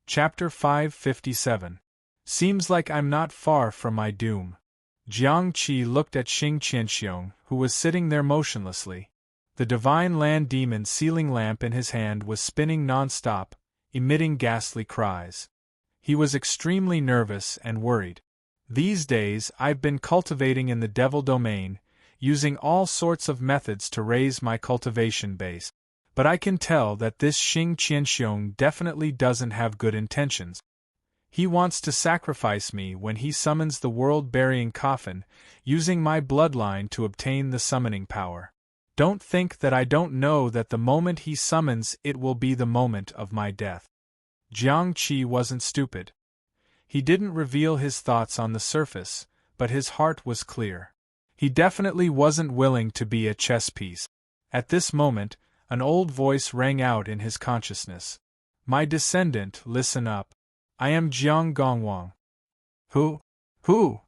Chapter 557. Seems like I'm not far from my doom. Jiang Qi looked at Xing Qianxiong, who was sitting there motionlessly. The divine land demon sealing lamp in his hand was spinning non-stop, emitting ghastly cries. He was extremely nervous and worried. These days I've been cultivating in the devil domain, using all sorts of methods to raise my cultivation base. But I can tell that this Xing Qianxiong definitely doesn't have good intentions. He wants to sacrifice me when he summons the world-burying coffin, using my bloodline to obtain the summoning power. Don't think that I don't know that the moment he summons it will be the moment of my death. Jiang Qi wasn't stupid. He didn't reveal his thoughts on the surface, but his heart was clear. He definitely wasn't willing to be a chess piece. At this moment, an old voice rang out in his consciousness. My descendant, listen up. I am Jiang Gongwang. Who? Who?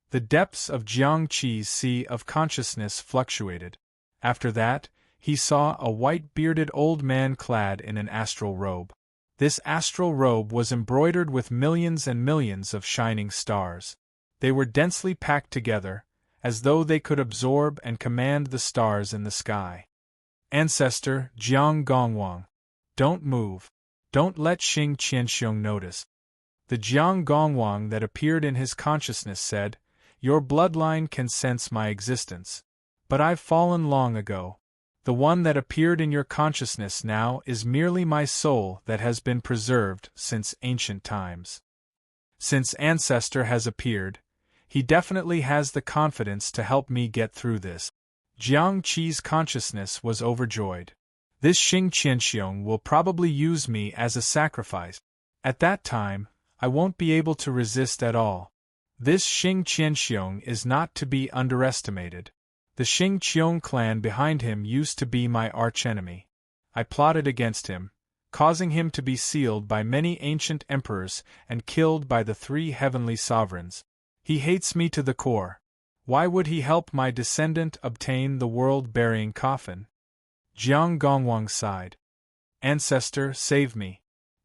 The depths of Jiang Qi's sea of consciousness fluctuated. After that, he saw a white-bearded old man clad in an astral robe. This astral robe was embroidered with millions and millions of shining stars. They were densely packed together, as though they could absorb and command the stars in the sky. Ancestor Jiang Gongwang. Don't move. Don't let Xing Qianxiong notice. The Jiang Gongwang that appeared in his consciousness said, Your bloodline can sense my existence. But I've fallen long ago. The one that appeared in your consciousness now is merely my soul that has been preserved since ancient times. Since Ancestor has appeared, he definitely has the confidence to help me get through this. Jiang Qi's consciousness was overjoyed. This Xing Qianxiong will probably use me as a sacrifice. At that time, I won't be able to resist at all. This Xing Qianxiong is not to be underestimated. The Xing Qiong clan behind him used to be my archenemy. I plotted against him, causing him to be sealed by many ancient emperors and killed by the 3 heavenly sovereigns. He hates me to the core. Why would he help my descendant obtain the world-burying coffin? Jiang Gongwang sighed. Ancestor, save me.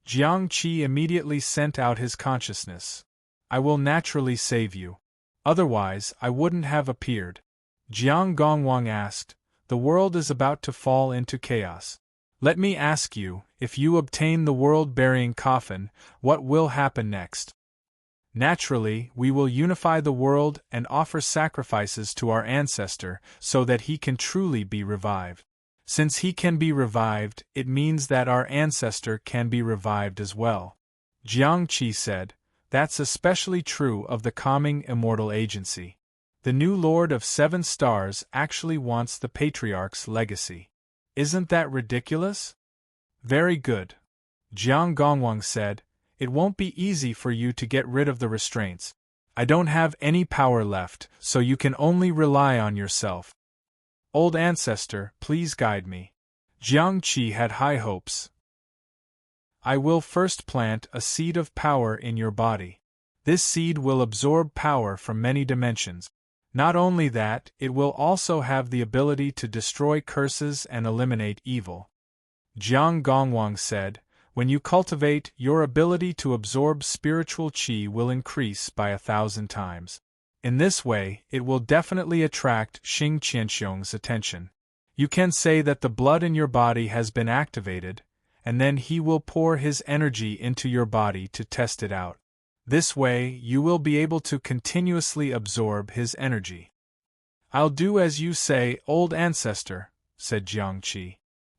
Jiang Qi immediately sent out his consciousness. I will naturally save you. Otherwise, I wouldn't have appeared. Jiang Gongwang asked, The world is about to fall into chaos. Let me ask you, if you obtain the world-burying coffin, what will happen next? Naturally, we will unify the world and offer sacrifices to our ancestor so that he can truly be revived. Since he can be revived, it means that our ancestor can be revived as well. Jiang Qi said, That's especially true of the calming immortal agency. The new Lord of 7 Stars actually wants the Patriarch's legacy. Isn't that ridiculous? Very good. Jiang Gongwang said, It won't be easy for you to get rid of the restraints. I don't have any power left, so you can only rely on yourself. Old Ancestor, please guide me. Jiang Qi had high hopes. I will first plant a seed of power in your body. This seed will absorb power from many dimensions. Not only that, it will also have the ability to destroy curses and eliminate evil. Jiang Gongwang said, When you cultivate, your ability to absorb spiritual qi will increase by 1,000 times. In this way, it will definitely attract Xing Qianxiong's attention. You can say that the blood in your body has been activated, and then he will pour his energy into your body to test it out. This way, you will be able to continuously absorb his energy. I'll do as you say, old ancestor, said Jiang Qi.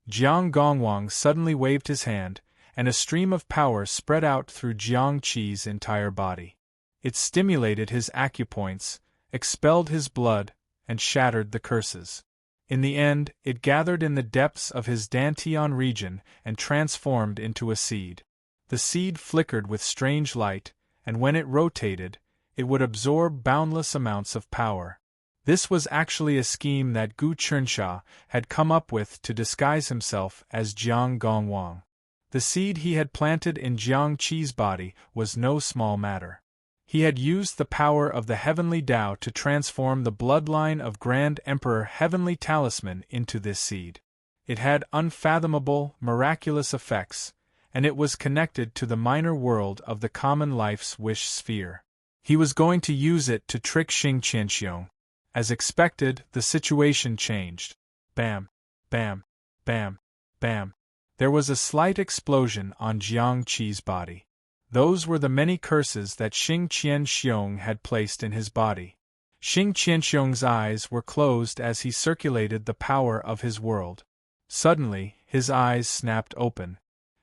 Jiang Gongwang suddenly waved his hand, and a stream of power spread out through Jiang Qi's entire body. It stimulated his acupoints, expelled his blood, and shattered the curses. In the end, it gathered in the depths of his dantian region and transformed into a seed. The seed flickered with strange light, and when it rotated, it would absorb boundless amounts of power. This was actually a scheme that Gu Chunxia had come up with to disguise himself as Jiang Gongwang. The seed he had planted in Jiang Qi's body was no small matter. He had used the power of the heavenly Tao to transform the bloodline of Grand Emperor Heavenly Talisman into this seed. It had unfathomable, miraculous effects, and it was connected to the minor world of the common life's wish sphere. He was going to use it to trick Xing Qianxiong. As expected, the situation changed. Bam, bam, bam, bam. There was a slight explosion on Jiang Qi's body. Those were the many curses that Xing Qianxiong had placed in his body. Xing Qianxiong's eyes were closed as he circulated the power of his world. Suddenly, his eyes snapped open.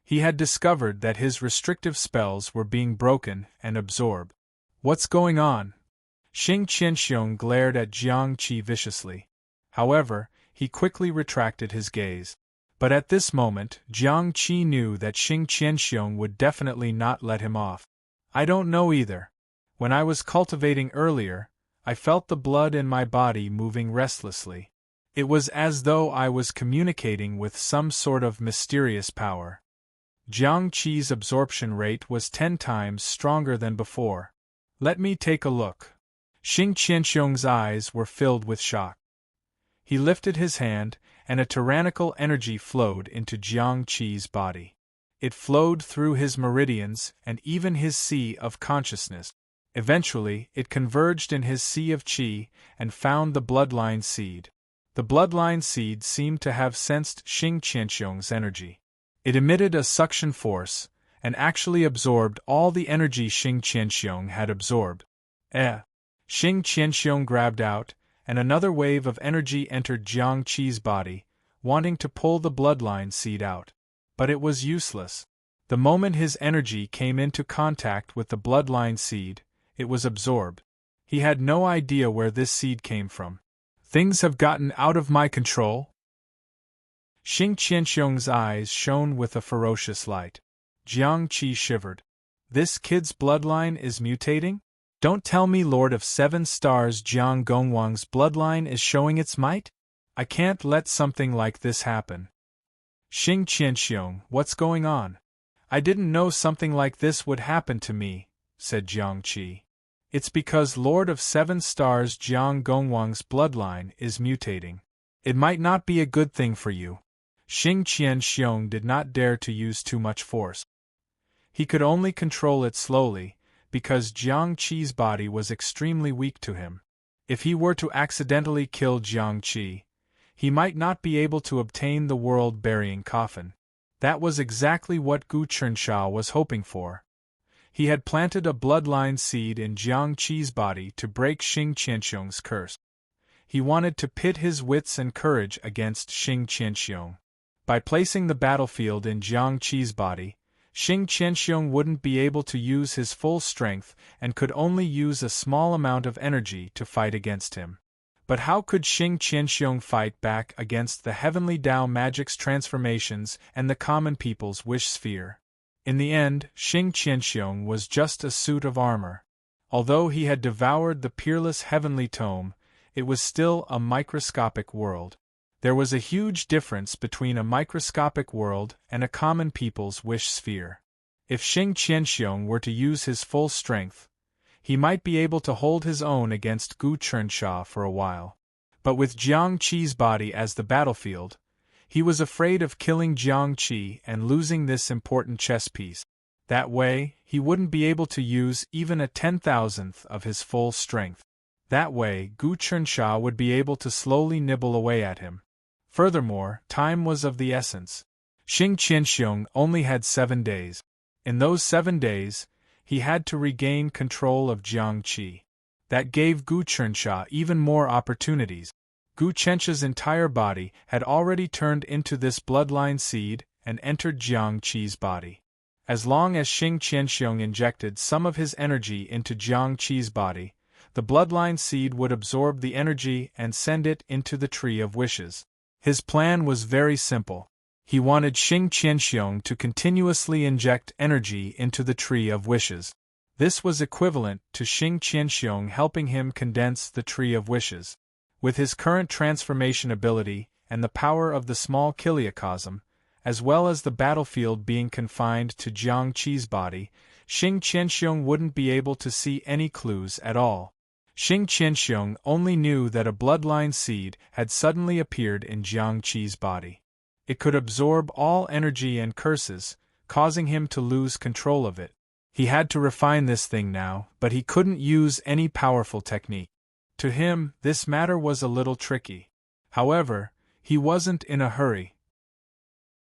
He had discovered that his restrictive spells were being broken and absorbed. What's going on? Xing Qianxiong glared at Jiang Qi viciously. However, he quickly retracted his gaze. But at this moment, Jiang Qi knew that Xing Qianxiong would definitely not let him off. I don't know either. When I was cultivating earlier, I felt the blood in my body moving restlessly. It was as though I was communicating with some sort of mysterious power. Jiang Qi's absorption rate was 10 times stronger than before. Let me take a look. Xing Qianxiong's eyes were filled with shock. He lifted his hand, and a tyrannical energy flowed into Jiang Qi's body. It flowed through his meridians and even his sea of consciousness. Eventually, it converged in his sea of qi and found the bloodline seed. The bloodline seed seemed to have sensed Xing Qianxiong's energy. It emitted a suction force, and actually absorbed all the energy Xing Qianxiong had absorbed. Xing Qianxiong grabbed out, and another wave of energy entered Jiang Qi's body, wanting to pull the bloodline seed out. But it was useless. The moment his energy came into contact with the bloodline seed, it was absorbed. He had no idea where this seed came from. Things have gotten out of my control? Xing Qianxiong's eyes shone with a ferocious light. Jiang Qi shivered. This kid's bloodline is mutating? Don't tell me Lord of Seven Stars Jiang Gongwang's bloodline is showing its might? I can't let something like this happen. Xing Qianxiong, what's going on? I didn't know something like this would happen to me, said Jiang Qi. It's because Lord of Seven Stars Jiang Gongwang's bloodline is mutating. It might not be a good thing for you. Xing Qianxiong did not dare to use too much force. He could only control it slowly, because Jiang Qi's body was extremely weak to him. If he were to accidentally kill Jiang Qi, he might not be able to obtain the world-burying coffin. That was exactly what Gu Chensha was hoping for. He had planted a bloodline seed in Jiang Qi's body to break Xing Qianxiong's curse. He wanted to pit his wits and courage against Xing Qianxiong. By placing the battlefield in Jiang Qi's body, Xing Qianxiong wouldn't be able to use his full strength and could only use a small amount of energy to fight against him. But how could Xing Qianxiong fight back against the heavenly Tao magic's transformations and the common people's wish sphere? In the end, Xing Qianxiong was just a suit of armor. Although he had devoured the peerless heavenly tome, it was still a microscopic world. There was a huge difference between a microscopic world and a common people's wish sphere. If Xing Qianxiong were to use his full strength, he might be able to hold his own against Gu Chensha for a while. But with Jiang Qi's body as the battlefield, he was afraid of killing Jiang Qi and losing this important chess piece. That way, he wouldn't be able to use even a 10,000th of his full strength. That way, Gu Chensha would be able to slowly nibble away at him. Furthermore, time was of the essence. Xing Qianxiong only had 7 days. In those 7 days, he had to regain control of Jiang Qi. That gave Gu Chensha even more opportunities. Gu Chensha's entire body had already turned into this bloodline seed and entered Jiang Qi's body. As long as Xing Qianxiong injected some of his energy into Jiang Qi's body, the bloodline seed would absorb the energy and send it into the Tree of Wishes. His plan was very simple. He wanted Xing Qianxiong to continuously inject energy into the Tree of Wishes. This was equivalent to Xing Qianxiong helping him condense the Tree of Wishes. With his current transformation ability and the power of the small kiliacosm, as well as the battlefield being confined to Jiang Qi's body, Xing Qianxiong wouldn't be able to see any clues at all. Xing Qianxiong only knew that a bloodline seed had suddenly appeared in Jiang Qi's body. It could absorb all energy and curses, causing him to lose control of it. He had to refine this thing now, but he couldn't use any powerful technique. To him, this matter was a little tricky. However, he wasn't in a hurry.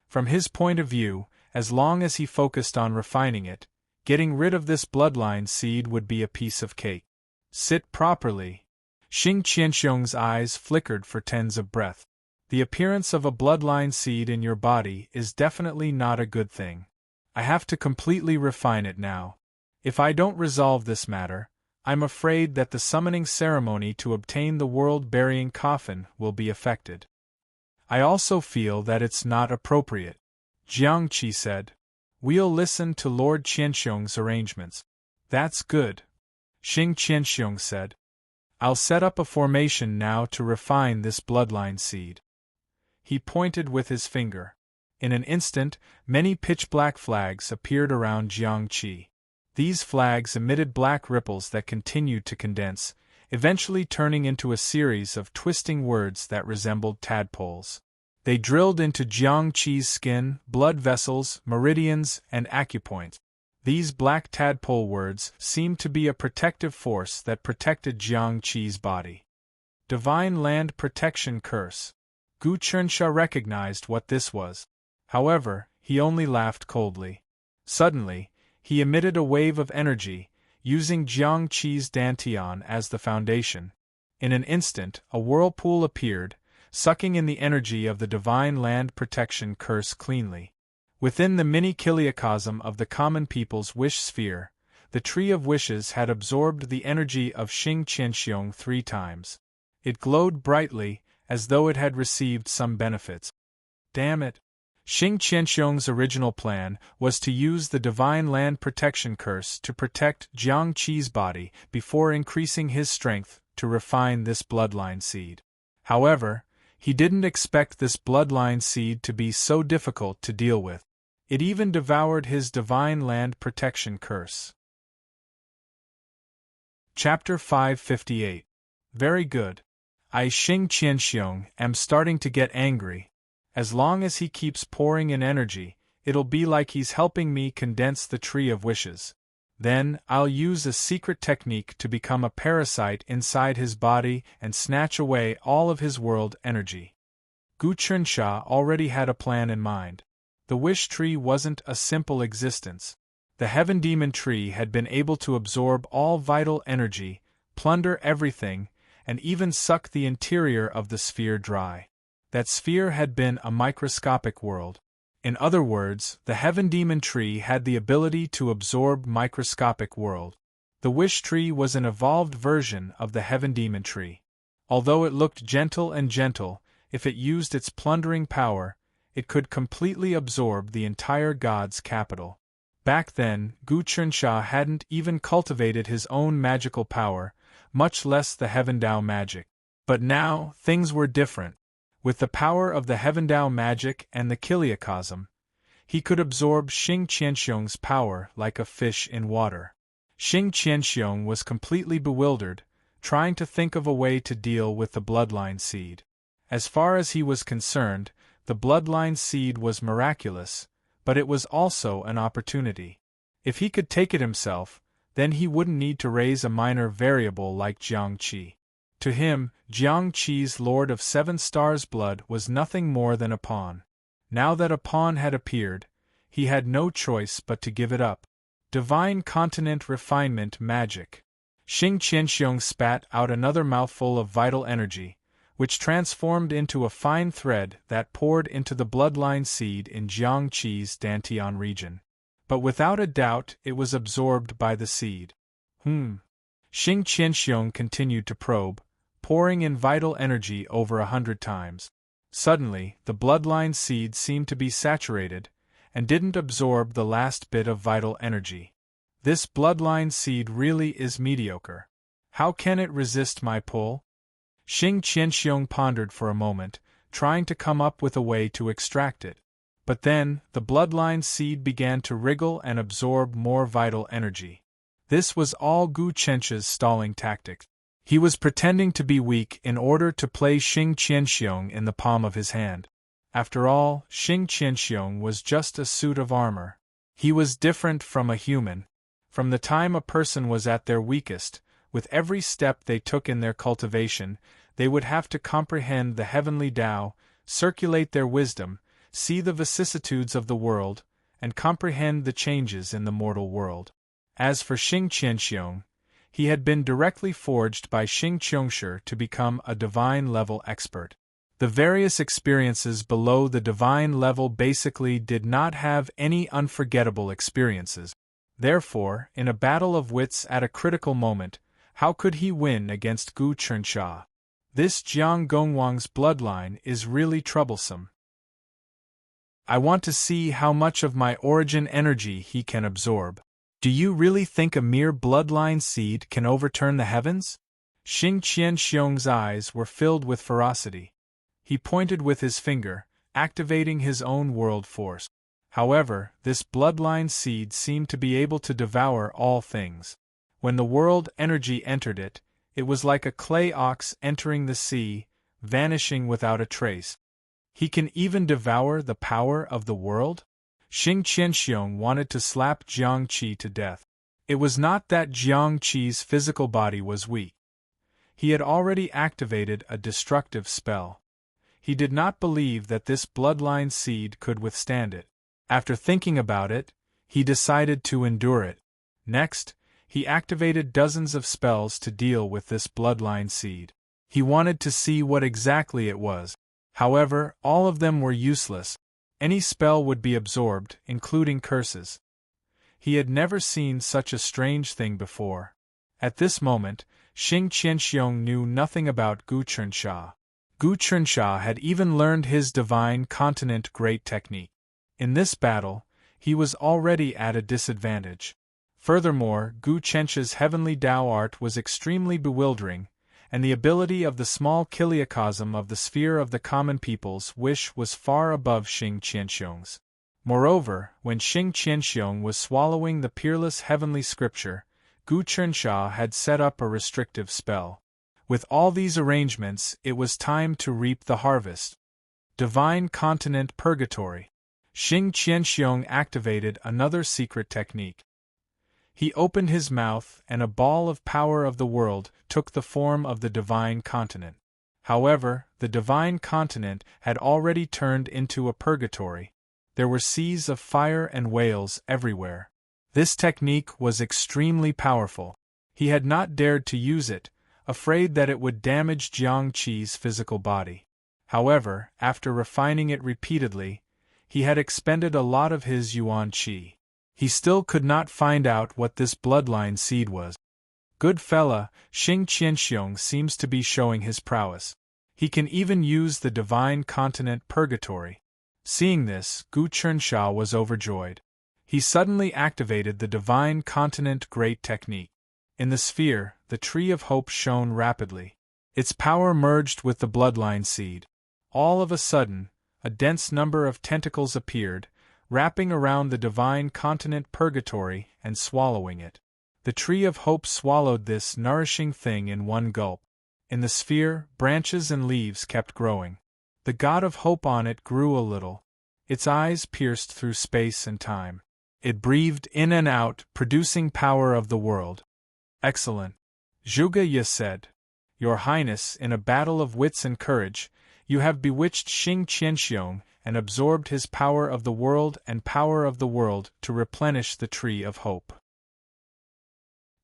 From his point of view, as long as he focused on refining it, getting rid of this bloodline seed would be a piece of cake. Sit properly. Xing Qianxiong's eyes flickered for tens of breath. The appearance of a bloodline seed in your body is definitely not a good thing. I have to completely refine it now. If I don't resolve this matter, I'm afraid that the summoning ceremony to obtain the world-burying coffin will be affected. I also feel that it's not appropriate, Jiang Qi said. We'll listen to Lord Qianxiong's arrangements. That's good, Xing Qianxiong said. I'll set up a formation now to refine this bloodline seed. He pointed with his finger. In an instant, many pitch-black flags appeared around Jiang Qi. These flags emitted black ripples that continued to condense, eventually turning into a series of twisting words that resembled tadpoles. They drilled into Jiang Qi's skin, blood vessels, meridians, and acupoints. These black tadpole words seemed to be a protective force that protected Jiang Qi's body. Divine Land Protection Curse. Gu Chensha recognized what this was. However, he only laughed coldly. Suddenly, he emitted a wave of energy, using Jiang Qi's dantian as the foundation. In an instant, a whirlpool appeared, sucking in the energy of the Divine Land Protection Curse cleanly. Within the mini-kiliacosm of the common people's wish sphere, the Tree of Wishes had absorbed the energy of Xing Qianxiong 3 times. It glowed brightly, as though it had received some benefits. Damn it! Xing Qianxiong's original plan was to use the Divine Land Protection Curse to protect Jiang Qi's body before increasing his strength to refine this bloodline seed. However, he didn't expect this bloodline seed to be so difficult to deal with. It even devoured his Divine Land Protection Curse. Chapter 558. Very good. I, Xing Qianxiong, am starting to get angry. As long as he keeps pouring in energy, it'll be like he's helping me condense the Tree of Wishes. Then, I'll use a secret technique to become a parasite inside his body and snatch away all of his world energy. Gu Chensha already had a plan in mind. The Wish Tree wasn't a simple existence. The Heaven Demon Tree had been able to absorb all vital energy, plunder everything, and even suck the interior of the sphere dry. That sphere had been a microscopic world. In other words, the Heaven Demon Tree had the ability to absorb microscopic world. The Wish Tree was an evolved version of the Heaven Demon Tree. Although it looked gentle, if it used its plundering power, it could completely absorb the entire god's capital. Back then, Gu Chensha hadn't even cultivated his own magical power, much less the Heaven Dao magic. But now, things were different. With the power of the Heaven Dao magic and the Kiliacosm, he could absorb Xing Qianxiong's power like a fish in water. Xing Qianxiong was completely bewildered, trying to think of a way to deal with the bloodline seed. As far as he was concerned, the bloodline seed was miraculous, but it was also an opportunity. If he could take it himself, then he wouldn't need to raise a minor variable like Jiang Qi. To him, Jiang Qi's Lord of 7 Stars blood was nothing more than a pawn. Now that a pawn had appeared, he had no choice but to give it up. Divine Continent Refinement Magic. Xing Qianxiong spat out another mouthful of vital energy, which transformed into a fine thread that poured into the bloodline seed in Jiang Qi's dantian region. But without a doubt it was absorbed by the seed. Xing Qianxiong continued to probe, pouring in vital energy over 100 times. Suddenly, the bloodline seed seemed to be saturated, and didn't absorb the last bit of vital energy. This bloodline seed really is mediocre. How can it resist my pull? Xing Qianxiong pondered for a moment, trying to come up with a way to extract it. But then, the bloodline seed began to wriggle and absorb more vital energy. This was all Gu Chensha's stalling tactics. He was pretending to be weak in order to play Xing Qianxiong in the palm of his hand. After all, Xing Qianxiong was just a suit of armor. He was different from a human. From the time a person was at their weakest, with every step they took in their cultivation, they would have to comprehend the heavenly Tao, circulate their wisdom, see the vicissitudes of the world, and comprehend the changes in the mortal world. As for Xing Qianxiong, he had been directly forged by Xing Qiongshi to become a divine-level expert. The various experiences below the divine level basically did not have any unforgettable experiences. Therefore, in a battle of wits at a critical moment, how could he win against Gu Chensha? This Jiang Gongwang's bloodline is really troublesome. I want to see how much of my origin energy he can absorb. Do you really think a mere bloodline seed can overturn the heavens? Xing Qianxiong's eyes were filled with ferocity. He pointed with his finger, activating his own world force. However, this bloodline seed seemed to be able to devour all things. When the world energy entered it, it was like a clay ox entering the sea, vanishing without a trace. He can even devour the power of the world? Xing Qianxiong wanted to slap Jiang Qi to death. It was not that Jiang Qi's physical body was weak. He had already activated a destructive spell. He did not believe that this bloodline seed could withstand it. After thinking about it, he decided to endure it. Next, he activated dozens of spells to deal with this bloodline seed. He wanted to see what exactly it was. However, all of them were useless. Any spell would be absorbed, including curses. He had never seen such a strange thing before. At this moment, Xing Qianxiong knew nothing about Gu Chensha. Gu Chensha had even learned his divine continent great technique. In this battle, he was already at a disadvantage. Furthermore, Gu Chensha's heavenly Tao art was extremely bewildering, and the ability of the small kiliacosm of the sphere of the common people's wish was far above Xing Qianxiong's. Moreover, when Xing Qianxiong was swallowing the peerless heavenly scripture, Gu Chensha had set up a restrictive spell. With all these arrangements, it was time to reap the harvest. Divine Continent Purgatory. Xing Qianxiong activated another secret technique. He opened his mouth, and a ball of power of the world took the form of the Divine Continent. However, the Divine Continent had already turned into a purgatory. There were seas of fire and whales everywhere. This technique was extremely powerful. He had not dared to use it, afraid that it would damage Jiang Qi's physical body. However, after refining it repeatedly, he had expended a lot of his yuan qi. He still could not find out what this bloodline seed was. Good fella, Xing Qianxiong seems to be showing his prowess. He can even use the divine continent purgatory. Seeing this, Gu Chensha was overjoyed. He suddenly activated the divine continent great technique. In the sphere, the tree of hope shone rapidly. Its power merged with the bloodline seed. All of a sudden, a dense number of tentacles appeared, wrapping around the divine continent purgatory and swallowing it. The tree of hope swallowed this nourishing thing in one gulp. In the sphere, branches and leaves kept growing. The god of hope on it grew a little. Its eyes pierced through space and time. It breathed in and out, producing power of the world. Excellent. Zhuge Ye said. Your Highness, in a battle of wits and courage, you have bewitched Xing Qianxiong and absorbed his power of the world and power of the world to replenish the tree of hope.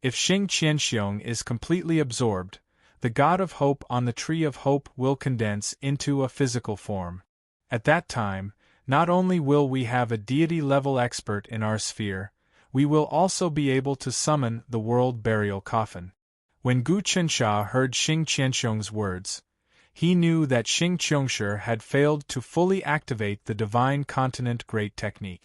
If Xing Qianxiong is completely absorbed, the god of hope on the tree of hope will condense into a physical form. At that time, not only will we have a deity-level expert in our sphere, we will also be able to summon the world burial coffin. When Gu Chensha heard Xing Qianxiong's words, he knew that Xing Qiongshi had failed to fully activate the divine continent great technique.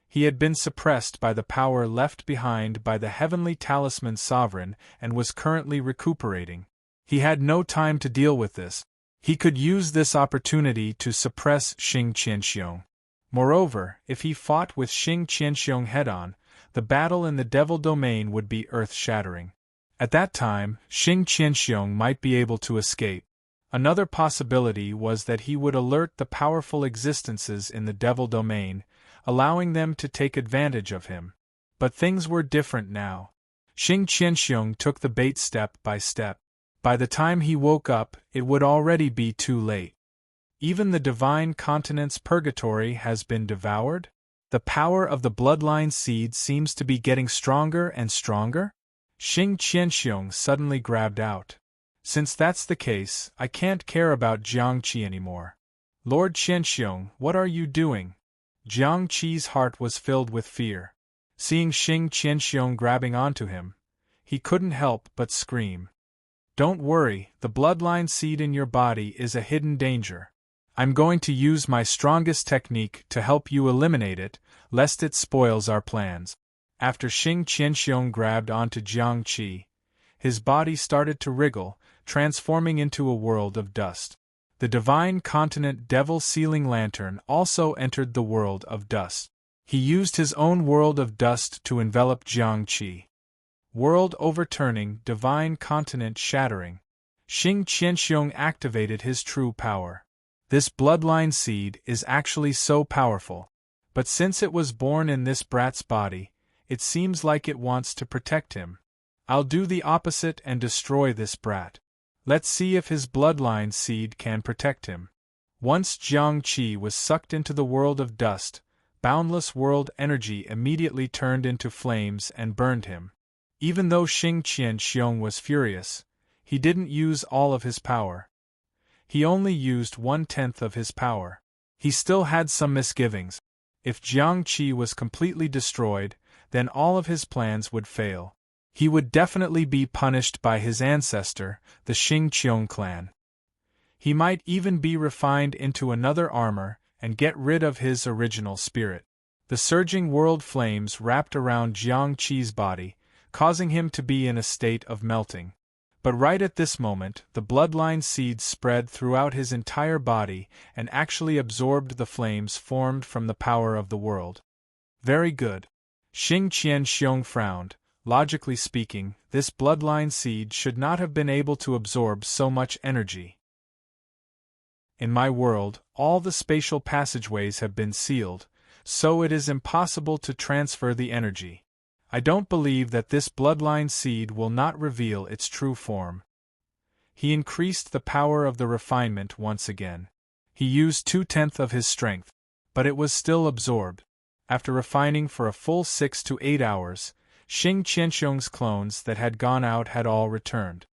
He had been suppressed by the power left behind by the heavenly talisman sovereign and was currently recuperating. He had no time to deal with this. He could use this opportunity to suppress Xing Qianxiong. Moreover, if he fought with Xing Qianxiong head-on, the battle in the devil domain would be earth-shattering. At that time, Xing Qianxiong might be able to escape. Another possibility was that he would alert the powerful existences in the devil domain, allowing them to take advantage of him. But things were different now. Xing Qianxiong took the bait step by step. By the time he woke up, it would already be too late. Even the divine continent's purgatory has been devoured? The power of the bloodline seed seems to be getting stronger and stronger? Xing Qianxiong suddenly grabbed out. Since that's the case, I can't care about Jiangqi anymore. Lord Qianxiong, what are you doing? Jiangqi's heart was filled with fear. Seeing Xing Qianxiong grabbing onto him, he couldn't help but scream. Don't worry, the bloodline seed in your body is a hidden danger. I'm going to use my strongest technique to help you eliminate it, lest it spoils our plans. After Xing Qianxiong grabbed onto Jiangqi, his body started to wriggle, transforming into a world of dust. The divine continent devil sealing lantern also entered the world of dust. He used his own world of dust to envelop Jiangqi. World overturning, divine continent shattering. Xing Qianxiong activated his true power. This bloodline seed is actually so powerful. But since it was born in this brat's body, it seems like it wants to protect him. I'll do the opposite and destroy this brat. Let's see if his bloodline seed can protect him. Once Jiangqi was sucked into the world of dust, boundless world energy immediately turned into flames and burned him. Even though Xing Qianxiong was furious, he didn't use all of his power. He only used 1/10 of his power. He still had some misgivings. If Jiangqi was completely destroyed, then all of his plans would fail. He would definitely be punished by his ancestor, the Xingqiong clan. He might even be refined into another armor and get rid of his original spirit. The surging world flames wrapped around Jiangqi's body, causing him to be in a state of melting. But right at this moment, the bloodline seed spread throughout his entire body and actually absorbed the flames formed from the power of the world. Very good. Xing Qianxiong frowned. Logically speaking, this bloodline seed should not have been able to absorb so much energy. In my world, all the spatial passageways have been sealed, so it is impossible to transfer the energy. I don't believe that this bloodline seed will not reveal its true form. He increased the power of the refinement once again. He used 2/10 of his strength, but it was still absorbed. After refining for a full 6 to 8 hours, Xing Qianxiong's clones that had gone out had all returned.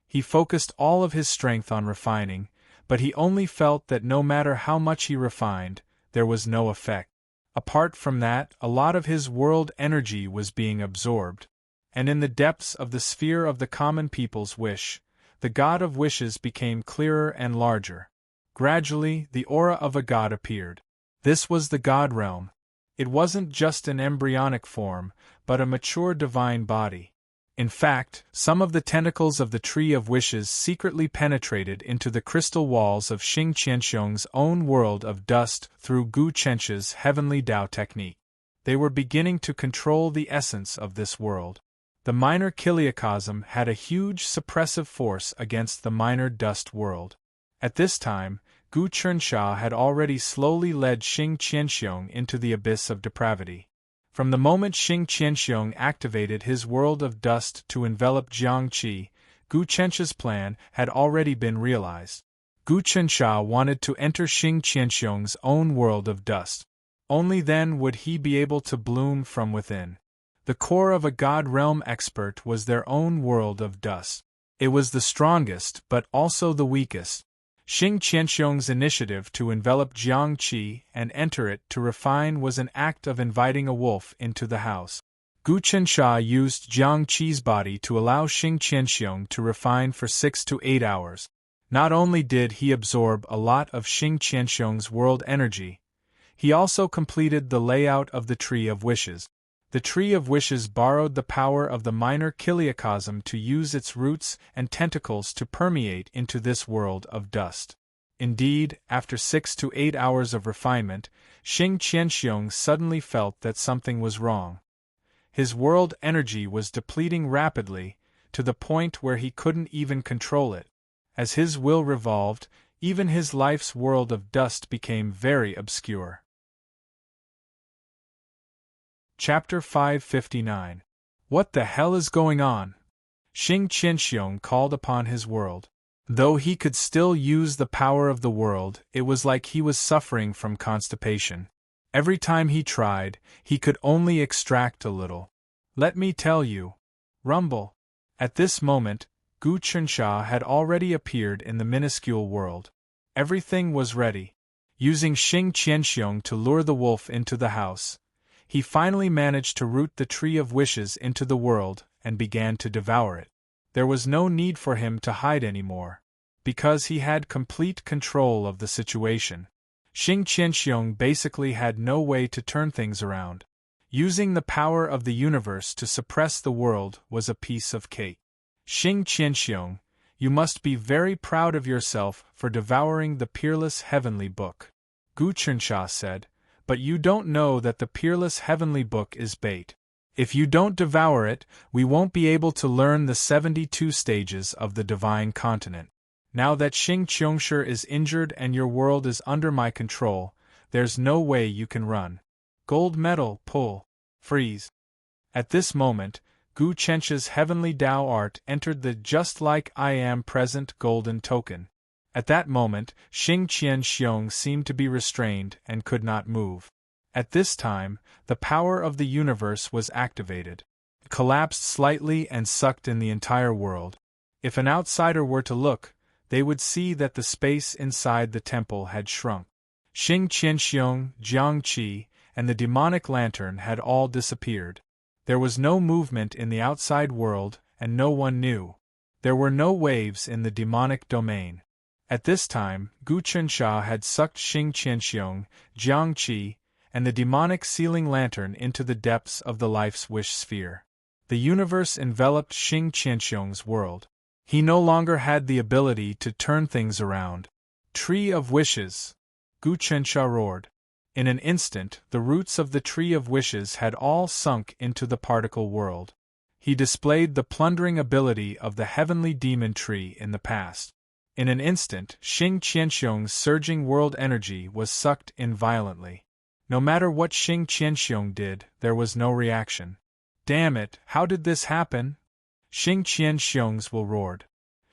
He focused all of his strength on refining, but he only felt that no matter how much he refined, there was no effect. Apart from that, a lot of his world energy was being absorbed. And in the depths of the sphere of the common people's wish, the god of wishes became clearer and larger. Gradually, the aura of a god appeared. This was the god realm. It wasn't just an embryonic form, but a mature divine body. In fact, some of the tentacles of the Tree of Wishes secretly penetrated into the crystal walls of Xing Qianxiong's own world of dust through Gu Chencha's heavenly Tao technique. They were beginning to control the essence of this world. The minor Kiliacosm had a huge suppressive force against the minor dust world. At this time, Gu Chencha had already slowly led Xing Qianxiong into the abyss of depravity. From the moment Xing Qianxiong activated his world of dust to envelop Jiangqi, Gu Chencha's plan had already been realized. Gu Chencha wanted to enter Xing Qianxiong's own world of dust. Only then would he be able to bloom from within. The core of a god realm expert was their own world of dust. It was the strongest but also the weakest. Xing Qianxiong's initiative to envelop Jiangqi and enter it to refine was an act of inviting a wolf into the house. Gu Chencha used Jiangqi's body to allow Xing Qianxiong to refine for 6 to 8 hours. Not only did he absorb a lot of Xing Qianxiong's world energy, he also completed the layout of the Tree of Wishes. The Tree of Wishes borrowed the power of the minor Kiliacosm to use its roots and tentacles to permeate into this world of dust. Indeed, after 6 to 8 hours of refinement, Xing Qianxiong suddenly felt that something was wrong. His world energy was depleting rapidly, to the point where he couldn't even control it. As his will revolved, even his life's world of dust became very obscure. Chapter 559. What the hell is going on? Xing Qianxiong called upon his world. Though he could still use the power of the world, it was like he was suffering from constipation. Every time he tried, he could only extract a little. Let me tell you. Rumble. At this moment, Gu Chensha had already appeared in the minuscule world. Everything was ready. Using Xing Qianxiong to lure the wolf into the house, he finally managed to root the tree of wishes into the world and began to devour it. There was no need for him to hide anymore, because he had complete control of the situation. Xing Qianxiong basically had no way to turn things around. Using the power of the universe to suppress the world was a piece of cake. Xing Qianxiong, you must be very proud of yourself for devouring the peerless heavenly book. Gu Chensha said, but you don't know that the peerless heavenly book is bait. If you don't devour it, we won't be able to learn the 72 stages of the divine continent. Now that Xing Qianxi is injured and your world is under my control, there's no way you can run. Gold medal, pull. Freeze. At this moment, Gu Chensha's heavenly Tao art entered the just like I am present golden token. At that moment, Xing Qianxiong seemed to be restrained and could not move. At this time, the power of the universe was activated. It collapsed slightly and sucked in the entire world. If an outsider were to look, they would see that the space inside the temple had shrunk. Xing Qianxiong, Jiang Qi, and the demonic lantern had all disappeared. There was no movement in the outside world, and no one knew. There were no waves in the demonic domain. At this time, Gu Chensha had sucked Xing Qianxiong, Jiang Qi, and the demonic sealing lantern into the depths of the life's wish sphere. The universe enveloped Xing Qianxiong's world. He no longer had the ability to turn things around. Tree of Wishes! Gu Chensha roared. In an instant, the roots of the Tree of Wishes had all sunk into the particle world. He displayed the plundering ability of the heavenly demon tree in the past. In an instant, Xing Qianxiong's surging world energy was sucked in violently. No matter what Xing Qianxiong did, there was no reaction. Damn it, how did this happen? Xing Qianxiong's will roared.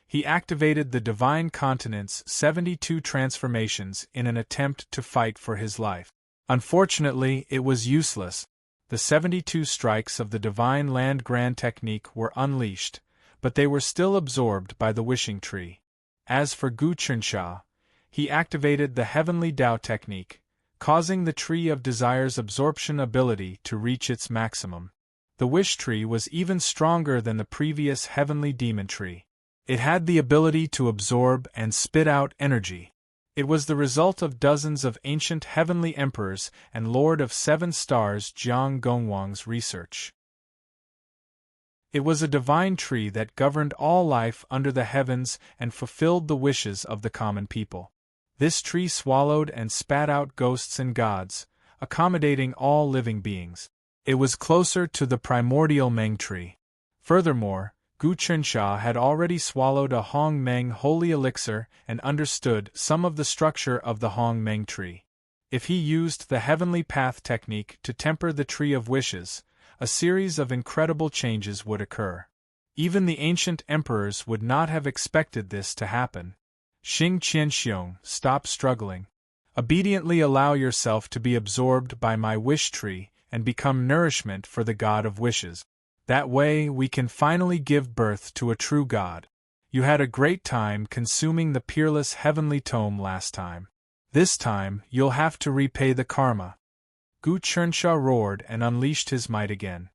He activated the divine continent's 72 transformations in an attempt to fight for his life. Unfortunately, it was useless. The 72 strikes of the divine land grand technique were unleashed, but they were still absorbed by the wishing tree. As for Gu Chensha, he activated the heavenly Tao technique, causing the tree of desire's absorption ability to reach its maximum. The wish tree was even stronger than the previous heavenly demon tree. It had the ability to absorb and spit out energy. It was the result of dozens of ancient heavenly emperors and Lord of Seven Stars Jiang Gongwang's research. It was a divine tree that governed all life under the heavens and fulfilled the wishes of the common people. This tree swallowed and spat out ghosts and gods, accommodating all living beings. It was closer to the primordial Meng tree. Furthermore, Gu Chensha had already swallowed a Hong Meng holy elixir and understood some of the structure of the Hong Meng tree. If he used the heavenly path technique to temper the tree of wishes, a series of incredible changes would occur. Even the ancient emperors would not have expected this to happen. Xing Qianxiong, stop struggling. Obediently allow yourself to be absorbed by my wish tree and become nourishment for the God of Wishes. That way we can finally give birth to a true God. You had a great time consuming the peerless heavenly tome last time. This time, you'll have to repay the karma. Gu Chensha roared and unleashed his might again.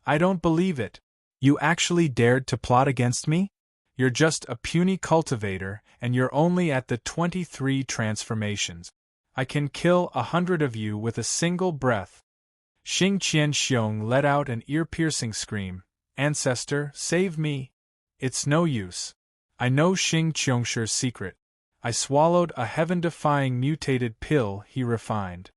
I don't believe it. You actually dared to plot against me? You're just a puny cultivator, and you're only at the 23 transformations. I can kill 100 of you with a single breath. Xing Qianxiong let out an ear-piercing scream. Ancestor, save me. It's no use. I know Xing Qianxi's secret. I swallowed a heaven-defying mutated pill he refined.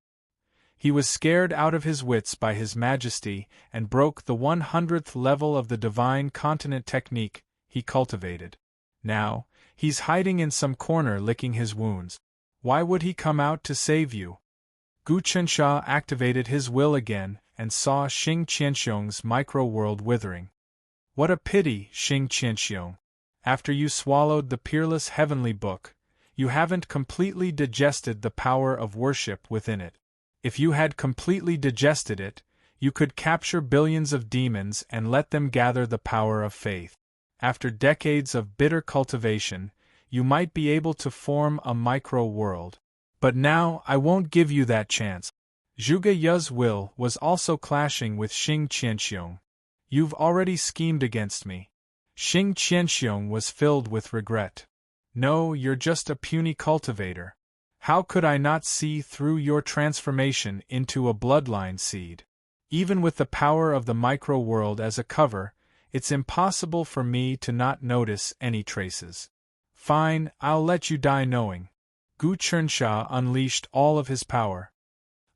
He was scared out of his wits by his majesty and broke the 100th level of the divine continent technique he cultivated. Now, he's hiding in some corner licking his wounds. Why would he come out to save you? Gu Chensha activated his will again and saw Xing Qianxiong's micro-world withering. What a pity, Xing Qianxiong. After you swallowed the peerless heavenly book, you haven't completely digested the power of worship within it. If you had completely digested it, you could capture billions of demons and let them gather the power of faith. After decades of bitter cultivation, you might be able to form a micro-world. But now I won't give you that chance. Zhuge Ye's will was also clashing with Xing Qianxiong. You've already schemed against me. Xing Qianxiong was filled with regret. No, you're just a puny cultivator. How could I not see through your transformation into a bloodline seed? Even with the power of the micro-world as a cover, it's impossible for me to not notice any traces. Fine, I'll let you die knowing. Gu Chensha unleashed all of his power.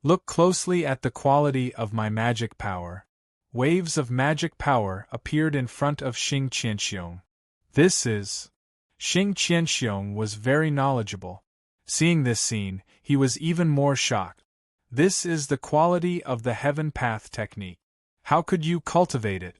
Look closely at the quality of my magic power. Waves of magic power appeared in front of Xing Qianxiong. This is... Xing Qianxiong was very knowledgeable. Seeing this scene, he was even more shocked. This is the quality of the Heaven Path technique. How could you cultivate it?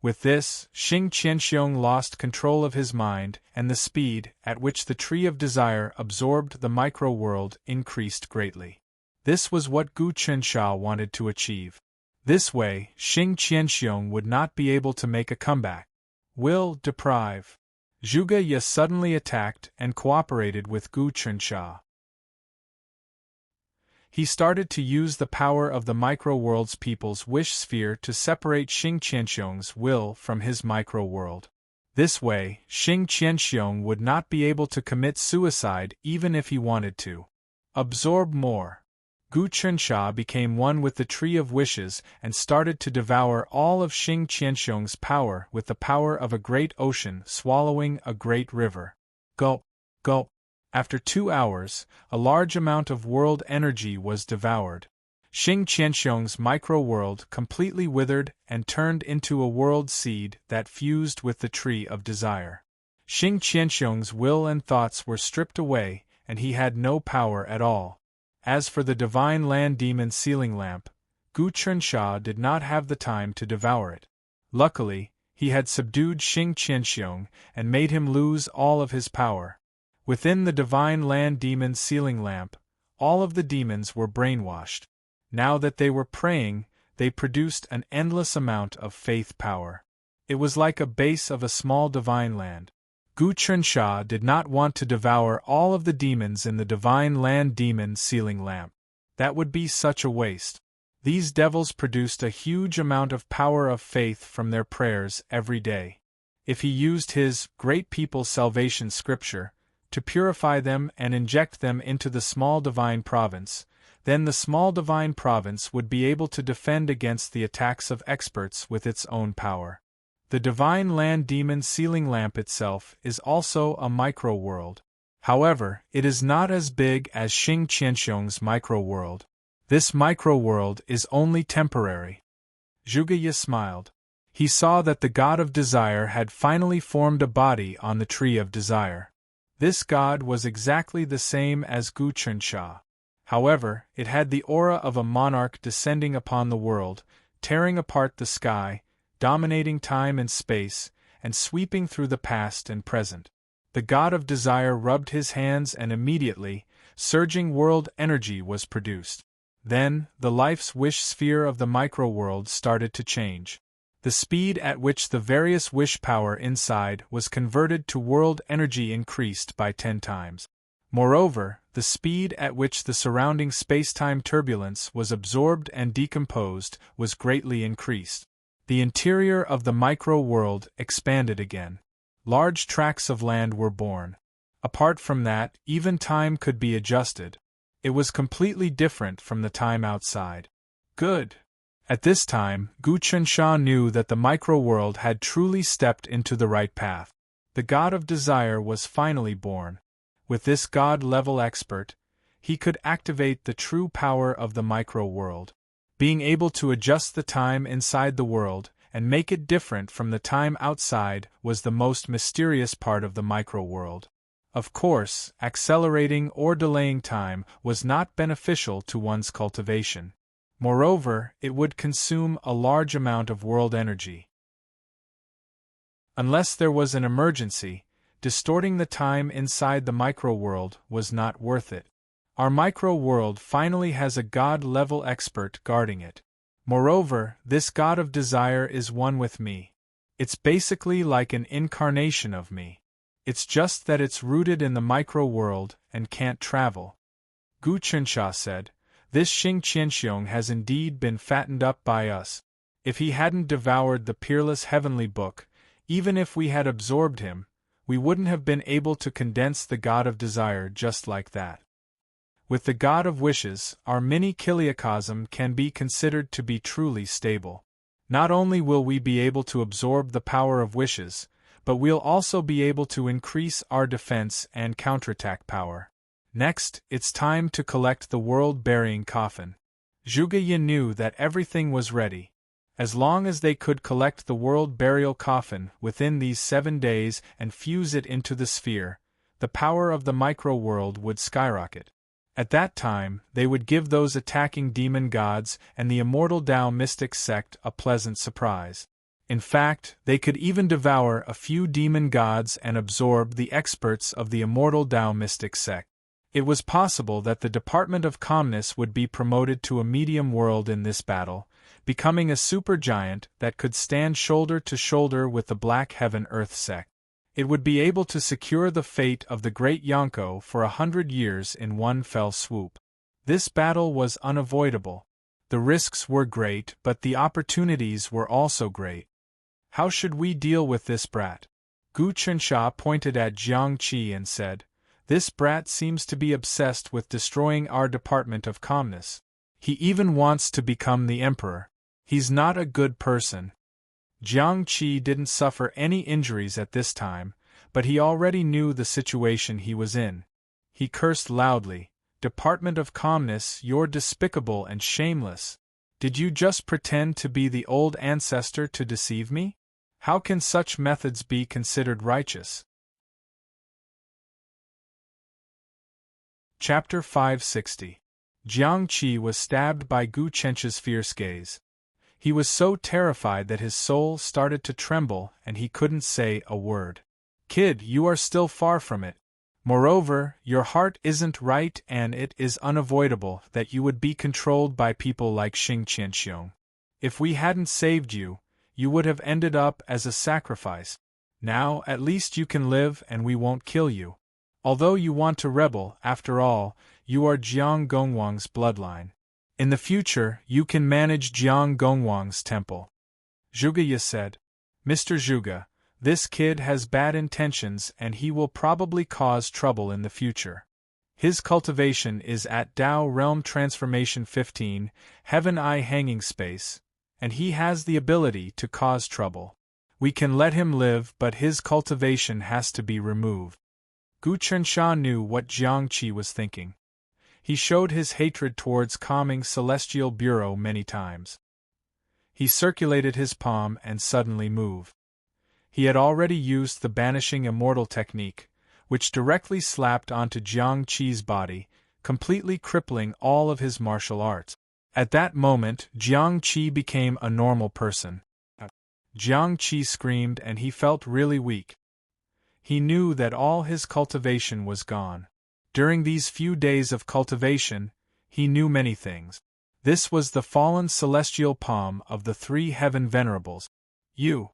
With this, Xing Qianxiong lost control of his mind, and the speed at which the Tree of Desire absorbed the micro-world increased greatly. This was what Gu Chensha wanted to achieve. This way, Xing Qianxiong would not be able to make a comeback. Will deprive. Zhuge Ye suddenly attacked and cooperated with Gu Chensha. He started to use the power of the micro-world's people's wish sphere to separate Xing Qianxiong's will from his micro-world. This way, Xing Qianxiong would not be able to commit suicide even if he wanted to. Absorb more. Gu Chensha became one with the Tree of Wishes and started to devour all of Xing Qianxiong's power with the power of a great ocean swallowing a great river. Gulp, gulp. After 2 hours, a large amount of world energy was devoured. Xing Qianxiong's micro-world completely withered and turned into a world seed that fused with the Tree of Desire. Xing Qianxiong's will and thoughts were stripped away, and he had no power at all. As for the divine land demon sealing lamp, Gu Chensha did not have the time to devour it. Luckily, he had subdued Xing Qianxiong and made him lose all of his power. Within the divine land demon sealing lamp, all of the demons were brainwashed. Now that they were praying, they produced an endless amount of faith power. It was like a base of a small divine land. Gu Chensha did not want to devour all of the demons in the divine land demon sealing lamp. That would be such a waste. These devils produced a huge amount of power of faith from their prayers every day. If he used his Great People Salvation scripture to purify them and inject them into the small divine province, then the small divine province would be able to defend against the attacks of experts with its own power. The divine land demon sealing lamp itself is also a micro-world. However, it is not as big as Xing Qianxiong's micro-world. This micro-world is only temporary. Zhuge Ye smiled. He saw that the God of Desire had finally formed a body on the Tree of Desire. This god was exactly the same as Gu Chensha. However, it had the aura of a monarch descending upon the world, tearing apart the sky, dominating time and space, and sweeping through the past and present. The god of desire rubbed his hands and immediately, surging world energy was produced. Then, the life's wish sphere of the micro-world started to change. The speed at which the various wish power inside was converted to world energy increased by 10 times. Moreover, the speed at which the surrounding space-time turbulence was absorbed and decomposed was greatly increased. The interior of the micro-world expanded again. Large tracts of land were born. Apart from that, even time could be adjusted. It was completely different from the time outside. Good. At this time, Gu Chensha knew that the micro-world had truly stepped into the right path. The god of desire was finally born. With this god-level expert, he could activate the true power of the micro-world. Being able to adjust the time inside the world and make it different from the time outside was the most mysterious part of the micro-world. Of course, accelerating or delaying time was not beneficial to one's cultivation. Moreover, it would consume a large amount of world energy. Unless there was an emergency, distorting the time inside the micro-world was not worth it. Our micro-world finally has a god-level expert guarding it. Moreover, this god of desire is one with me. It's basically like an incarnation of me. It's just that it's rooted in the micro-world and can't travel. Gu Chunsha said, "This Xing Qianxiong has indeed been fattened up by us. If he hadn't devoured the peerless heavenly book, even if we had absorbed him, we wouldn't have been able to condense the god of desire just like that. With the god of wishes, our mini-kiliocosm can be considered to be truly stable. Not only will we be able to absorb the power of wishes, but we'll also be able to increase our defense and counterattack power. Next, it's time to collect the world-burying coffin." Zhuge Ye knew that everything was ready. As long as they could collect the world burial coffin within these 7 days and fuse it into the sphere, the power of the micro-world would skyrocket. At that time, they would give those attacking demon gods and the immortal Tao mystic sect a pleasant surprise. In fact, they could even devour a few demon gods and absorb the experts of the immortal Tao mystic sect. It was possible that the Department of Calmness would be promoted to a medium world in this battle, becoming a supergiant that could stand shoulder to shoulder with the Black Heaven Earth sect. It would be able to secure the fate of the great Yonko for 100 years in one fell swoop. This battle was unavoidable. The risks were great, but the opportunities were also great. How should we deal with this brat? Gu Chunsha pointed at Jiang Qi and said, "This brat seems to be obsessed with destroying our Department of Calmness. He even wants to become the emperor. He's not a good person." Jiang Qi didn't suffer any injuries at this time, but he already knew the situation he was in. He cursed loudly, "Department of Calmness, you're despicable and shameless. Did you just pretend to be the old ancestor to deceive me? How can such methods be considered righteous?" Chapter 560. Jiang Qi was stabbed by Gu Chencha's fierce gaze. He was so terrified that his soul started to tremble and he couldn't say a word. "Kid, you are still far from it. Moreover, your heart isn't right and it is unavoidable that you would be controlled by people like Xing Qianxiong. If we hadn't saved you, you would have ended up as a sacrifice. Now, at least you can live and we won't kill you. Although you want to rebel, after all, you are Jiang Gongwang's bloodline. In the future, you can manage Jiang Gongwang's temple." Zhuge Ye said, "Mr. Zhuge, this kid has bad intentions and he will probably cause trouble in the future. His cultivation is at Tao Realm Transformation 15, Heaven Eye Hanging Space, and he has the ability to cause trouble. We can let him live, but his cultivation has to be removed." Gu Chunsha knew what Jiang Qi was thinking. He showed his hatred towards calming Celestial Bureau many times. He circulated his palm and suddenly moved. He had already used the Banishing Immortal technique, which directly slapped onto Jiang Qi's body, completely crippling all of his martial arts. At that moment, Jiang Qi became a normal person. Jiang Qi screamed and he felt really weak. He knew that all his cultivation was gone. During these few days of cultivation, he knew many things. This was the fallen celestial palm of the 3 heaven venerables. You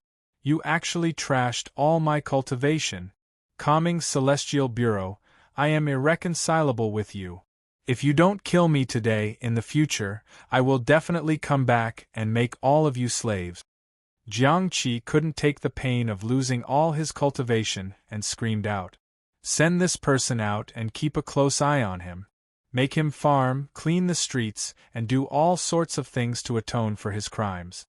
actually trashed all my cultivation. Calming Celestial Bureau, I am irreconcilable with you. If you don't kill me today, in the future, I will definitely come back and make all of you slaves." Jiang Qi couldn't take the pain of losing all his cultivation and screamed out, "Send this person out and keep a close eye on him. Make him farm, clean the streets, and do all sorts of things to atone for his crimes."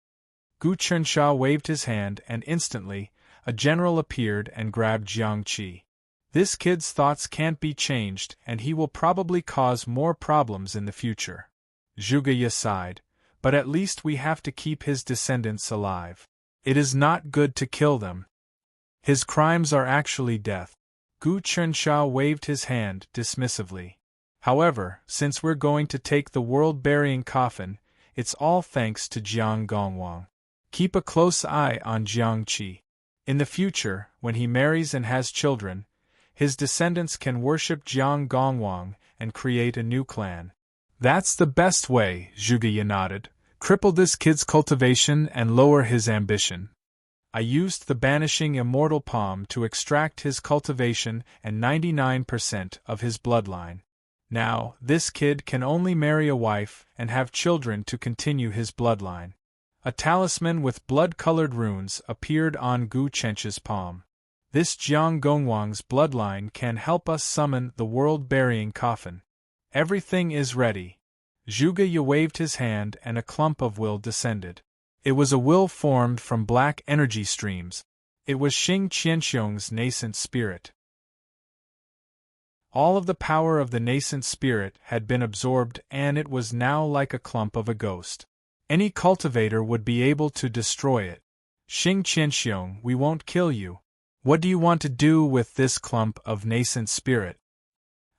Gu Chunsha waved his hand and instantly, a general appeared and grabbed Jiang Qi. "This kid's thoughts can't be changed and he will probably cause more problems in the future." Zhuge Ye sighed, "But at least we have to keep his descendants alive. It is not good to kill them. His crimes are actually death." Gu Chunsha waved his hand dismissively. "However, since we're going to take the world-burying coffin, It's all thanks to Jiang Gongwang. Keep a close eye on Jiang Qi. In the future, when he marries and has children, his descendants can worship Jiang Gongwang and create a new clan. That's the best way, Zhuge nodded. Cripple this kid's cultivation and lower his ambition. I used the banishing immortal palm to extract his cultivation and 99% of his bloodline. Now, this kid can only marry a wife and have children to continue his bloodline. A talisman with blood-colored runes appeared on Gu Chen's palm. This Jiang Gongwang's bloodline can help us summon the world-burying coffin. Everything is ready. Zhuge waved his hand and a clump of will descended. It was a will formed from black energy streams. It was Xing Qianxiong's nascent spirit. All of the power of the nascent spirit had been absorbed, and it was now like a clump of a ghost. Any cultivator would be able to destroy it. Xing Qianxiong, we won't kill you. What do you want to do with this clump of nascent spirit?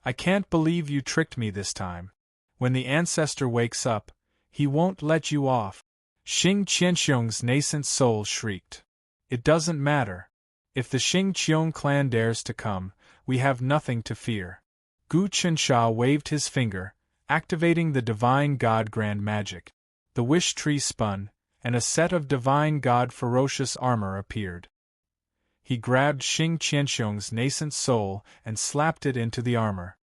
I can't believe you tricked me this time. When the ancestor wakes up, he won't let you off. Xing Qianxiong's nascent soul shrieked. It doesn't matter. If the Xing Qiong clan dares to come, we have nothing to fear. Gu Chensha waved his finger, activating the Divine God Grand Magic. The wish tree spun, and a set of Divine God ferocious armor appeared. He grabbed Xing Qianxiong's nascent soul and slapped it into the armor.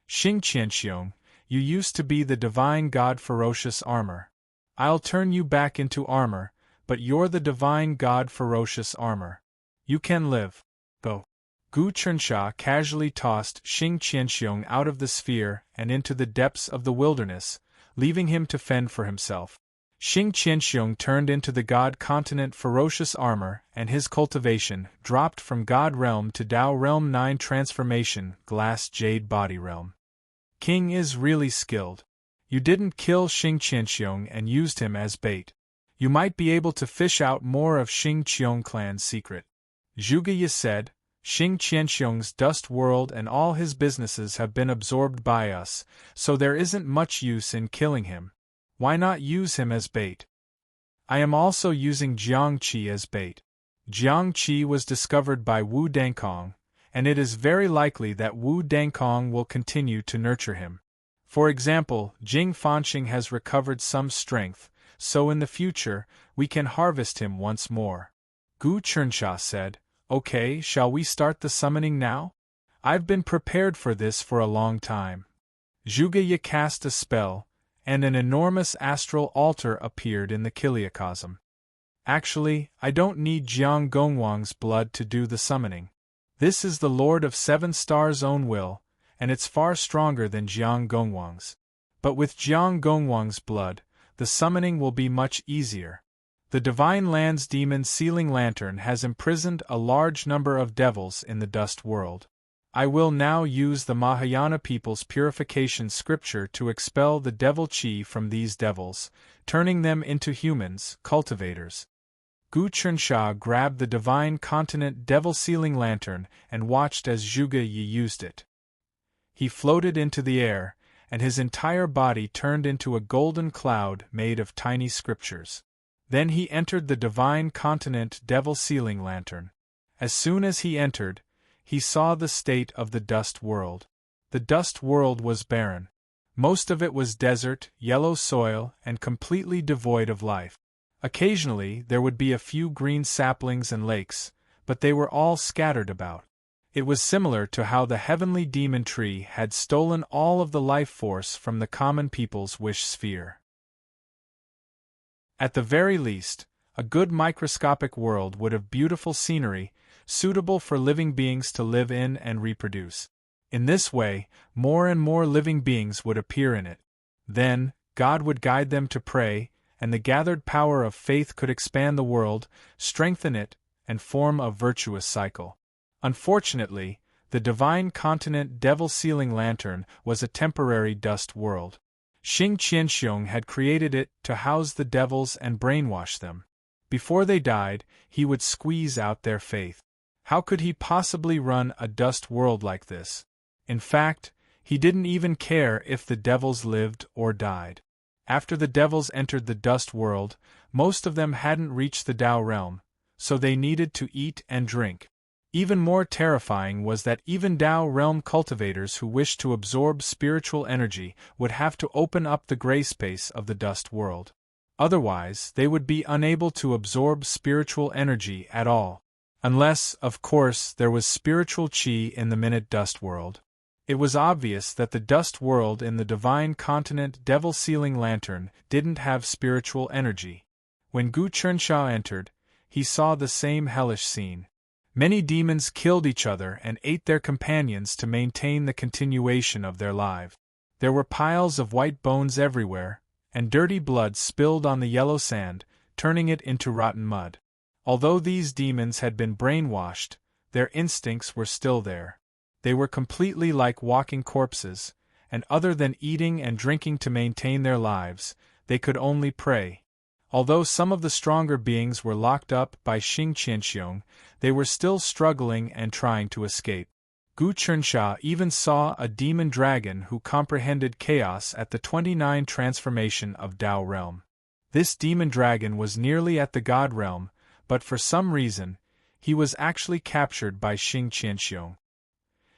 Xing Qianxiong, you used to be the Divine God ferocious armor. I'll turn you back into armor, but you're the Divine God ferocious armor. You can live. Go. Gu Chensha casually tossed Xing Qianxiong out of the sphere and into the depths of the wilderness, leaving him to fend for himself. Xing Qianxiong turned into the God Continent ferocious armor, and his cultivation dropped from God Realm to Dao Realm 9 transformation, Glass Jade Body Realm. King is really skilled. You didn't kill Xing Qianxiong and used him as bait. You might be able to fish out more of Xing Qiong clan's secret. Zhuge said, Xing Qianxiong's dust world and all his businesses have been absorbed by us, so there isn't much use in killing him. Why not use him as bait? I am also using Jiang Qi as bait. Jiang Qi was discovered by Wu Dangkong, and it is very likely that Wu Dangkong will continue to nurture him. For example, Jing Fanxing has recovered some strength, so in the future, we can harvest him once more. Gu Chensha said, Okay, shall we start the summoning now? I've been prepared for this for a long time. Zhuge cast a spell, and an enormous astral altar appeared in the Kiliacosm. Actually, I don't need Jiang Gongwang's blood to do the summoning. This is the Lord of Seven Stars' own will, and it's far stronger than Jiang Gongwang's. But with Jiang Gongwang's blood, the summoning will be much easier. The Divine Land's demon sealing lantern has imprisoned a large number of devils in the dust world. I will now use the Mahayana people's purification scripture to expel the devil chi from these devils, turning them into humans, cultivators. Gu Chensha grabbed the Divine Continent devil sealing lantern and watched as Zhuge used it. He floated into the air, and his entire body turned into a golden cloud made of tiny scriptures. Then he entered the Divine Continent devil sealing lantern. As soon as he entered, he saw the state of the dust world. The dust world was barren. Most of it was desert, yellow soil, and completely devoid of life. Occasionally there would be a few green saplings and lakes, but they were all scattered about. It was similar to how the heavenly demon tree had stolen all of the life force from the common people's wish sphere. At the very least, a good microscopic world would have beautiful scenery, suitable for living beings to live in and reproduce. In this way, more and more living beings would appear in it. Then, God would guide them to pray, and the gathered power of faith could expand the world, strengthen it, and form a virtuous cycle. Unfortunately, the Divine Continent devil sealing lantern was a temporary dust world. Xing Qianxiong had created it to house the devils and brainwash them. Before they died, he would squeeze out their faith. How could he possibly run a dust world like this? In fact, he didn't even care if the devils lived or died. After the devils entered the dust world, most of them hadn't reached the Tao realm, so they needed to eat and drink. Even more terrifying was that even Tao realm cultivators who wished to absorb spiritual energy would have to open up the gray space of the dust world. Otherwise, they would be unable to absorb spiritual energy at all. Unless, of course, there was spiritual chi in the minute dust world. It was obvious that the dust world in the divine continent Devil Sealing Lantern didn't have spiritual energy. When Gu Chensha entered, he saw the same hellish scene. Many demons killed each other and ate their companions to maintain the continuation of their lives. There were piles of white bones everywhere, and dirty blood spilled on the yellow sand, turning it into rotten mud. Although these demons had been brainwashed, their instincts were still there. They were completely like walking corpses, and other than eating and drinking to maintain their lives, they could only pray. Although some of the stronger beings were locked up by Xing Qianxiong, they were still struggling and trying to escape. Gu Chensha even saw a demon dragon who comprehended chaos at the 29 transformation of Tao realm. This demon dragon was nearly at the God realm, but for some reason, he was actually captured by Xing Qianxiong.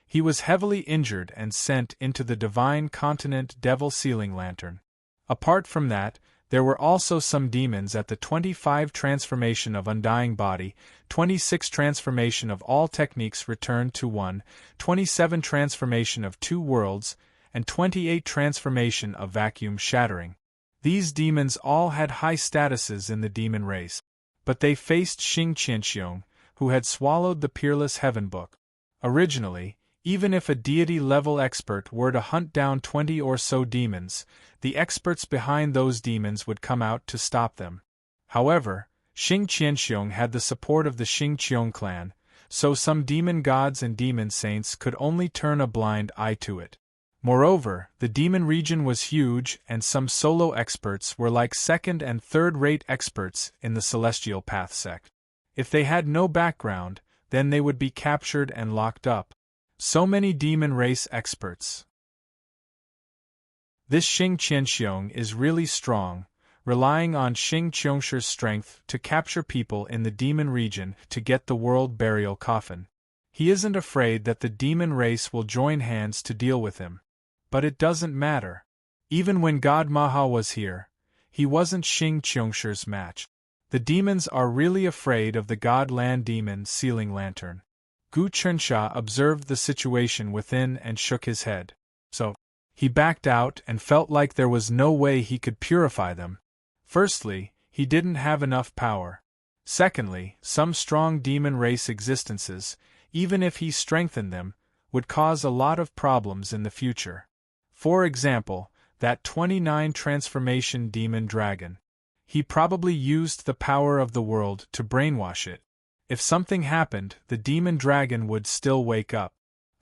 He was heavily injured and sent into the divine continent Devil Sealing Lantern. Apart from that, there were also some demons at the 25 transformation of Undying Body, 26 transformation of all techniques returned to one, 27 transformation of two worlds, and 28 transformation of vacuum shattering. These demons all had high statuses in the demon race. But they faced Xing Qianxiong, who had swallowed the Peerless Heaven Book. Originally, even if a deity-level expert were to hunt down 20 or so demons, the experts behind those demons would come out to stop them. However, Xing Qianxiong had the support of the Xing Qiong clan, so some demon gods and demon saints could only turn a blind eye to it. Moreover, the demon region was huge and some solo experts were like second- and third-rate experts in the Celestial Path sect. If they had no background, then they would be captured and locked up. So many demon race experts. This Xing Qianxiong is really strong, relying on Xing Qiongshir's strength to capture people in the demon region to get the world burial coffin. He isn't afraid that the demon race will join hands to deal with him. But it doesn't matter. Even when God Maha was here, he wasn't Xing Qiongshir's match. The demons are really afraid of the God Land Demon Sealing Lantern. Gu Chensha observed the situation within and shook his head. So, he backed out and felt like there was no way he could purify them. Firstly, he didn't have enough power. Secondly, some strong demon race existences, even if he strengthened them, would cause a lot of problems in the future. For example, that 29 transformation demon dragon. He probably used the power of the world to brainwash it. If something happened, the demon dragon would still wake up.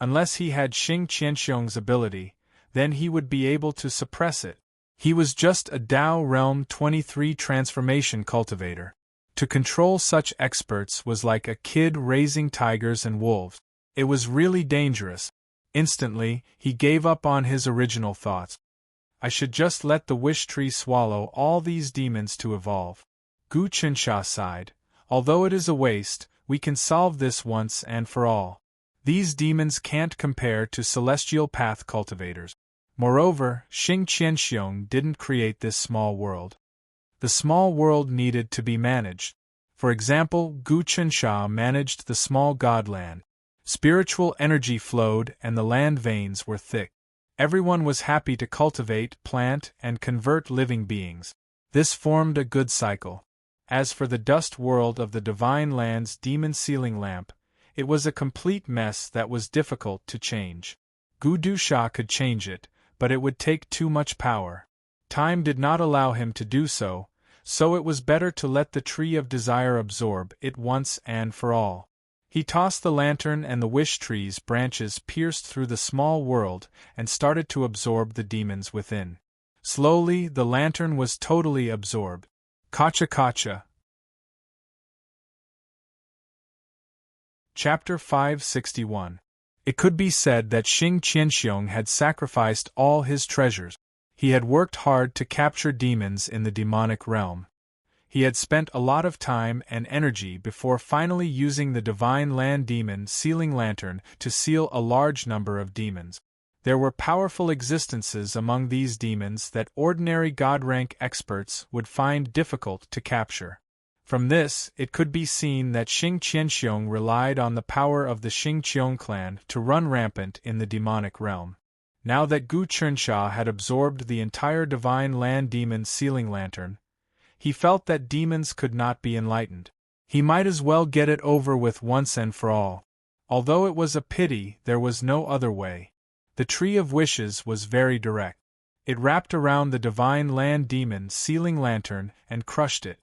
Unless he had Xing Qianxiong's ability, then he would be able to suppress it. He was just a Tao Realm 23 transformation cultivator. To control such experts was like a kid raising tigers and wolves. It was really dangerous. Instantly, he gave up on his original thoughts. I should just let the wish tree swallow all these demons to evolve. Gu Chensha sighed. Although it is a waste, we can solve this once and for all. These demons can't compare to celestial path cultivators. Moreover, Xing Qianxiong didn't create this small world. The small world needed to be managed. For example, Gu Chensha managed the small godland. Spiritual energy flowed and the land veins were thick. Everyone was happy to cultivate, plant, and convert living beings. This formed a good cycle. As for the dust world of the Divine Land's demon sealing lamp, it was a complete mess that was difficult to change. Gu Dusha could change it, but it would take too much power. Time did not allow him to do so, so it was better to let the Tree of Desire absorb it once and for all. He tossed the lantern and the wish tree's branches pierced through the small world and started to absorb the demons within. Slowly, the lantern was totally absorbed. Kacha Kacha. Chapter 561. It could be said that Xing Qianxiong had sacrificed all his treasures. He had worked hard to capture demons in the demonic realm. He had spent a lot of time and energy before finally using the divine land demon sealing lantern to seal a large number of demons. There were powerful existences among these demons that ordinary god-rank experts would find difficult to capture. From this, it could be seen that Xing Qianxiong relied on the power of the Xing Qiong clan to run rampant in the demonic realm. Now that Gu Chunxia had absorbed the entire divine land demon sealing lantern, he felt that demons could not be enlightened. He might as well get it over with once and for all. Although it was a pity, there was no other way. The Tree of Wishes was very direct. It wrapped around the divine land demon sealing lantern and crushed it.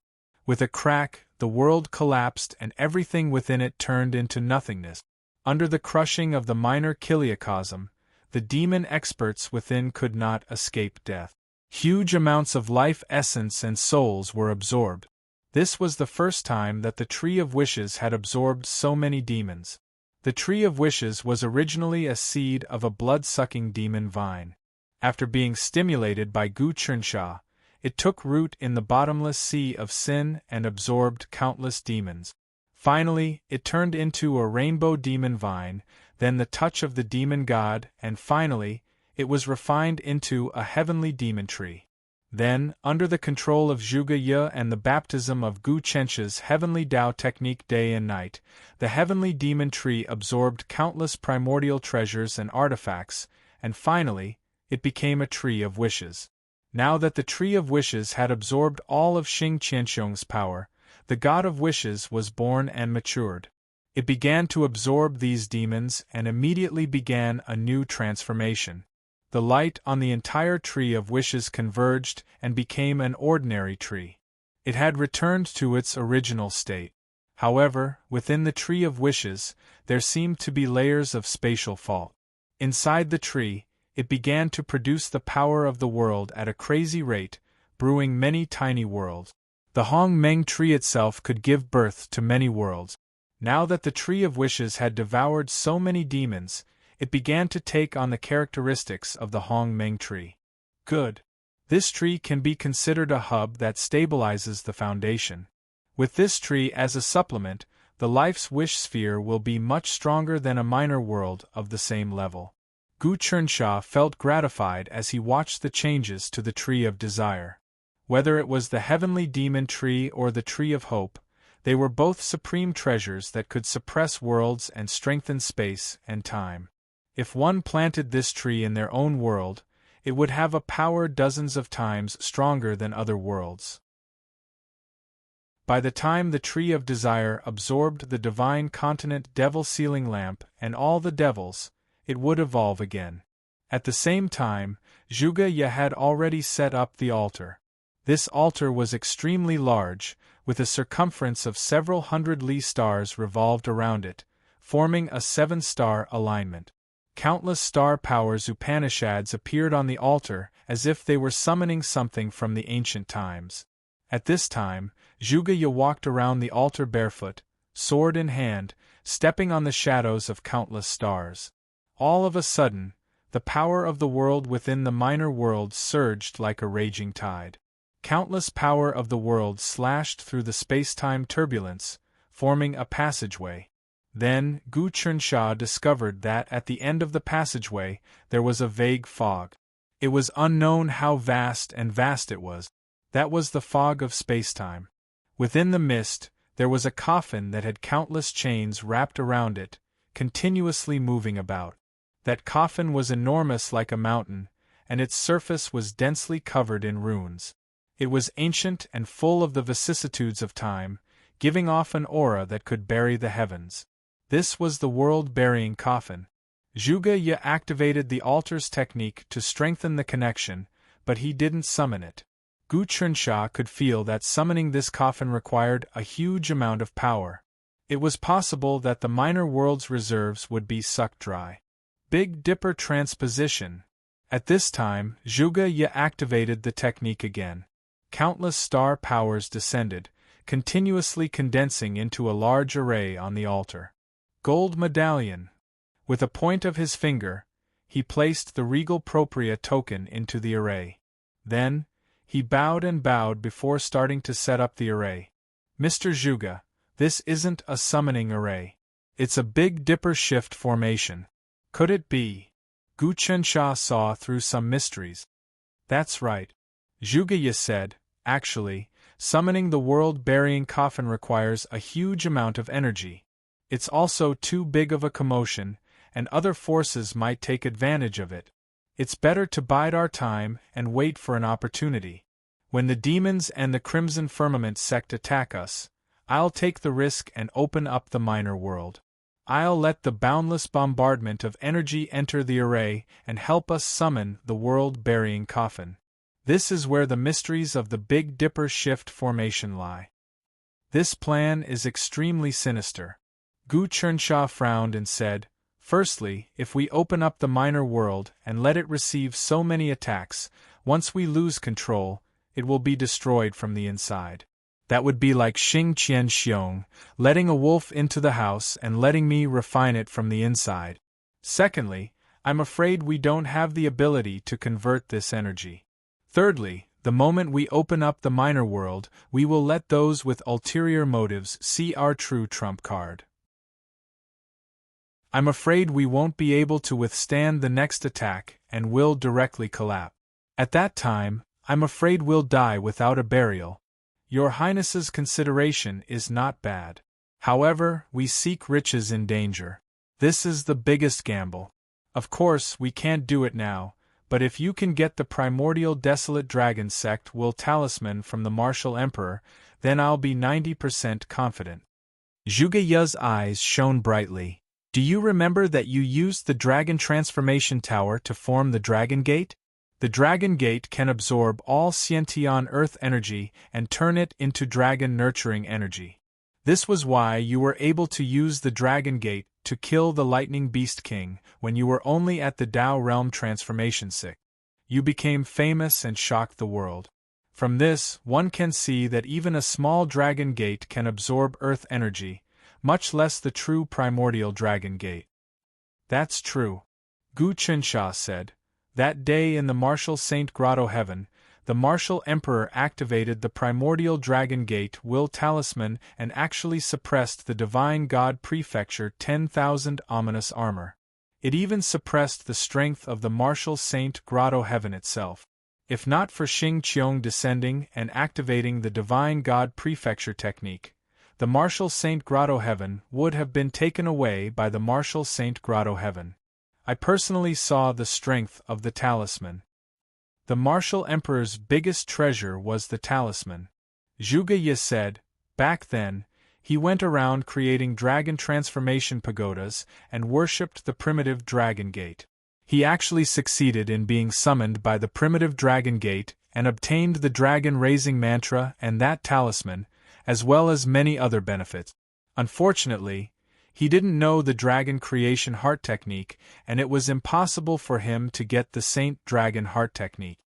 With a crack, the world collapsed and everything within it turned into nothingness. Under the crushing of the minor chiliocosm, the demon experts within could not escape death. Huge amounts of life essence and souls were absorbed. This was the first time that the Tree of Wishes had absorbed so many demons. The Tree of Wishes was originally a seed of a blood-sucking demon vine. After being stimulated by Gu Chunxia, it took root in the bottomless sea of sin and absorbed countless demons. Finally, it turned into a rainbow demon vine, then the touch of the demon god, and finally, it was refined into a heavenly demon tree. Then, under the control of Zhuge Ye and the baptism of Gu Chenxia's heavenly Tao technique day and night, the heavenly demon tree absorbed countless primordial treasures and artifacts, and finally, it became a Tree of Wishes. Now that the Tree of Wishes had absorbed all of Xing Qianxiong's power, the God of Wishes was born and matured. It began to absorb these demons and immediately began a new transformation. The light on the entire Tree of Wishes converged and became an ordinary tree. It had returned to its original state. However, within the Tree of Wishes, there seemed to be layers of spatial fault. Inside the tree, it began to produce the power of the world at a crazy rate, brewing many tiny worlds. The Hong Meng tree itself could give birth to many worlds. Now that the Tree of Wishes had devoured so many demons, it began to take on the characteristics of the Hong Meng tree. Good. This tree can be considered a hub that stabilizes the foundation. With this tree as a supplement, the life's wish sphere will be much stronger than a minor world of the same level. Gu Chunxia felt gratified as he watched the changes to the Tree of Desire. Whether it was the heavenly demon tree or the Tree of Hope, they were both supreme treasures that could suppress worlds and strengthen space and time. If one planted this tree in their own world, it would have a power dozens of times stronger than other worlds. By the time the Tree of Desire absorbed the divine continent devil sealing lamp and all the devils, it would evolve again. At the same time, Zhuge Ye had already set up the altar. This altar was extremely large, with a circumference of several hundred Li stars revolved around it, forming a 7-star alignment. Countless star powers Upanishads appeared on the altar as if they were summoning something from the ancient times. At this time, Zhuge Ye walked around the altar barefoot, sword in hand, stepping on the shadows of countless stars. All of a sudden, the power of the world within the minor world surged like a raging tide. Countless power of the world slashed through the space-time turbulence, forming a passageway. Then, Gu Chunxia discovered that at the end of the passageway, there was a vague fog. It was unknown how vast it was. That was the fog of spacetime. Within the mist, there was a coffin that had countless chains wrapped around it, continuously moving about. That coffin was enormous like a mountain, and its surface was densely covered in runes. It was ancient and full of the vicissitudes of time, giving off an aura that could bury the heavens. This was the world-burying coffin. Zhuge Ye activated the altar's technique to strengthen the connection, but he didn't summon it. Gu Chunxia could feel that summoning this coffin required a huge amount of power. It was possible that the minor world's reserves would be sucked dry. Big Dipper transposition. At this time, Zhuge Ye activated the technique again. Countless star powers descended, continuously condensing into a large array on the altar. Gold medallion. With a point of his finger, he placed the regal propria token into the array. Then, he bowed and bowed before starting to set up the array. Mr. Zhuge, this isn't a summoning array. It's a Big Dipper shift formation. Could it be? Gu Chensha saw through some mysteries. That's right. Zhuge said, actually, summoning the world-burying coffin requires a huge amount of energy. It's also too big of a commotion, and other forces might take advantage of it. It's better to bide our time and wait for an opportunity. When the demons and the Crimson Firmament sect attack us, I'll take the risk and open up the minor world. I'll let the boundless bombardment of energy enter the array and help us summon the world-burying coffin. This is where the mysteries of the Big Dipper shift formation lie. This plan is extremely sinister. Gu Chensha frowned and said, firstly, if we open up the minor world and let it receive so many attacks, once we lose control, it will be destroyed from the inside. That would be like Xing Qian Xiong, letting a wolf into the house and letting me refine it from the inside. Secondly, I'm afraid we don't have the ability to convert this energy. Thirdly, the moment we open up the minor world, we will let those with ulterior motives see our true trump card. I'm afraid we won't be able to withstand the next attack and will directly collapse. At that time, I'm afraid we'll die without a burial. Your Highness's consideration is not bad. However, we seek riches in danger. This is the biggest gamble. Of course, we can't do it now, but if you can get the primordial desolate dragon sect will talisman from the martial emperor, then I'll be 90% confident. Zhuge Ye's eyes shone brightly. Do you remember that you used the dragon transformation tower to form the dragon gate? The dragon gate can absorb all Xiantian earth energy and turn it into dragon nurturing energy. This was why you were able to use the dragon gate to kill the lightning beast king when you were only at the Dao realm transformation sick. You became famous and shocked the world. From this, one can see that even a small dragon gate can absorb earth energy, much less the true primordial dragon gate. That's true. Gu Chensha said. That day in the Martial Saint Grotto Heaven, the Martial Emperor activated the primordial dragon gate will talisman and actually suppressed the Divine God Prefecture 10,000 ominous armor. It even suppressed the strength of the Martial Saint Grotto Heaven itself. If not for Xing Qiong descending and activating the Divine God Prefecture technique, the Martial Saint Grotto Heaven would have been taken away by the Martial Saint Grotto Heaven. I personally saw the strength of the talisman. The Martial Emperor's biggest treasure was the talisman. Zhuge Ye said, back then, he went around creating dragon transformation pagodas and worshipped the primitive dragon gate. He actually succeeded in being summoned by the primitive dragon gate and obtained the dragon raising mantra and that talisman, as well as many other benefits. Unfortunately, he didn't know the dragon creation heart technique, and it was impossible for him to get the Saint Dragon heart technique.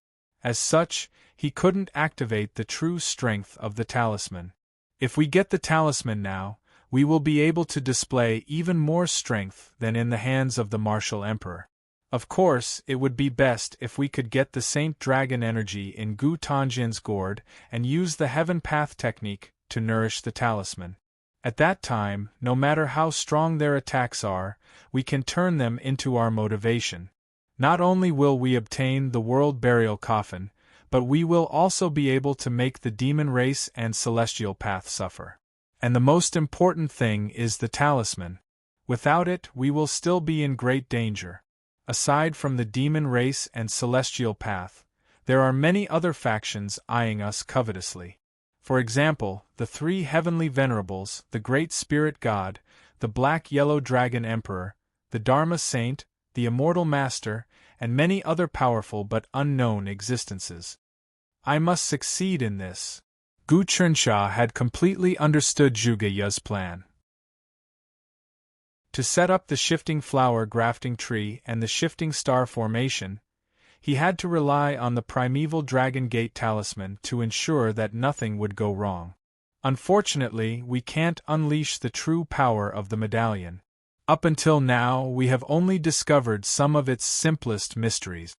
As such, he couldn't activate the true strength of the talisman. If we get the talisman now, we will be able to display even more strength than in the hands of the Martial Emperor. Of course, it would be best if we could get the Saint Dragon energy in Gu Tongjian's gourd and use the Heaven Path technique to nourish the talisman. At that time, no matter how strong their attacks are, we can turn them into our motivation. Not only will we obtain the world burial coffin, but we will also be able to make the demon race and celestial path suffer. And the most important thing is the talisman. Without it, we will still be in great danger. Aside from the demon race and celestial path, there are many other factions eyeing us covetously. For example, the three heavenly venerables, the Great Spirit God, the Black-Yellow Dragon Emperor, the Dharma Saint, the Immortal Master, and many other powerful but unknown existences. I must succeed in this. Gu Chensha had completely understood Zhuge Ye's plan. To set up the shifting flower grafting tree and the shifting star formation, he had to rely on the primeval Dragon Gate talisman to ensure that nothing would go wrong. Unfortunately, we can't unleash the true power of the medallion. Up until now, we have only discovered some of its simplest mysteries.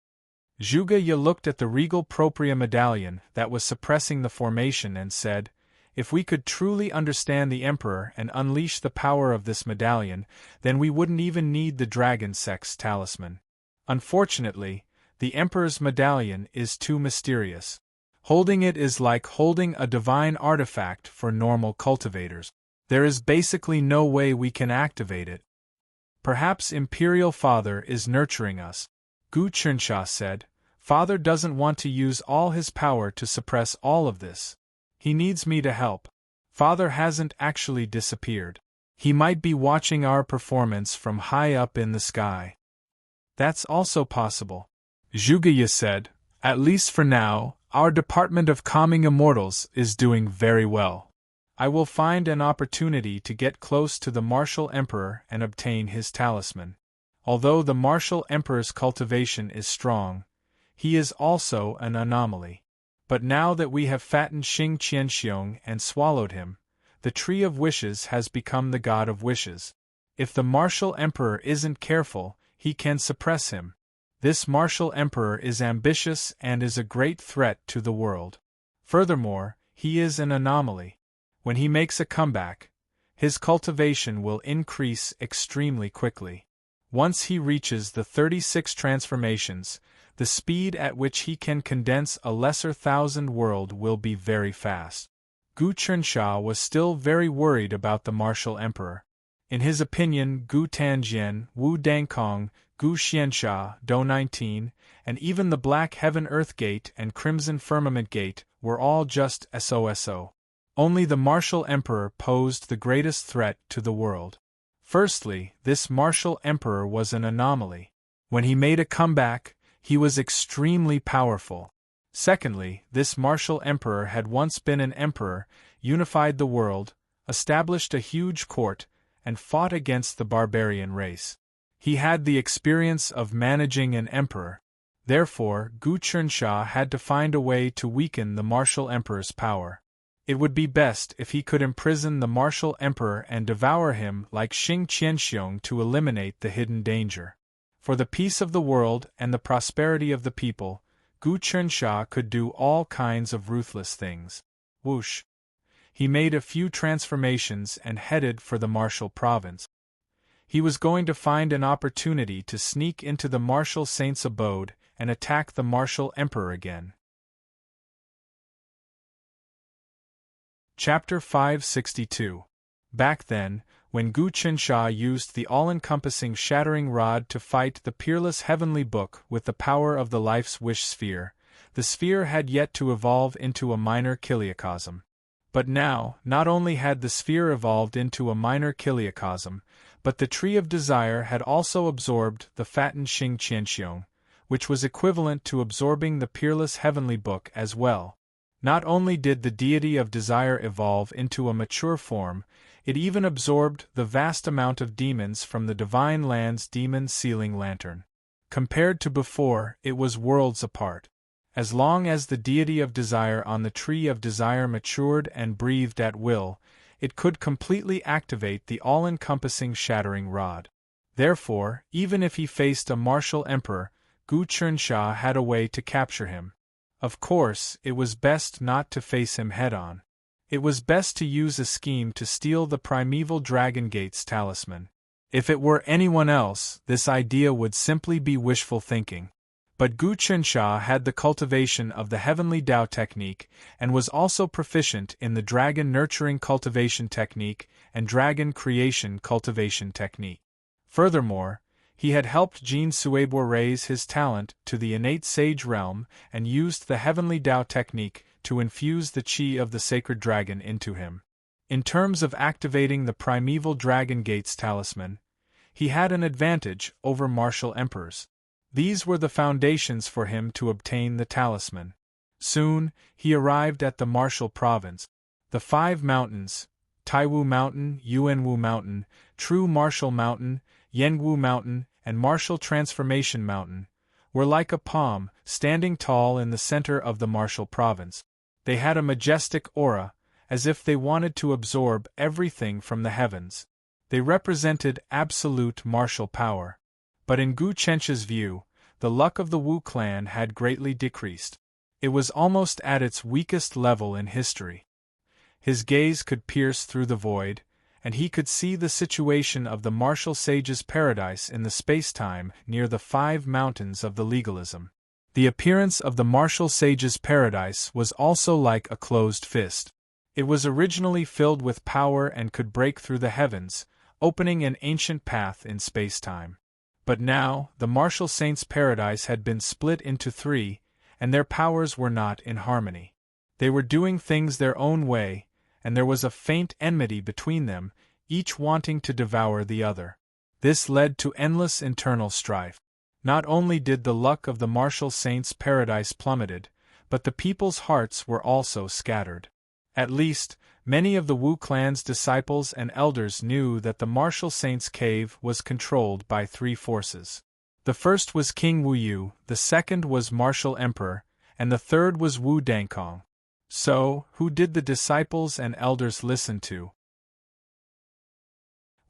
Zhuge Ye looked at the regal propria medallion that was suppressing the formation and said, "If we could truly understand the Emperor and unleash the power of this medallion, then we wouldn't even need the Dragon Sex talisman. Unfortunately, the Emperor's medallion is too mysterious. Holding it is like holding a divine artifact for normal cultivators. There is basically no way we can activate it. Perhaps Imperial Father is nurturing us," Gu Qinsha said. "Father doesn't want to use all his power to suppress all of this. He needs me to help. Father hasn't actually disappeared. He might be watching our performance from high up in the sky." "That's also possible," Zhuge Ye said. "At least for now, our Department of Calming Immortals is doing very well. I will find an opportunity to get close to the Martial Emperor and obtain his talisman. Although the Martial Emperor's cultivation is strong, he is also an anomaly. But now that we have fattened Xing Qianxiong and swallowed him, the Tree of Wishes has become the God of Wishes. If the Martial Emperor isn't careful, he can suppress him. This Martial Emperor is ambitious and is a great threat to the world. Furthermore, he is an anomaly. When he makes a comeback, his cultivation will increase extremely quickly. Once he reaches the 36 transformations, the speed at which he can condense a lesser thousand world will be very fast." Gu Qinsha was still very worried about the Martial Emperor. In his opinion, Gu Tanjian, Wu Dangkong, Gu Xiansha, Do 19, and even the Black Heaven Earth Gate and Crimson Firmament Gate were all just SOSO. Only the Martial Emperor posed the greatest threat to the world. Firstly, this Martial Emperor was an anomaly. When he made a comeback, he was extremely powerful. Secondly, this Martial Emperor had once been an emperor, unified the world, established a huge court, and fought against the barbarian race. He had the experience of managing an emperor. Therefore, Gu Qinsha had to find a way to weaken the Martial Emperor's power. It would be best if he could imprison the Martial Emperor and devour him like Xing Qianxiong to eliminate the hidden danger. For the peace of the world and the prosperity of the people, Gu Qinsha could do all kinds of ruthless things. Whoosh! He made a few transformations and headed for the Martial Province. He was going to find an opportunity to sneak into the Martial Saint's abode and attack the Martial Emperor again. Chapter 562. Back then, when Gu Qinsha used the all-encompassing shattering rod to fight the peerless heavenly book with the power of the life's wish sphere, the sphere had yet to evolve into a minor chiliocosm. But now, not only had the sphere evolved into a minor chiliocosm, but the Tree of Desire had also absorbed the fattened Xing Qianxiong, which was equivalent to absorbing the peerless heavenly book as well. Not only did the deity of desire evolve into a mature form, it even absorbed the vast amount of demons from the Divine Land's demon sealing lantern. Compared to before, it was worlds apart. As long as the deity of desire on the Tree of Desire matured and breathed at will, it could completely activate the all-encompassing shattering rod. Therefore, even if he faced a martial emperor, Gu Qinsha had a way to capture him. Of course, it was best not to face him head-on. It was best to use a scheme to steal the primeval Dragon Gate's talisman. If it were anyone else, this idea would simply be wishful thinking. But Gu Qinsha had the cultivation of the Heavenly Tao technique and was also proficient in the Dragon Nurturing Cultivation technique and Dragon Creation Cultivation technique. Furthermore, he had helped Jin Suebo raise his talent to the innate sage realm and used the Heavenly Tao technique to infuse the chi of the sacred dragon into him. In terms of activating the primeval Dragon Gate's talisman, he had an advantage over martial emperors. These were the foundations for him to obtain the talisman. Soon, he arrived at the martial province. The 5 mountains, Taiwu Mountain, Yuanwu Mountain, True Martial Mountain, Yenwu Mountain, and Martial Transformation Mountain, were like a palm, standing tall in the center of the martial province. They had a majestic aura, as if they wanted to absorb everything from the heavens. They represented absolute martial power. But in Gu Qinsha's view, the luck of the Wu clan had greatly decreased. It was almost at its weakest level in history. His gaze could pierce through the void, and he could see the situation of the martial sage's paradise in the space-time near the 5 mountains of the legalism. The appearance of the martial sage's paradise was also like a closed fist. It was originally filled with power and could break through the heavens, opening an ancient path in space-time. But now, the martial saint's paradise had been split into 3, and their powers were not in harmony. They were doing things their own way, and there was a faint enmity between them, each wanting to devour the other. This led to endless internal strife. Not only did the luck of the martial saint's paradise plummeted, but the people's hearts were also scattered. At least, many of the Wu clan's disciples and elders knew that the martial saint's cave was controlled by 3 forces. The first was King Wu Yu, the second was Martial Emperor, and the third was Wu Dangkong. So, who did the disciples and elders listen to?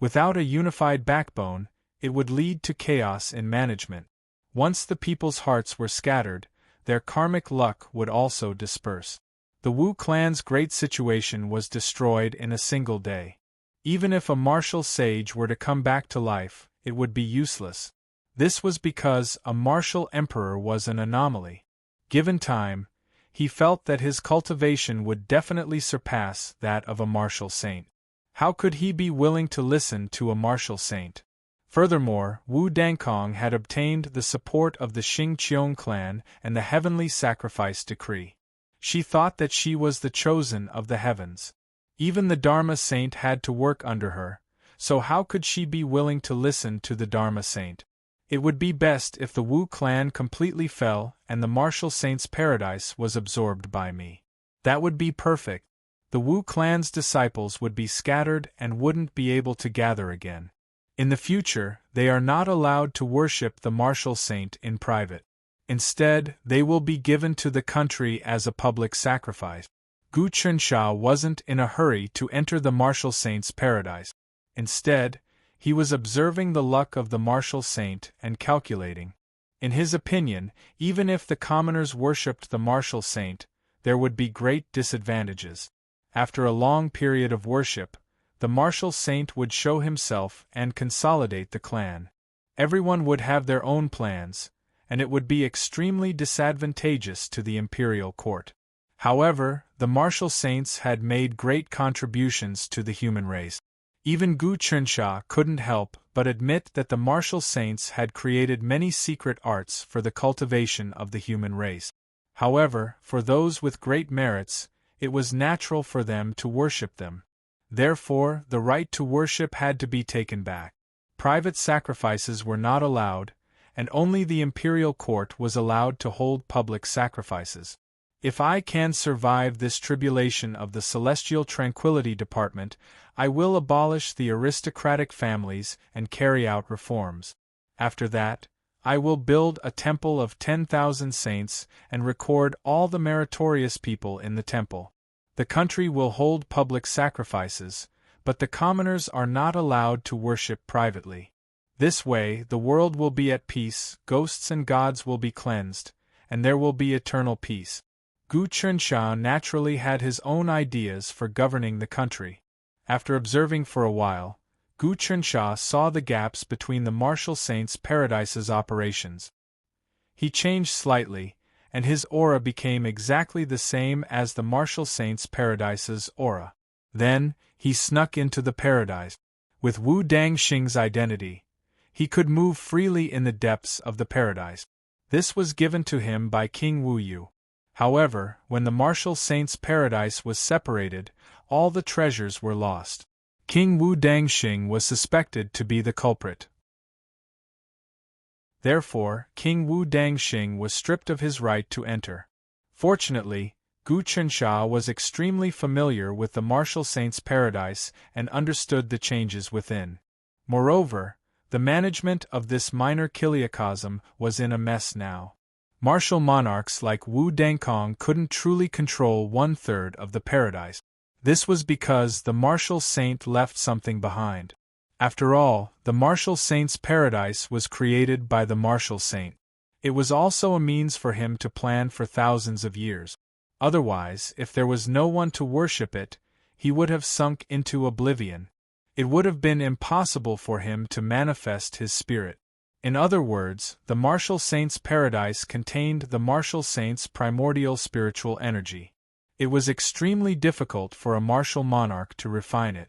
Without a unified backbone, it would lead to chaos in management. Once the people's hearts were scattered, their karmic luck would also disperse. The Wu clan's great situation was destroyed in a single day. Even if a martial sage were to come back to life, it would be useless. This was because a martial emperor was an anomaly. Given time, he felt that his cultivation would definitely surpass that of a martial saint. How could he be willing to listen to a martial saint? Furthermore, Wu Dangkong had obtained the support of the Xingqiong clan and the heavenly sacrifice decree. She thought that she was the chosen of the heavens. Even the Dharma saint had to work under her, so how could she be willing to listen to the Dharma saint? It would be best if the Wu clan completely fell and the martial saint's paradise was absorbed by me. That would be perfect. The Wu clan's disciples would be scattered and wouldn't be able to gather again. In the future, they are not allowed to worship the martial saint in private. Instead, they will be given to the country as a public sacrifice. Gu Chunsha wasn't in a hurry to enter the martial saint's paradise. Instead, he was observing the luck of the martial saint and calculating. In his opinion, even if the commoners worshipped the martial saint, there would be great disadvantages. After a long period of worship, the martial saint would show himself and consolidate the clan. Everyone would have their own plans, and it would be extremely disadvantageous to the imperial court. However, the martial saints had made great contributions to the human race. Even Gu Chunsha couldn't help but admit that the martial saints had created many secret arts for the cultivation of the human race. However, for those with great merits, it was natural for them to worship them. Therefore, the right to worship had to be taken back. Private sacrifices were not allowed, and only the imperial court was allowed to hold public sacrifices. If I can survive this tribulation of the Celestial Tranquility Department, I will abolish the aristocratic families and carry out reforms. After that, I will build a temple of 10,000 saints and record all the meritorious people in the temple. The country will hold public sacrifices, but the commoners are not allowed to worship privately. This way, the world will be at peace, ghosts and gods will be cleansed, and there will be eternal peace. Gu Chunsha naturally had his own ideas for governing the country. After observing for a while, Gu Chunsha saw the gaps between the martial saint's paradise's operations. He changed slightly, and his aura became exactly the same as the martial saint's paradise's aura. Then, he snuck into the paradise. With Wu Dangxing's identity, he could move freely in the depths of the paradise. This was given to him by King Wu Yu. However, when the martial saint's paradise was separated, all the treasures were lost. King Wu Dangxing was suspected to be the culprit. Therefore, King Wu Dangxing was stripped of his right to enter. Fortunately, Gu Chunsha was extremely familiar with the martial saint's paradise and understood the changes within. Moreover, the management of this minor kiliacosm was in a mess now. Martial monarchs like Wu Dangkong couldn't truly control 1/3 of the paradise. This was because the martial saint left something behind. After all, the martial saint's paradise was created by the martial saint. It was also a means for him to plan for thousands of years. Otherwise, if there was no one to worship it, he would have sunk into oblivion. It would have been impossible for him to manifest his spirit. In other words, the martial saint's paradise contained the martial saint's primordial spiritual energy. It was extremely difficult for a martial monarch to refine it.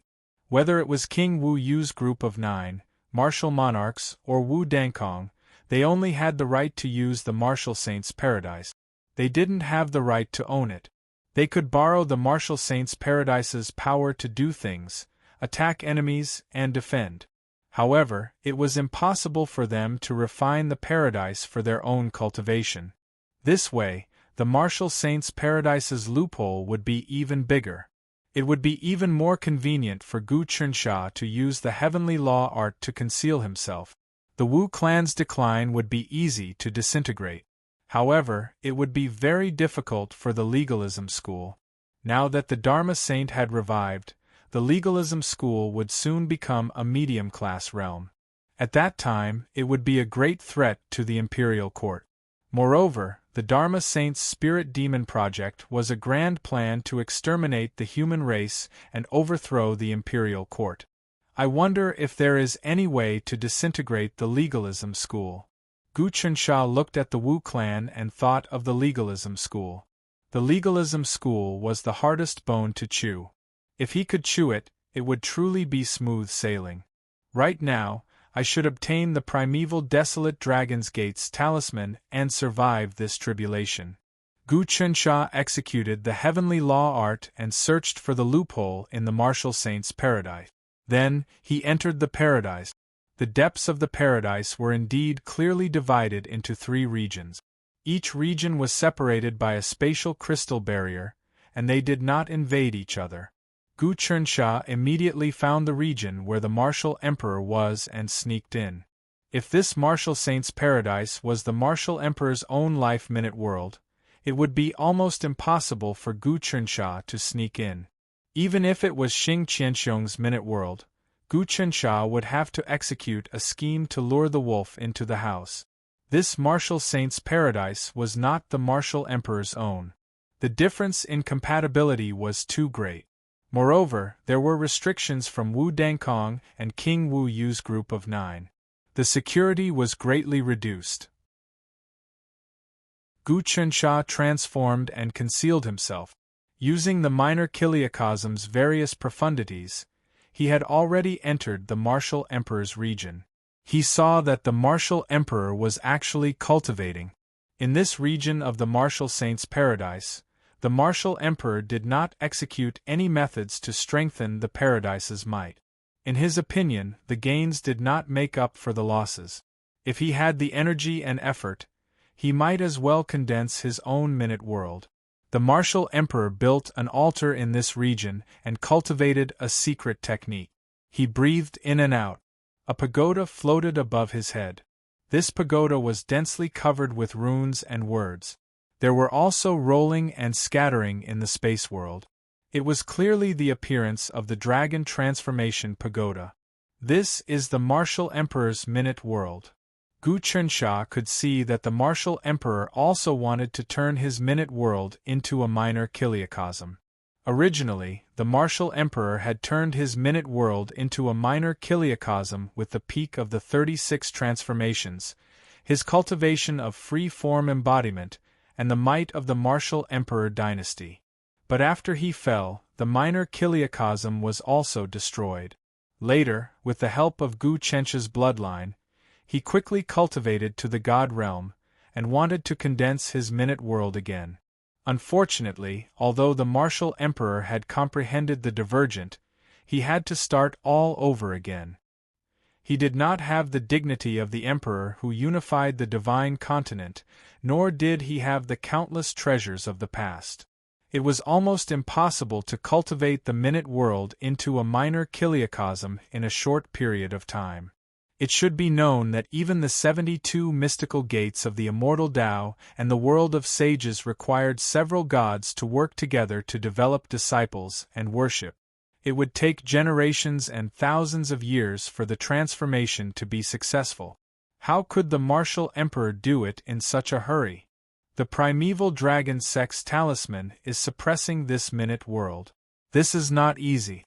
Whether it was King Wu Yu's group of 9 martial monarchs or Wu Dankong, they only had the right to use the martial saint's paradise. They didn't have the right to own it. They could borrow the martial saint's paradise's power to do things, attack enemies, and defend. However, it was impossible for them to refine the paradise for their own cultivation. This way, the martial saint's paradise's loophole would be even bigger. It would be even more convenient for Gu Qinsha to use the heavenly law art to conceal himself. The Wu clan's decline would be easy to disintegrate. However, it would be very difficult for the legalism school. Now that the Dharma saint had revived, the legalism school would soon become a medium-class realm. At that time, it would be a great threat to the imperial court. Moreover, the Dharma saint's spirit demon project was a grand plan to exterminate the human race and overthrow the imperial court. I wonder if there is any way to disintegrate the legalism school. Gu Qinsha looked at the Wu clan and thought of the legalism school. The legalism school was the hardest bone to chew. If he could chew it, it would truly be smooth sailing. Right now, I should obtain the primeval desolate dragon's gates talisman and survive this tribulation. Gu Qinsha executed the heavenly law art and searched for the loophole in the martial saint's paradise. Then, he entered the paradise. The depths of the paradise were indeed clearly divided into 3 regions. Each region was separated by a spatial crystal barrier, and they did not invade each other. Gu Qinsha immediately found the region where the martial emperor was and sneaked in. If this martial saint's paradise was the martial emperor's own life-minute world, it would be almost impossible for Gu Qinsha to sneak in. Even if it was Xing Qianxiong's minute world, Gu Qinsha would have to execute a scheme to lure the wolf into the house. This martial saint's paradise was not the martial emperor's own. The difference in compatibility was too great. Moreover, there were restrictions from Wu Dankong and King Wu Yu's group of 9. The security was greatly reduced. Gu Qinsha transformed and concealed himself. Using the minor kiliacosm's various profundities, he had already entered the martial emperor's region. He saw that the martial emperor was actually cultivating. In this region of the martial saint's paradise, the martial emperor did not execute any methods to strengthen the paradise's might. In his opinion, the gains did not make up for the losses. If he had the energy and effort, he might as well condense his own minute world. The martial emperor built an altar in this region and cultivated a secret technique. He breathed in and out. A pagoda floated above his head. This pagoda was densely covered with runes and words. There were also rolling and scattering in the space world. It was clearly the appearance of the dragon transformation pagoda. This is the martial emperor's minute world. Gu Qinsha could see that the martial emperor also wanted to turn his minute world into a minor kiliacosm. Originally, the martial emperor had turned his minute world into a minor kiliacosm with the peak of the 36 transformations, his cultivation of free-form embodiment, and the might of the martial emperor dynasty. But after he fell, the minor kiliacosm was also destroyed. Later, with the help of Gu Qinsha's bloodline, he quickly cultivated to the god realm, and wanted to condense his minute world again. Unfortunately, although the martial emperor had comprehended the divergent, he had to start all over again. He did not have the dignity of the emperor who unified the divine continent, nor did he have the countless treasures of the past. It was almost impossible to cultivate the minute world into a minor kiliacosm in a short period of time. It should be known that even the 72 mystical gates of the immortal Tao and the world of sages required several gods to work together to develop disciples and worship. It would take generations and thousands of years for the transformation to be successful. How could the martial emperor do it in such a hurry? The primeval dragon sex talisman is suppressing this minute world. This is not easy.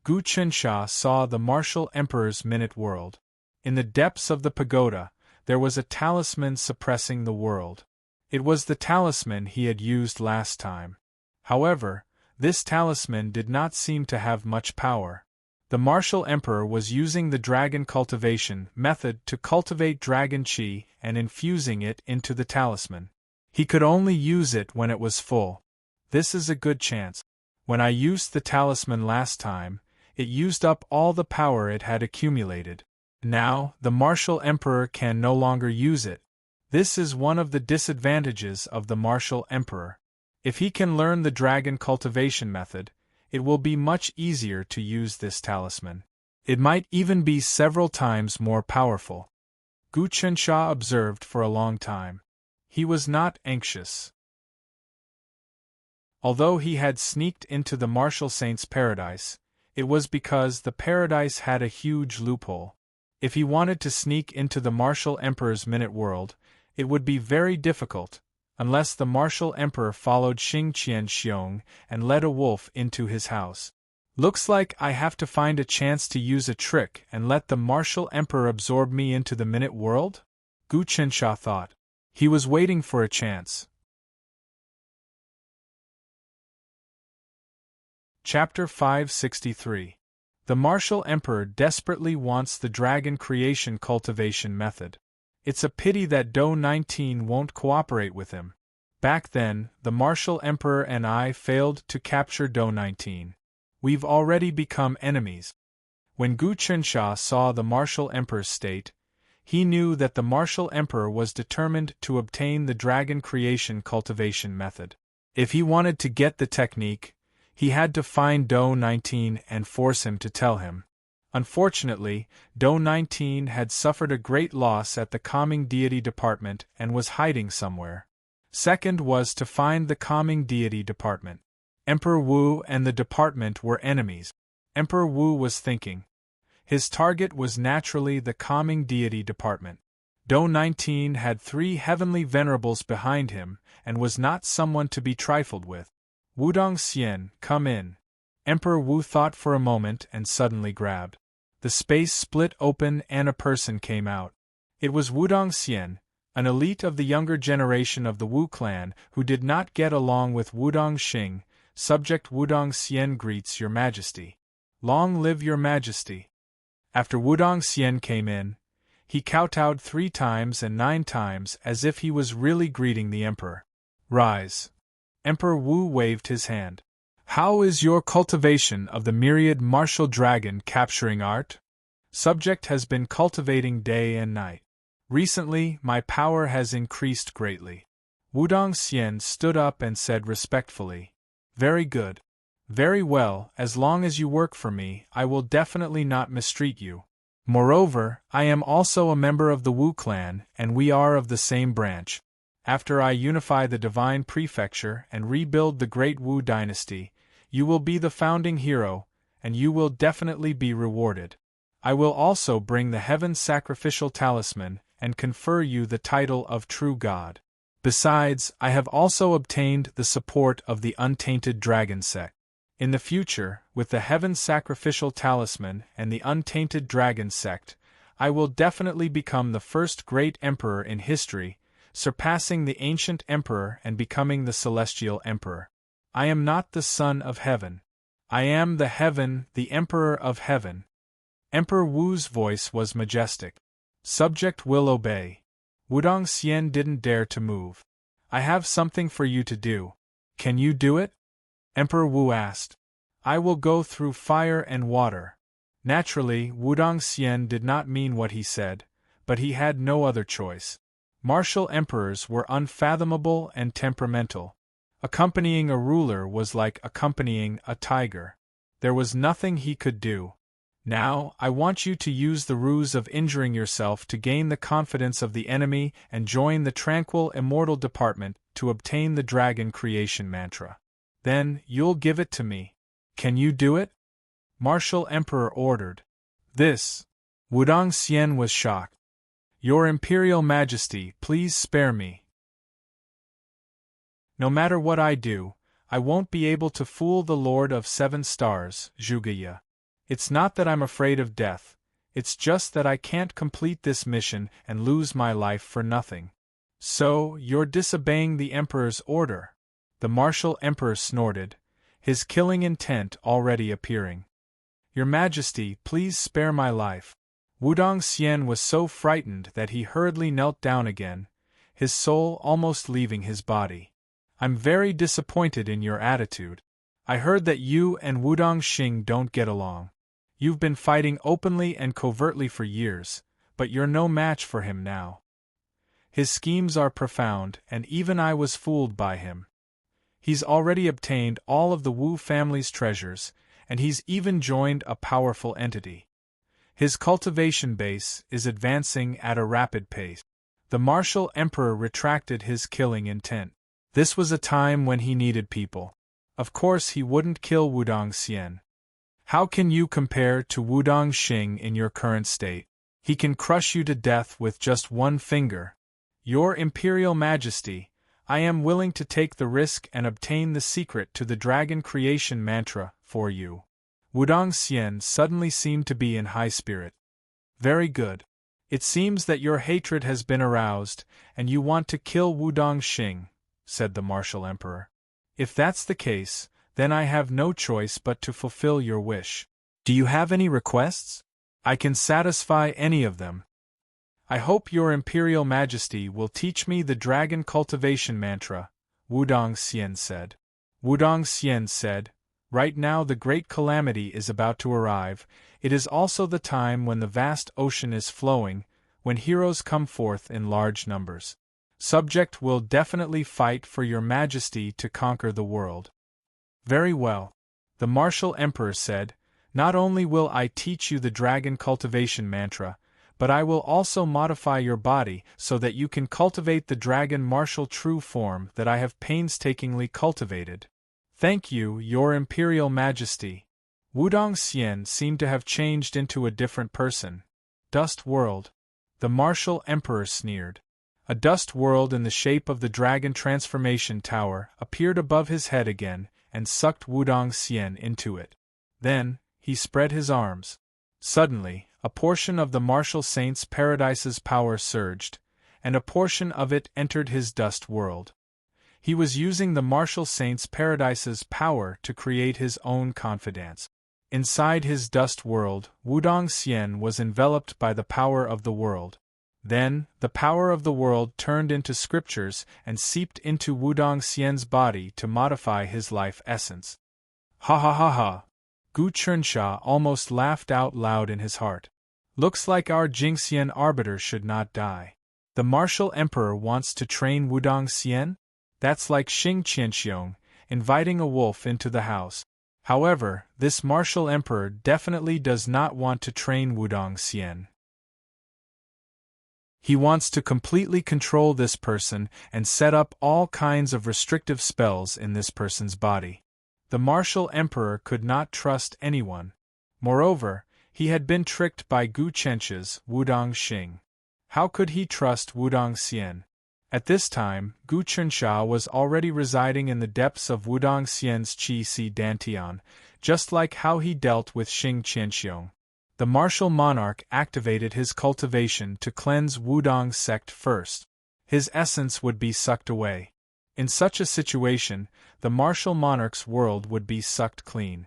Gu Qinsha saw the martial emperor's minute world. In the depths of the pagoda, there was a talisman suppressing the world. It was the talisman he had used last time. However, this talisman did not seem to have much power. The martial emperor was using the dragon cultivation method to cultivate dragon qi and infusing it into the talisman. He could only use it when it was full. This is a good chance. When I used the talisman last time, it used up all the power it had accumulated. Now, the martial emperor can no longer use it. This is one of the disadvantages of the martial emperor. If he can learn the dragon cultivation method, it will be much easier to use this talisman. It might even be several times more powerful. Gu Qinsha observed for a long time. He was not anxious. Although he had sneaked into the martial saint's paradise, it was because the paradise had a huge loophole. If he wanted to sneak into the martial emperor's minute world, it would be very difficult, unless the martial emperor followed Xing Qianxiong and led a wolf into his house. Looks like I have to find a chance to use a trick and let the martial emperor absorb me into the minute world? Gu Qinsha thought. He was waiting for a chance. Chapter 563. The martial emperor desperately wants the dragon creation cultivation method. It's a pity that Do 19 won't cooperate with him. Back then, the martial emperor and I failed to capture Do 19. We've already become enemies. When Gu Qinsha saw the martial emperor's state, he knew that the martial emperor was determined to obtain the dragon creation cultivation method. If he wanted to get the technique, he had to find Do 19 and force him to tell him. Unfortunately, Do 19 had suffered a great loss at the calming deity department and was hiding somewhere. Second was to find the calming deity department. Emperor Wu and the department were enemies. Emperor Wu was thinking. His target was naturally the calming deity department. Do 19 had 3 heavenly venerables behind him and was not someone to be trifled with. Wudong Xian, come in. Emperor Wu thought for a moment and suddenly grabbed. The space split open and a person came out. It was Wudong Xian, an elite of the younger generation of the Wu clan who did not get along with Wudong Xing. Subject Wudong Xian greets Your Majesty. Long live Your Majesty. After Wudong Xian came in, he kowtowed 3 times and 9 times as if he was really greeting the emperor. Rise. Emperor Wu waved his hand. How is your cultivation of the myriad martial dragon capturing art? Subject has been cultivating day and night. Recently, my power has increased greatly. Wudong Xian stood up and said respectfully, Very good. Very well, as long as you work for me, I will definitely not mistreat you. Moreover, I am also a member of the Wu clan, and we are of the same branch. After I unify the divine prefecture and rebuild the great Wu dynasty, you will be the founding hero, and you will definitely be rewarded. I will also bring the heaven sacrificial talisman and confer you the title of true god. Besides, I have also obtained the support of the untainted dragon sect. In the future, with the heaven sacrificial talisman and the untainted dragon sect, I will definitely become the first great emperor in history, surpassing the ancient emperor and becoming the celestial emperor. I am not the son of heaven. I am the heaven, the emperor of heaven. Emperor Wu's voice was majestic. Subject will obey. Wudong Xian didn't dare to move. I have something for you to do. Can you do it? Emperor Wu asked. I will go through fire and water. Naturally, Wudong Xian did not mean what he said, but he had no other choice. Martial emperors were unfathomable and temperamental. Accompanying a ruler was like accompanying a tiger. There was nothing he could do. Now, I want you to use the ruse of injuring yourself to gain the confidence of the enemy and join the tranquil immortal department to obtain the dragon creation mantra. Then, you'll give it to me. Can you do it? Martial Emperor ordered. This. Wudong Xian was shocked. Your Imperial Majesty, please spare me. No matter what I do, I won't be able to fool the Lord of 7 Stars, Zhuge. It's not that I'm afraid of death, it's just that I can't complete this mission and lose my life for nothing. So, you're disobeying the Emperor's order? The martial Emperor snorted, his killing intent already appearing. Your Majesty, please spare my life. Wudong Xian was so frightened that he hurriedly knelt down again, his soul almost leaving his body. I'm very disappointed in your attitude. I heard that you and Wudong Xing don't get along. You've been fighting openly and covertly for years, but you're no match for him now. His schemes are profound, and even I was fooled by him. He's already obtained all of the Wu family's treasures, and he's even joined a powerful entity. His cultivation base is advancing at a rapid pace. The martial emperor retracted his killing intent. This was a time when he needed people. Of course he wouldn't kill Wudong Xian. How can you compare to Wudong Xing in your current state? He can crush you to death with just one finger. Your Imperial Majesty, I am willing to take the risk and obtain the secret to the dragon creation mantra for you. Wudong Xian suddenly seemed to be in high spirit. Very good. It seems that your hatred has been aroused, and you want to kill Wudong Xing, said the martial emperor. If that's the case, then I have no choice but to fulfill your wish. Do you have any requests? I can satisfy any of them. I hope your Imperial Majesty will teach me the dragon cultivation mantra, Wudong Xian said. Wudong Xian said, right now the great calamity is about to arrive. It is also the time when the vast ocean is flowing, when heroes come forth in large numbers. Subject will definitely fight for your Majesty to conquer the world. Very well. The martial emperor said, not only will I teach you the dragon cultivation mantra, but I will also modify your body so that you can cultivate the dragon martial true form that I have painstakingly cultivated. Thank you, your Imperial Majesty. Wudong Xian seemed to have changed into a different person. Dust world. The martial emperor sneered. A dust world in the shape of the dragon transformation tower appeared above his head again and sucked Wudong Xian into it. Then, he spread his arms. Suddenly, a portion of the martial saint's paradise's power surged, and a portion of it entered his dust world. He was using the martial saint's paradise's power to create his own confidence. Inside his dust world, Wudong Xian was enveloped by the power of the world. Then, the power of the world turned into scriptures and seeped into Wudong Xian's body to modify his life essence. Ha ha ha ha! Gu Chunxia almost laughed out loud in his heart. Looks like our Jingxian arbiter should not die. The martial emperor wants to train Wudong Xian? That's like Xing Qianxiong, inviting a wolf into the house. However, this martial emperor definitely does not want to train Wudong Xian. He wants to completely control this person and set up all kinds of restrictive spells in this person's body. The martial emperor could not trust anyone. Moreover, he had been tricked by Gu Chenxia's Wudong Xing. How could he trust Wudong Xian? At this time, Gu Chunxia was already residing in the depths of Wudong Xian's Qi Si Dantian, just like how he dealt with Xing Qianxiong. The martial monarch activated his cultivation to cleanse Wudong's sect first. His essence would be sucked away. In such a situation, the martial monarch's world would be sucked clean.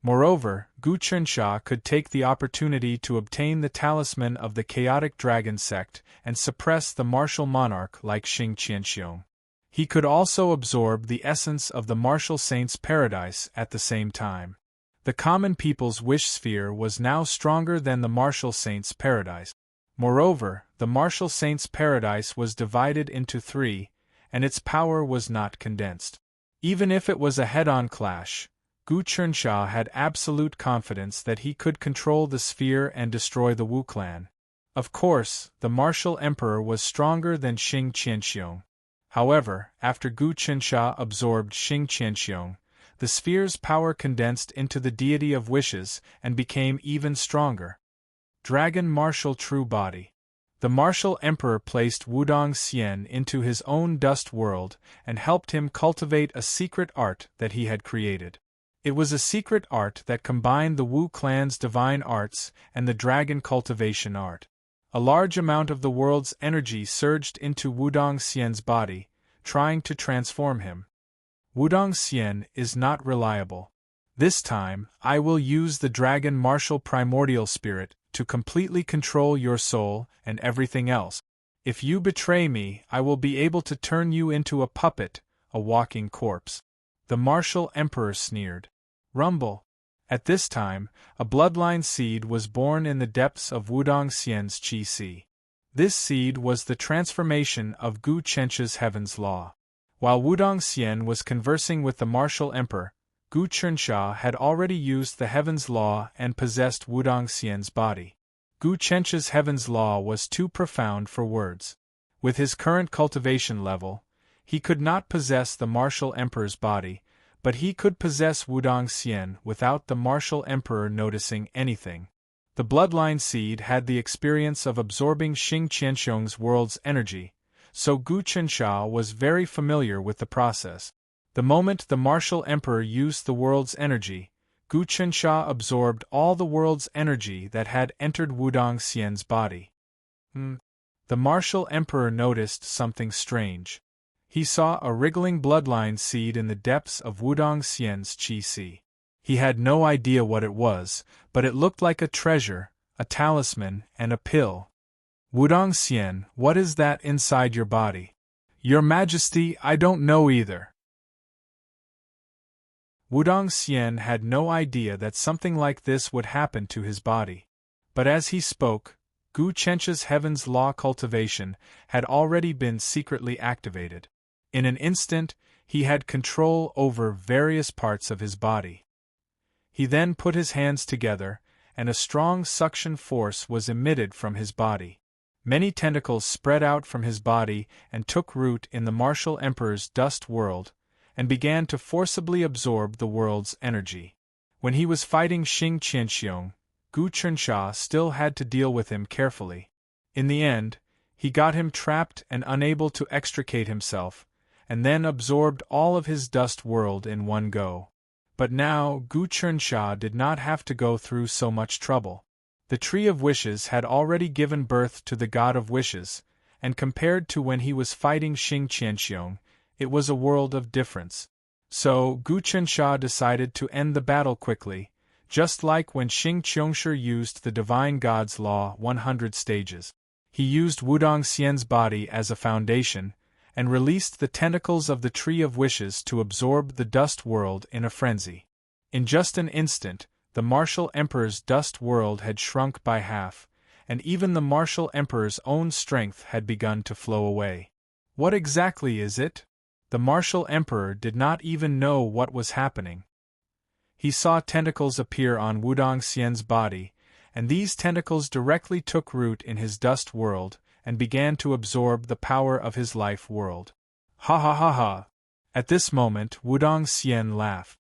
Moreover, Gu Chunxia could take the opportunity to obtain the talisman of the chaotic dragon sect and suppress the martial monarch like Xing Qianxiong. He could also absorb the essence of the martial saint's paradise at the same time. The common people's wish sphere was now stronger than the martial saint's paradise. Moreover, the martial saint's paradise was divided into 3, and its power was not condensed. Even if it was a head-on clash, Gu Chunxia had absolute confidence that he could control the sphere and destroy the Wu clan. Of course, the martial emperor was stronger than Xing Qianxiong. However, after Gu Chunxia absorbed Xing Qianxiong, the sphere's power condensed into the deity of wishes and became even stronger. Dragon martial true body. The martial emperor placed Wudong Xian into his own dust world and helped him cultivate a secret art that he had created. It was a secret art that combined the Wu clan's divine arts and the dragon cultivation art. A large amount of the world's energy surged into Wudong Xian's body, trying to transform him. Wudong Xian is not reliable. This time, I will use the dragon martial primordial spirit to completely control your soul and everything else. If you betray me, I will be able to turn you into a puppet, a walking corpse. The martial emperor sneered. Rumble. At this time, a bloodline seed was born in the depths of Wudong Xian's qi. This seed was the transformation of Gu Chencha's heaven's law. While Wudong Xian was conversing with the martial emperor, Gu Chensha had already used the heaven's law and possessed Wudong Xian's body. Gu Chencha's heaven's law was too profound for words. With his current cultivation level, he could not possess the martial emperor's body, but he could possess Wudong Xian without the martial emperor noticing anything. The bloodline seed had the experience of absorbing Xing Qianxiong's world's energy, so Gu Chensha was very familiar with the process. The moment the martial emperor used the world's energy, Gu Chensha absorbed all the world's energy that had entered Wudong Xian's body. The martial emperor noticed something strange. He saw a wriggling bloodline seed in the depths of Wudong Xian's qi. He had no idea what it was, but it looked like a treasure, a talisman, and a pill. Wudong Xian, what is that inside your body? Your Majesty, I don't know either. Wudong Xian had no idea that something like this would happen to his body. But as he spoke, Gu Chencha's heaven's law cultivation had already been secretly activated. In an instant, he had control over various parts of his body. He then put his hands together, and a strong suction force was emitted from his body. Many tentacles spread out from his body and took root in the martial emperor's dust world, and began to forcibly absorb the world's energy. When he was fighting Xing Qianxiong, Gu Chensha still had to deal with him carefully. In the end, he got him trapped and unable to extricate himself, and then absorbed all of his dust world in one go. But now Gu Chensha did not have to go through so much trouble. The Tree of Wishes had already given birth to the God of Wishes, and compared to when he was fighting Xing Qianxiong, it was a world of difference. So Gu Chensha decided to end the battle quickly, just like when Xing Qianxi used the Divine God's Law 100 stages. He used Wudong Xian's body as a foundation, and released the tentacles of the Tree of Wishes to absorb the dust world in a frenzy. In just an instant, the martial emperor's dust world had shrunk by half, and even the martial emperor's own strength had begun to flow away. What exactly is it? The martial emperor did not even know what was happening. He saw tentacles appear on Wudong Xian's body, and these tentacles directly took root in his dust world, and began to absorb the power of his life world. Ha ha ha ha! At this moment Wudong Xian laughed.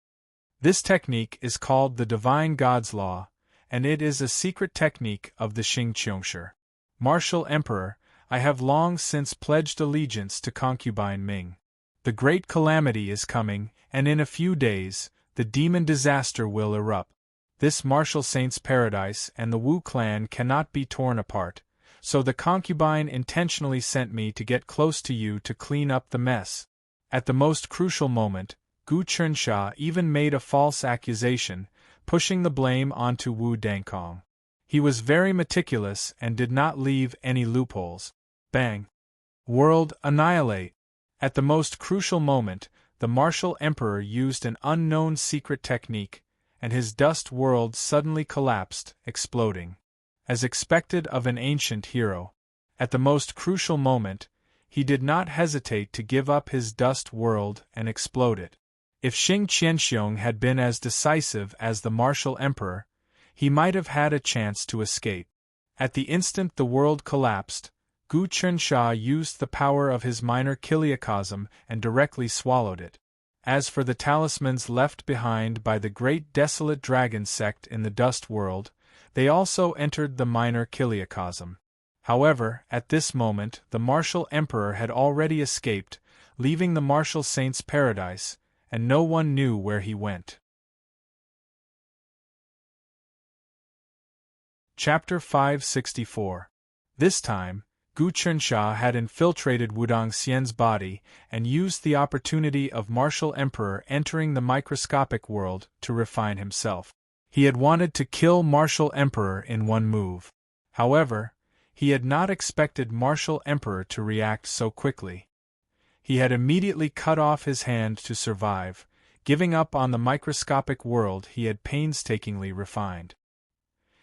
This technique is called the Divine God's Law, and it is a secret technique of the Xing Qianxi. Martial Emperor, I have long since pledged allegiance to concubine Ming. The great calamity is coming, and in a few days, the demon disaster will erupt. This martial saint's paradise and the Wu clan cannot be torn apart, so the concubine intentionally sent me to get close to you to clean up the mess. At the most crucial moment, Gu Chensha even made a false accusation, pushing the blame onto Wu Dangkong. He was very meticulous and did not leave any loopholes. Bang! World annihilate! At the most crucial moment, the martial emperor used an unknown secret technique, and his dust world suddenly collapsed, exploding. As expected of an ancient hero, at the most crucial moment, he did not hesitate to give up his dust world and explode it. If Xing Qianxiong had been as decisive as the martial emperor, he might have had a chance to escape. At the instant the world collapsed, Gu Chensha used the power of his minor chiliocosm and directly swallowed it. As for the talismans left behind by the great desolate dragon sect in the dust world, they also entered the minor chiliocosm. However, at this moment the martial emperor had already escaped, leaving the martial saint's paradise, and no one knew where he went. Chapter 564. This time, Gu Chensha had infiltrated Wudong Xian's body and used the opportunity of martial emperor entering the microscopic world to refine himself. He had wanted to kill martial emperor in one move. However, he had not expected martial emperor to react so quickly. He had immediately cut off his hand to survive, giving up on the microscopic world he had painstakingly refined.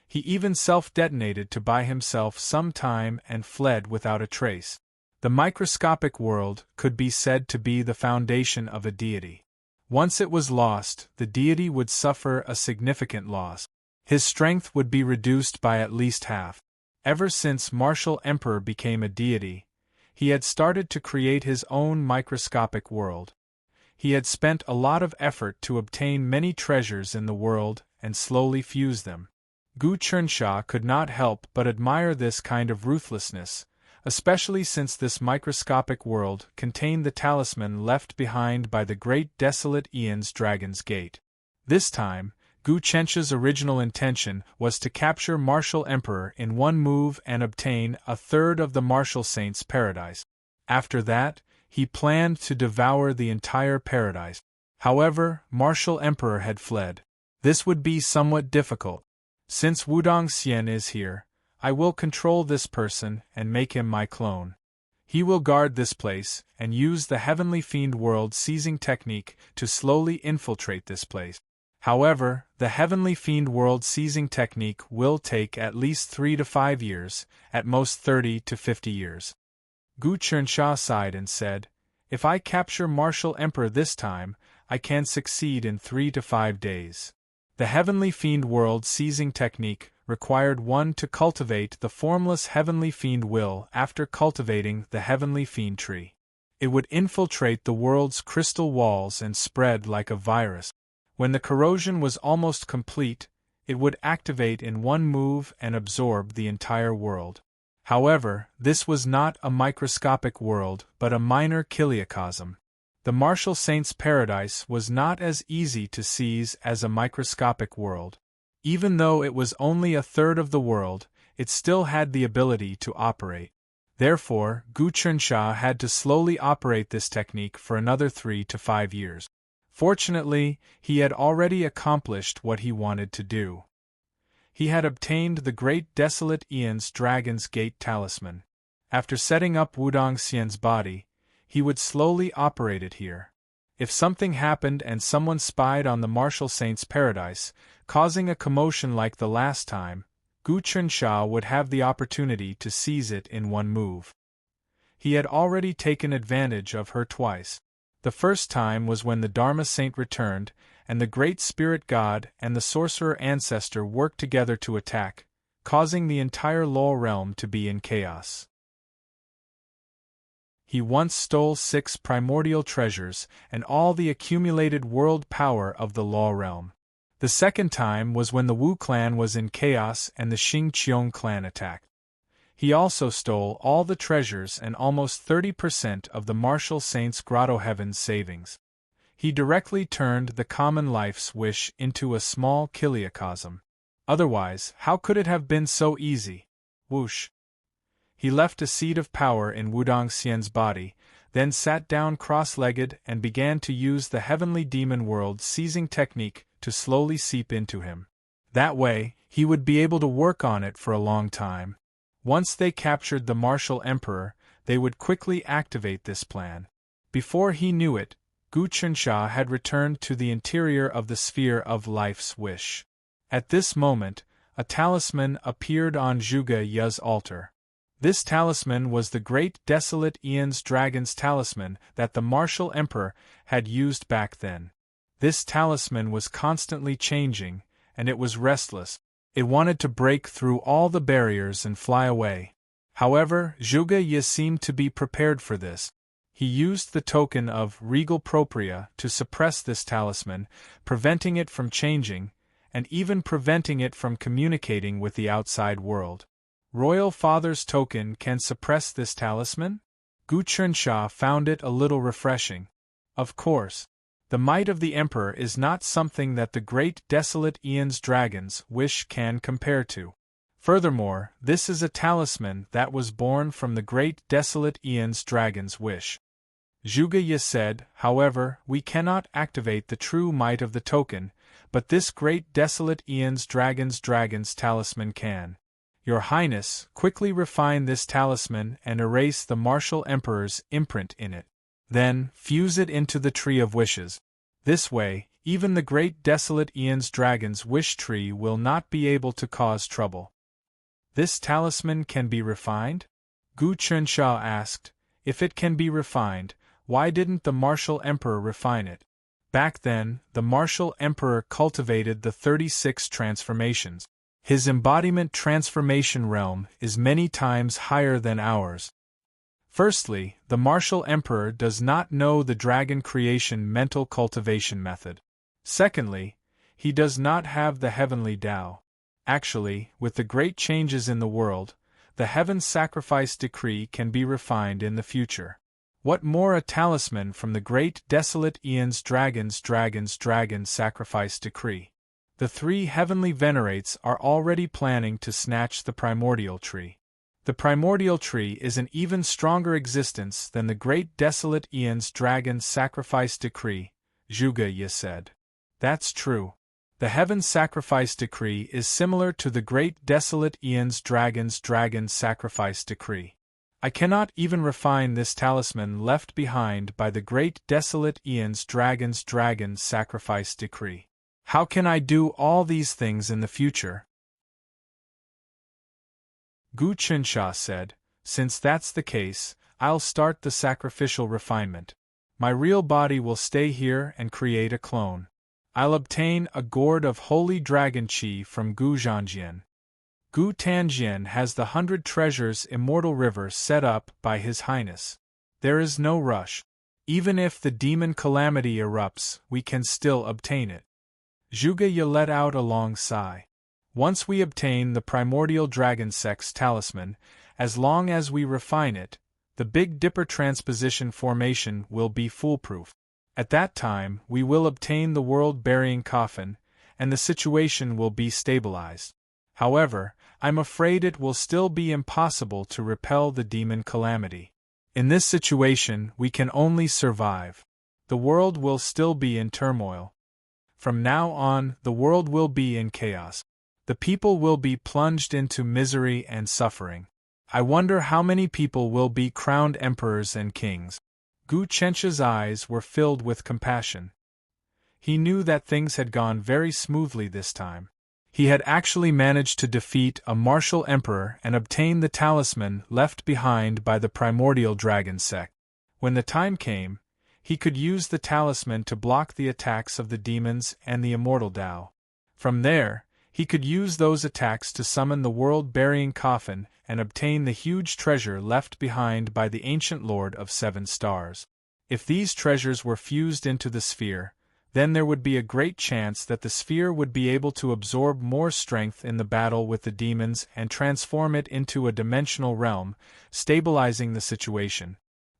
He even self-detonated to buy himself some time and fled without a trace. The microscopic world could be said to be the foundation of a deity. Once it was lost, the deity would suffer a significant loss. His strength would be reduced by at least half. Ever since martial emperor became a deity, he had started to create his own microscopic world. He had spent a lot of effort to obtain many treasures in the world and slowly fuse them. Gu Chensha could not help but admire this kind of ruthlessness, especially since this microscopic world contained the talisman left behind by the great desolate Aeon's Dragon's Gate. This time, Gu Chensha's original intention was to capture martial emperor in one move and obtain a third of the martial saint's paradise. After that, he planned to devour the entire paradise. However, martial emperor had fled. This would be somewhat difficult. Since Wudong Xian is here, I will control this person and make him my clone. He will guard this place and use the heavenly fiend world seizing technique to slowly infiltrate this place. However, the heavenly fiend world seizing technique will take at least 3 to 5 years, at most 30 to 50 years. Gu Chensha sighed and said, "If I capture martial emperor this time, I can succeed in 3 to 5 days. The heavenly fiend world seizing technique required one to cultivate the formless heavenly fiend will after cultivating the heavenly fiend tree. It would infiltrate the world's crystal walls and spread like a virus. When the corrosion was almost complete, it would activate in one move and absorb the entire world. However, this was not a microscopic world but a minor chiliocosm. The martial saint's paradise was not as easy to seize as a microscopic world. Even though it was only a third of the world, it still had the ability to operate. Therefore, Gu Chensha had to slowly operate this technique for another 3 to 5 years. Fortunately, he had already accomplished what he wanted to do. He had obtained the great desolate Aeon's Dragon's Gate talisman. After setting up Wudong Xian's body, he would slowly operate it here. If something happened and someone spied on the martial saint's paradise, causing a commotion like the last time, Gu Chensha would have the opportunity to seize it in one move. He had already taken advantage of her twice. The first time was when the Dharma saint returned, and the great spirit god and the sorcerer ancestor worked together to attack, causing the entire Law realm to be in chaos. He once stole 6 primordial treasures and all the accumulated world power of the Law realm. The second time was when the Wu clan was in chaos and the Xing Qiong clan attacked. He also stole all the treasures and almost 30% of the martial saint's grotto heaven's savings. He directly turned the common life's wish into a small chiliocosm. Otherwise, how could it have been so easy? Whoosh! He left a seed of power in Wudong Xian's body, then sat down cross-legged and began to use the heavenly demon world seizing technique to slowly seep into him. That way, he would be able to work on it for a long time. Once they captured the martial emperor, they would quickly activate this plan. Before he knew it, Gu Chensha had returned to the interior of the sphere of life's wish. At this moment, a talisman appeared on Zhuge Ye's altar. This talisman was the great desolate Aeon's Dragon's talisman that the martial emperor had used back then. This talisman was constantly changing, and it was restless. It wanted to break through all the barriers and fly away. However, Zhuge Ye seemed to be prepared for this. He used the token of regal propria to suppress this talisman, preventing it from changing, and even preventing it from communicating with the outside world. Royal Father's token can suppress this talisman? Gu Chunsha found it a little refreshing. Of course. The might of the Emperor is not something that the great desolate Aeon's dragon's wish can compare to. Furthermore, this is a talisman that was born from the great desolate Aeon's dragon's wish. Zhuge Ye said, however, we cannot activate the true might of the token, but this great desolate Aeon's dragon's talisman can. Your Highness, quickly refine this talisman and erase the martial Emperor's imprint in it. Then, fuse it into the Tree of Wishes. This way, even the great desolate Aeon's dragon's wish tree will not be able to cause trouble. This talisman can be refined? Gu Chunsha asked. If it can be refined, why didn't the martial Emperor refine it? Back then, the martial Emperor cultivated the 36 transformations. His embodiment transformation realm is many times higher than ours. Firstly, the martial Emperor does not know the dragon creation mental cultivation method. Secondly, he does not have the heavenly Tao. Actually, with the great changes in the world, the heaven sacrifice decree can be refined in the future. What more a talisman from the great desolate Aeon's dragon sacrifice decree? The 3 heavenly venerates are already planning to snatch the primordial tree. The primordial tree is an even stronger existence than the great desolate Aeon's dragon sacrifice decree, Zhuge Ye said. That's true. The heaven sacrifice decree is similar to the great desolate Aeon's dragon sacrifice decree. I cannot even refine this talisman left behind by the great desolate Aeon's dragon sacrifice decree. How can I do all these things in the future? Gu Chunsha said, since that's the case, I'll start the sacrificial refinement. My real body will stay here and create a clone. I'll obtain a gourd of holy dragon qi from Gu Zhanjian. Gu Tanjian has the 100 treasures immortal river set up by His Highness. There is no rush. Even if the demon calamity erupts, we can still obtain it. Zhuge Ye let out a long sigh. Once we obtain the primordial dragon sex talisman, as long as we refine it, the Big Dipper transposition formation will be foolproof. At that time, we will obtain the world-burying coffin, and the situation will be stabilized. However, I'm afraid it will still be impossible to repel the demon calamity. In this situation, we can only survive. The world will still be in turmoil. From now on, the world will be in chaos. The people will be plunged into misery and suffering. I wonder how many people will be crowned emperors and kings. Gu Chensha's eyes were filled with compassion. He knew that things had gone very smoothly this time. He had actually managed to defeat a martial emperor and obtain the talisman left behind by the primordial dragon sect. When the time came, he could use the talisman to block the attacks of the demons and the immortal Tao. From there, he could use those attacks to summon the world-burying coffin and obtain the huge treasure left behind by the ancient Lord of 7 Stars. If these treasures were fused into the sphere, then there would be a great chance that the sphere would be able to absorb more strength in the battle with the demons and transform it into a dimensional realm, stabilizing the situation.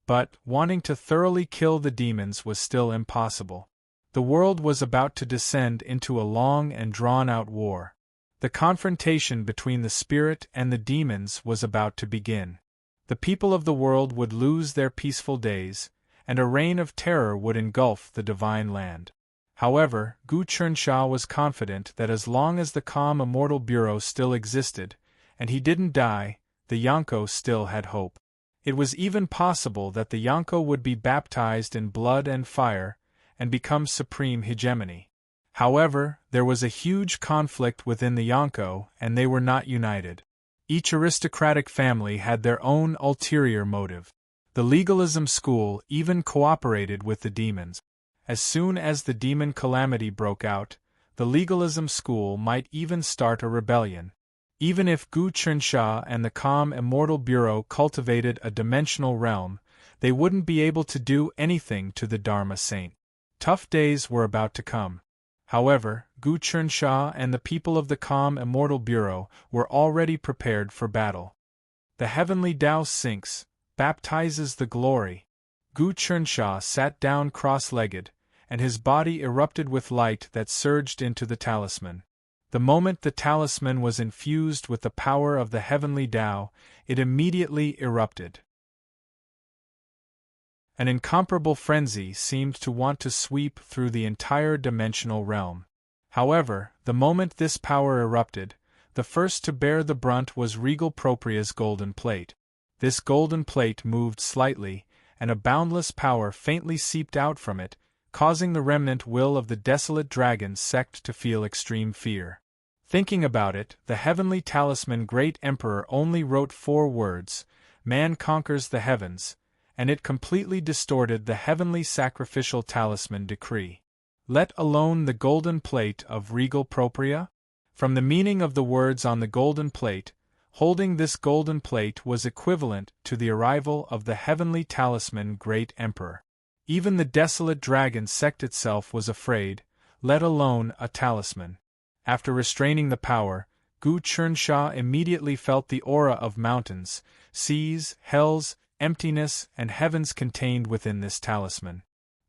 But, wanting to thoroughly kill the demons was still impossible. The world was about to descend into a long and drawn-out war. The confrontation between the spirit and the demons was about to begin. The people of the world would lose their peaceful days, and a reign of terror would engulf the divine land. However, Gu Chunsha was confident that as long as the calm immortal bureau still existed, and he didn't die, the Yonko still had hope. It was even possible that the Yonko would be baptized in blood and fire, and become supreme hegemony. However, there was a huge conflict within the Yonko, and they were not united. Each aristocratic family had their own ulterior motive. The legalism school even cooperated with the demons. As soon as the demon calamity broke out, the legalism school might even start a rebellion. Even if Gu Chunsha and the calm immortal bureau cultivated a dimensional realm, they wouldn't be able to do anything to the Dharma saint. Tough days were about to come. However, Gu Chensha and the people of the calm immortal bureau were already prepared for battle. The heavenly Tao sinks, baptizes the glory. Gu Chensha sat down cross-legged, and his body erupted with light that surged into the talisman. The moment the talisman was infused with the power of the heavenly Tao, it immediately erupted. An incomparable frenzy seemed to want to sweep through the entire dimensional realm. However, the moment this power erupted, the first to bear the brunt was Regal Propria's golden plate. This golden plate moved slightly, and a boundless power faintly seeped out from it, causing the remnant will of the desolate dragon sect to feel extreme fear. Thinking about it, the heavenly talisman Great Emperor only wrote 4 words, "Man conquers the heavens," and it completely distorted the heavenly sacrificial talisman decree. Let alone the golden plate of Regal Propria? From the meaning of the words on the golden plate, holding this golden plate was equivalent to the arrival of the heavenly talisman Great Emperor. Even the desolate dragon sect itself was afraid, let alone a talisman. After restraining the power, Gu Chensha immediately felt the aura of mountains, seas, hells, emptiness, and heavens contained within this talisman.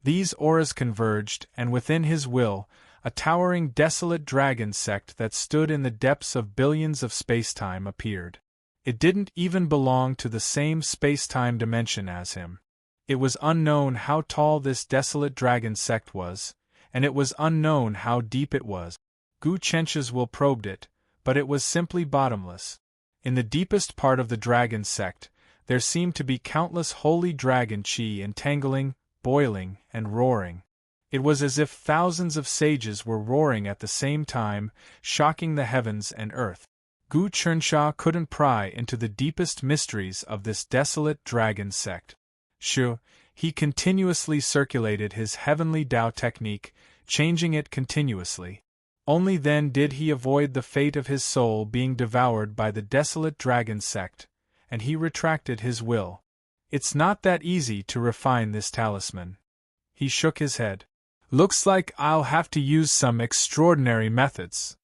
These auras converged, and within his will, a towering desolate dragon sect that stood in the depths of billions of spacetime appeared. It didn't even belong to the same spacetime dimension as him. It was unknown how tall this desolate dragon sect was, and it was unknown how deep it was. Gu Chensha's will probed it, but it was simply bottomless. In the deepest part of the dragon sect, there seemed to be countless holy dragon chi entangling, boiling, and roaring. It was as if thousands of sages were roaring at the same time, shocking the heavens and earth. Gu Chensha couldn't pry into the deepest mysteries of this desolate dragon sect. He continuously circulated his heavenly Tao technique, changing it continuously. Only then did he avoid the fate of his soul being devoured by the desolate dragon sect, and he retracted his will. It's not that easy to refine this talisman. He shook his head. Looks like I'll have to use some extraordinary methods.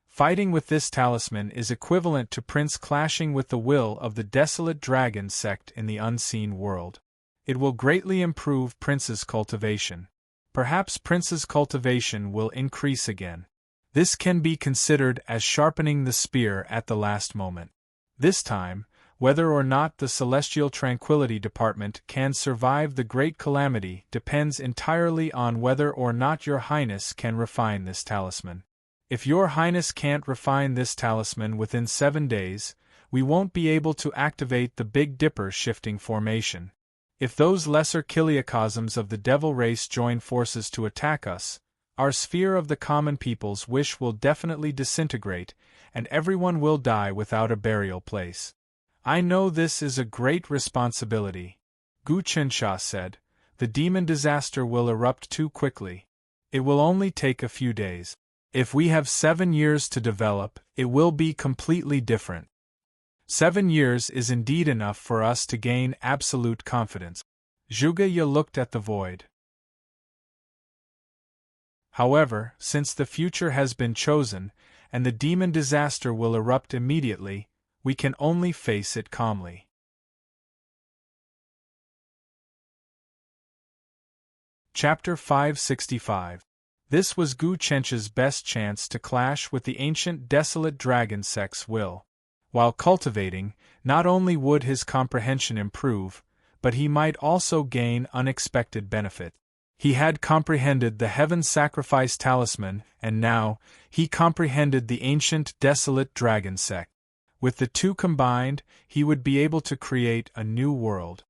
Fighting with this talisman is equivalent to Prince clashing with the will of the desolate dragon sect in the unseen world. It will greatly improve Prince's cultivation. Perhaps Prince's cultivation will increase again. This can be considered as sharpening the spear at the last moment. This time, whether or not the Celestial Tranquility Department can survive the Great Calamity depends entirely on whether or not Your Highness can refine this talisman. If Your Highness can't refine this talisman within 7 days, we won't be able to activate the Big Dipper shifting formation. If those lesser kiliacosms of the devil race join forces to attack us, our sphere of the common people's wish will definitely disintegrate, and everyone will die without a burial place. I know this is a great responsibility, Gu Chensha said. The demon disaster will erupt too quickly. It will only take a few days. If we have 7 years to develop, it will be completely different. 7 years is indeed enough for us to gain absolute confidence. Zhuge Ye looked at the void. However, since the future has been chosen, and the demon disaster will erupt immediately, we can only face it calmly. Chapter 565. This was Gu Chensha's best chance to clash with the ancient desolate dragon sect's will. While cultivating, not only would his comprehension improve, but he might also gain unexpected benefit. He had comprehended the heaven sacrifice talisman, and now, he comprehended the ancient desolate dragon sect. With the two combined, he would be able to create a new world.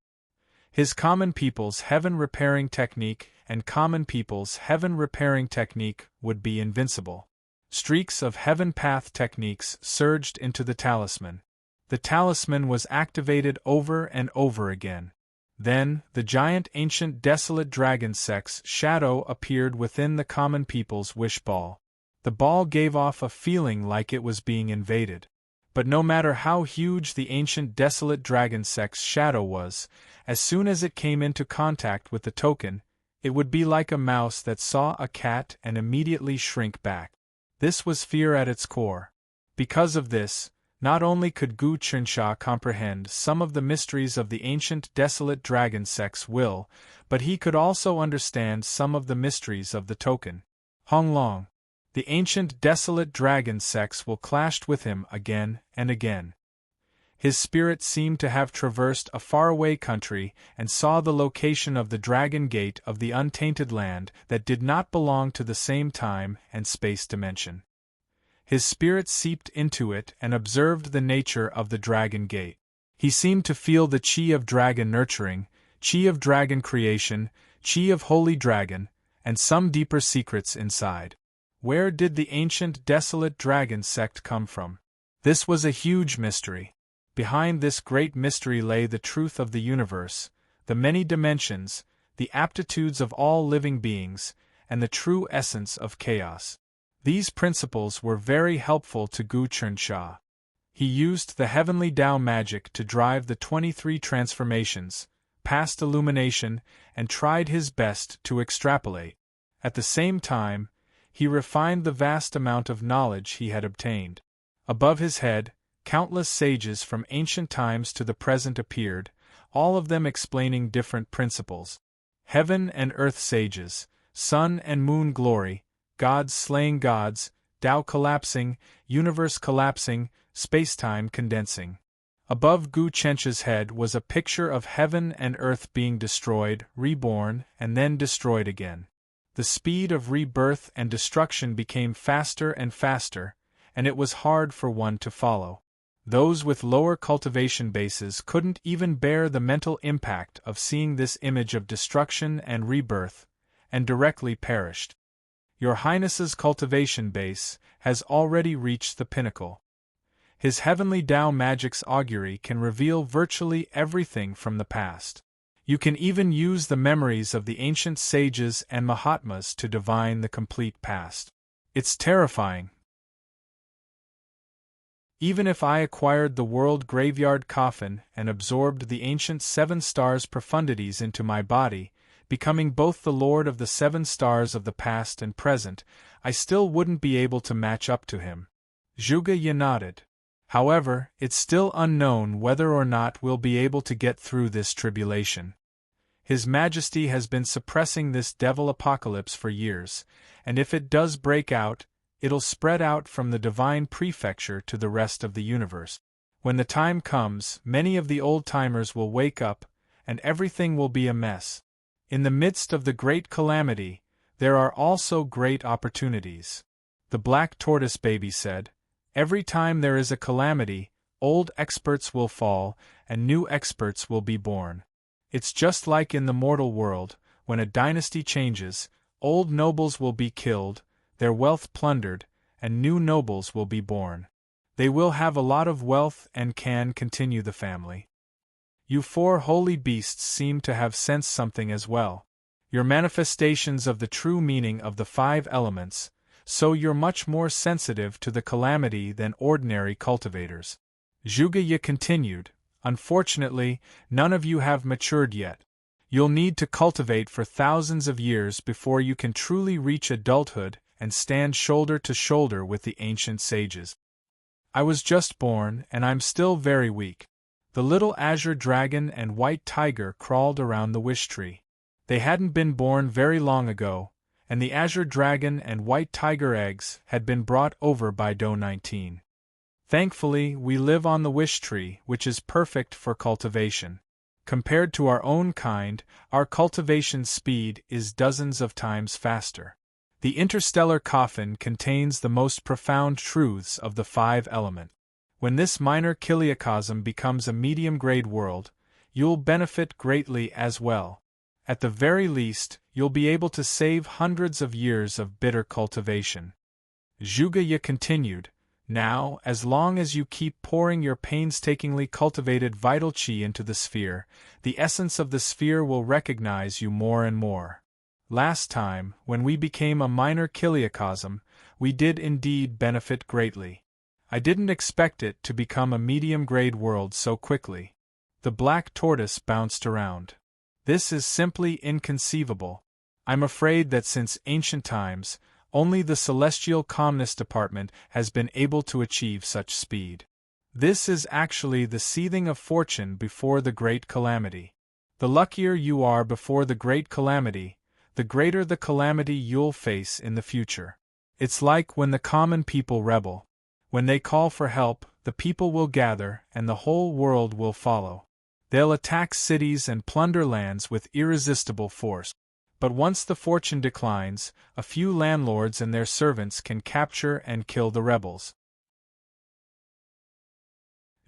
His common people's heaven-repairing technique and common people's heaven-repairing technique would be invincible. Streaks of heaven path techniques surged into the talisman. The talisman was activated over and over again. Then, the giant ancient desolate dragon sect's shadow appeared within the common people's wish ball. The ball gave off a feeling like it was being invaded. But no matter how huge the ancient desolate dragon sect's shadow was, as soon as it came into contact with the token, it would be like a mouse that saw a cat and immediately shrink back. This was fear at its core. Because of this, not only could Gu Qinsha comprehend some of the mysteries of the ancient desolate dragon sex will, but he could also understand some of the mysteries of the token Honglong. The ancient desolate dragon sex will clashed with him again and again. His spirit seemed to have traversed a faraway country and saw the location of the dragon gate of the untainted land that did not belong to the same time and space dimension. His spirit seeped into it and observed the nature of the dragon gate. He seemed to feel the chi of dragon nurturing, chi of dragon creation, chi of holy dragon, and some deeper secrets inside. Where did the ancient desolate dragon sect come from? This was a huge mystery. Behind this great mystery lay the truth of the universe, the many dimensions, the aptitudes of all living beings, and the true essence of chaos. These principles were very helpful to Gu Qinsha. He used the heavenly Tao magic to drive the 23 transformations, past illumination, and tried his best to extrapolate. At the same time, he refined the vast amount of knowledge he had obtained. Above his head, countless sages from ancient times to the present appeared, all of them explaining different principles. Heaven and earth sages, sun and moon glory, gods slaying gods, Tao collapsing, universe collapsing, space-time condensing. Above Gu Qinsha's head was a picture of heaven and earth being destroyed, reborn, and then destroyed again. The speed of rebirth and destruction became faster and faster, and it was hard for one to follow. Those with lower cultivation bases couldn't even bear the mental impact of seeing this image of destruction and rebirth, and directly perished. Your Highness's cultivation base has already reached the pinnacle. His heavenly Tao magic's augury can reveal virtually everything from the past. You can even use the memories of the ancient sages and Mahatmas to divine the complete past. It's terrifying. Even if I acquired the world graveyard coffin and absorbed the ancient 7 stars profundities into my body, becoming both the lord of the 7 stars of the past and present, I still wouldn't be able to match up to him. Zhuge Ye nodded. However, it's still unknown whether or not we'll be able to get through this tribulation. His Majesty has been suppressing this devil apocalypse for years, and if it does break out, it'll spread out from the divine prefecture to the rest of the universe. When the time comes, many of the old-timers will wake up, and everything will be a mess. In the midst of the great calamity, there are also great opportunities. The black tortoise baby said, "Every time there is a calamity, old experts will fall, and new experts will be born. It's just like in the mortal world, when a dynasty changes, old nobles will be killed, their wealth plundered, and new nobles will be born. They will have a lot of wealth and can continue the family. You 4 holy beasts seem to have sensed something as well. You're manifestations of the true meaning of the 5 elements, so you're much more sensitive to the calamity than ordinary cultivators." Zhuge Ye continued, "Unfortunately, none of you have matured yet. You'll need to cultivate for thousands of years before you can truly reach adulthood and stand shoulder to shoulder with the ancient sages. I was just born, and I'm still very weak." The little azure dragon and white tiger crawled around the wish tree. They hadn't been born very long ago, and the azure dragon and white tiger eggs had been brought over by Do 19. Thankfully, we live on the wish tree, which is perfect for cultivation. Compared to our own kind, our cultivation speed is dozens of times faster. The interstellar coffin contains the most profound truths of the 5 elements. When this minor kiliacosm becomes a medium-grade world, you'll benefit greatly as well. At the very least, you'll be able to save hundreds of years of bitter cultivation. Zhuge Ye continued, "Now, as long as you keep pouring your painstakingly cultivated vital qi into the sphere, the essence of the sphere will recognize you more and more. Last time, when we became a minor kiliacosm, we did indeed benefit greatly. I didn't expect it to become a medium-grade world so quickly." The black tortoise bounced around. "This is simply inconceivable. I'm afraid that since ancient times, Only the Celestial Calmness Department has been able to achieve such speed. This is actually the seething of fortune before the great calamity. The luckier you are before the great calamity, the greater the calamity you'll face in the future. It's like when the common people rebel. When they call for help, the people will gather and the whole world will follow. They'll attack cities and plunder lands with irresistible force. But once the fortune declines, a few landlords and their servants can capture and kill the rebels.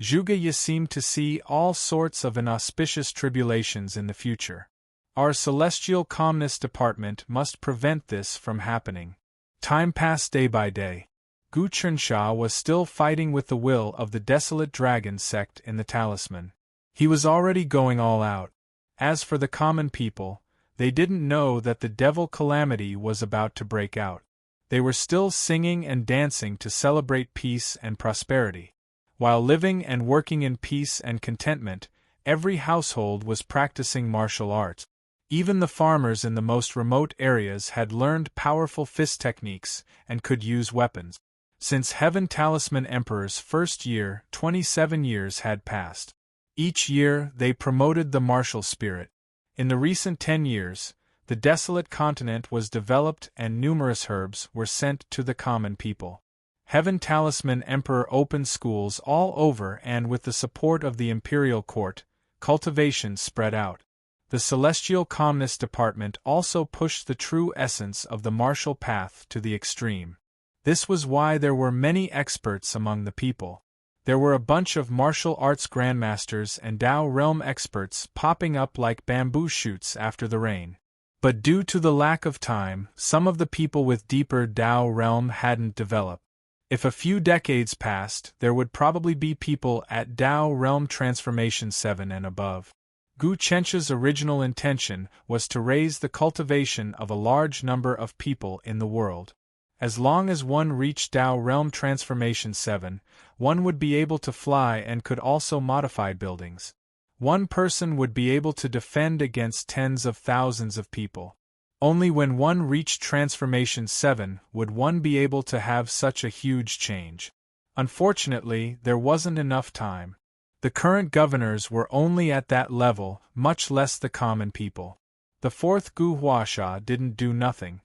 Zhuge seem to see all sorts of inauspicious tribulations in the future. Our Celestial Calmness Department must prevent this from happening. Time passed day by day. Gu Chensha was still fighting with the will of the desolate dragon sect in the talisman. He was already going all out. As for the common people, they didn't know that the devil calamity was about to break out. They were still singing and dancing to celebrate peace and prosperity. While living and working in peace and contentment, every household was practicing martial arts. Even the farmers in the most remote areas had learned powerful fist techniques and could use weapons. Since Heaven Talisman Emperor's first year, 27 years had passed. Each year, they promoted the martial spirit. In the recent 10 years, the desolate continent was developed and numerous herbs were sent to the common people. Heaven Talisman Emperor opened schools all over, and with the support of the imperial court, cultivation spread out. The Celestial Calmness Department also pushed the true essence of the martial path to the extreme. This was why there were many experts among the people. There were a bunch of martial arts grandmasters and Tao realm experts popping up like bamboo shoots after the rain. But due to the lack of time, some of the people with deeper Tao realm hadn't developed. If a few decades passed, there would probably be people at Tao realm transformation 7 and above. Gu Chensha's original intention was to raise the cultivation of a large number of people in the world. As long as one reached Tao Realm Transformation 7, one would be able to fly and could also modify buildings. One person would be able to defend against tens of thousands of people. Only when one reached Transformation 7 would one be able to have such a huge change. Unfortunately, there wasn't enough time. The current governors were only at that level, much less the common people. The fourth Gu Huasha didn't do nothing.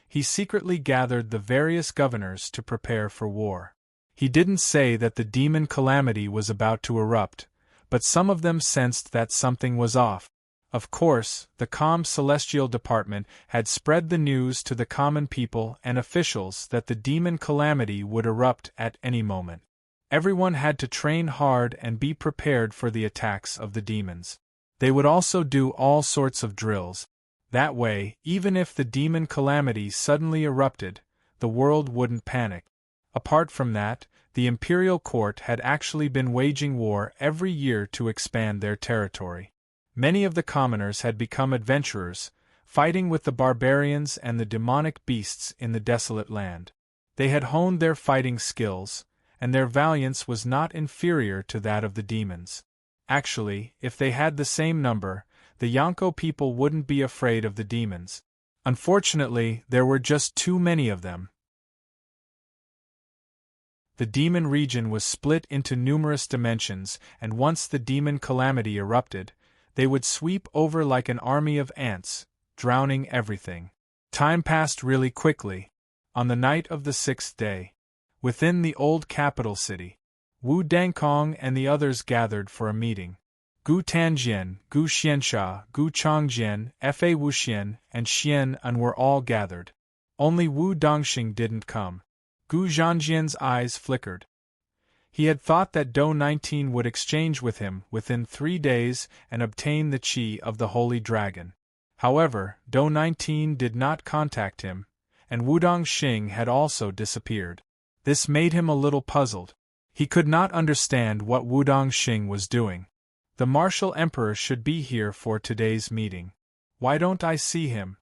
He secretly gathered the various governors to prepare for war. He didn't say that the demon calamity was about to erupt, but some of them sensed that something was off. Of course, the calm celestial department had spread the news to the common people and officials that the demon calamity would erupt at any moment. Everyone had to train hard and be prepared for the attacks of the demons. They would also do all sorts of drills. That way, even if the demon calamity suddenly erupted, the world wouldn't panic. Apart from that, the imperial court had actually been waging war every year to expand their territory. Many of the commoners had become adventurers, fighting with the barbarians and the demonic beasts in the desolate land. They had honed their fighting skills, and their valiance was not inferior to that of the demons. Actually, if they had the same number, the Yonko people wouldn't be afraid of the demons. Unfortunately, there were just too many of them. The demon region was split into numerous dimensions, and once the demon calamity erupted, they would sweep over like an army of ants, drowning everything. Time passed really quickly. On the night of the 6th day, within the old capital city, Wu Dangkong and the others gathered for a meeting. Gu Tanjian, Gu Xianxia, Gu Changjian, Fa Wuxian, and Xian An were all gathered. Only Wu Dongxing didn't come. Gu Zhanjian's eyes flickered. He had thought that Do 19 would exchange with him within 3 days and obtain the Qi of the Holy Dragon. However, Do 19 did not contact him, and Wu Dongxing had also disappeared. This made him a little puzzled. He could not understand what Wu Dongxing was doing. The martial emperor should be here for today's meeting. Why don't I see him?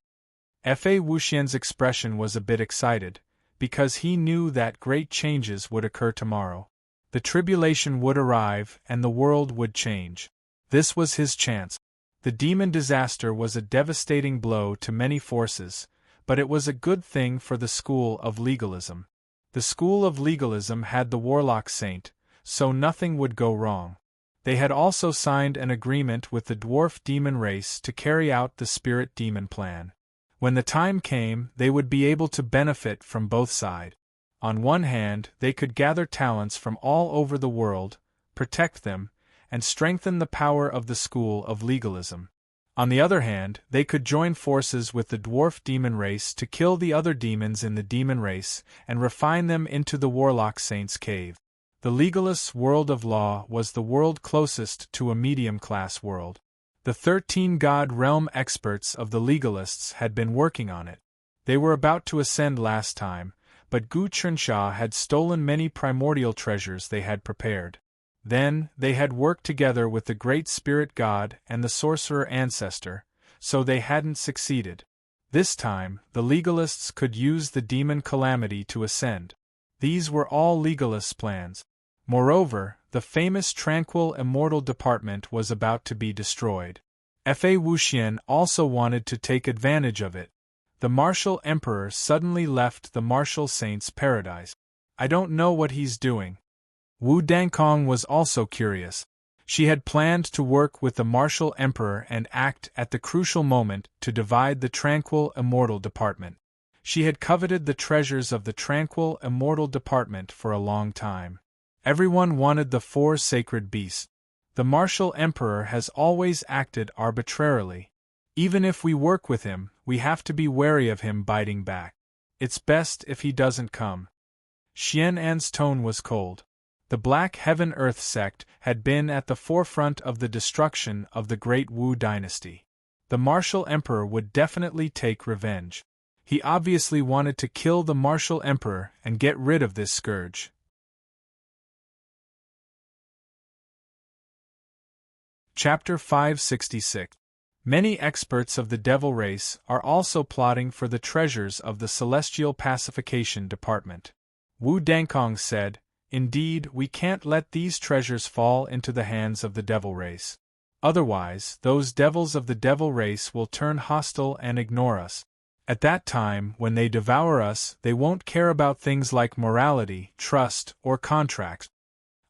Fa Wuxian's expression was a bit excited, because he knew that great changes would occur tomorrow. The tribulation would arrive and the world would change. This was his chance. The demon disaster was a devastating blow to many forces, but it was a good thing for the school of legalism. The school of legalism had the warlock saint, so nothing would go wrong. They had also signed an agreement with the dwarf demon race to carry out the spirit demon plan. When the time came, they would be able to benefit from both sides. On one hand, they could gather talents from all over the world, protect them, and strengthen the power of the school of legalism. On the other hand, they could join forces with the dwarf demon race to kill the other demons in the demon race and refine them into the warlock saint's cave. The legalists' world of law was the world closest to a medium-class world. The 13 God realm experts of the legalists had been working on it. They were about to ascend last time, but Gu Chunxia had stolen many primordial treasures they had prepared. Then, they had worked together with the great spirit god and the sorcerer ancestor, so they hadn't succeeded. This time, the legalists could use the demon calamity to ascend. These were all legalists' plans. Moreover, the famous tranquil immortal department was about to be destroyed. Fa Wuxian also wanted to take advantage of it. The martial emperor suddenly left the martial saint's paradise. I don't know what he's doing. Wu Dankong was also curious. She had planned to work with the martial emperor and act at the crucial moment to divide the tranquil immortal department. She had coveted the treasures of the tranquil immortal department for a long time. Everyone wanted the 4 sacred beasts. The martial emperor has always acted arbitrarily. Even if we work with him, we have to be wary of him biting back. It's best if he doesn't come. Xian An's tone was cold. The Black Heaven-Earth sect had been at the forefront of the destruction of the great Wu dynasty. The martial emperor would definitely take revenge. He obviously wanted to kill the martial emperor and get rid of this scourge. Chapter 566. Many experts of the devil race are also plotting for the treasures of the Celestial Pacification Department. Wu Dankong said, "Indeed, we can't let these treasures fall into the hands of the devil race. Otherwise, those devils of the devil race will turn hostile and ignore us. At that time, when they devour us, they won't care about things like morality, trust, or contracts."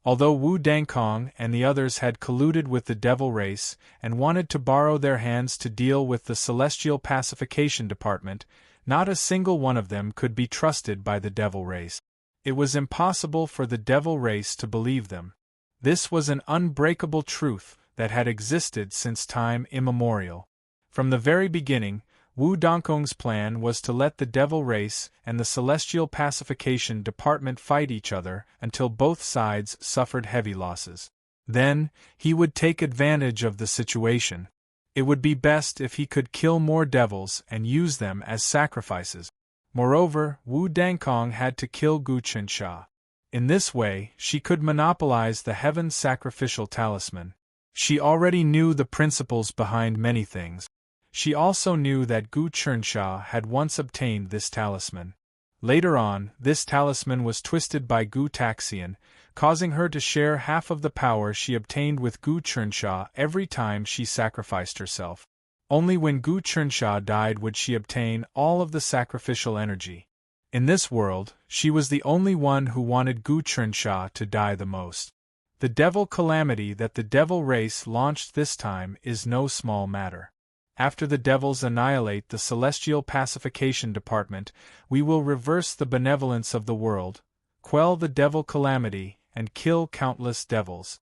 Although Wu Dankong and the others had colluded with the devil race and wanted to borrow their hands to deal with the Celestial Pacification Department, not a single one of them could be trusted by the devil race. It was impossible for the devil race to believe them. This was an unbreakable truth that had existed since time immemorial. From the very beginning, Wu Dankong's plan was to let the devil race and the Celestial Pacification Department fight each other until both sides suffered heavy losses. Then, he would take advantage of the situation. It would be best if he could kill more devils and use them as sacrifices. Moreover, Wu Dankong had to kill Gu Chunxia. In this way, she could monopolize the Heaven Sacrificial Talisman. She already knew the principles behind many things. She also knew that Gu Chunxia had once obtained this talisman. Later on, this talisman was twisted by Gu Taxian, causing her to share half of the power she obtained with Gu Chunxia every time she sacrificed herself. Only when Gu Chunxia died would she obtain all of the sacrificial energy. In this world, she was the only one who wanted Gu Chunxia to die the most. The devil calamity that the devil race launched this time is no small matter. After the devils annihilate the Celestial Pacification Department, we will reverse the benevolence of the world, quell the devil calamity, and kill countless devils.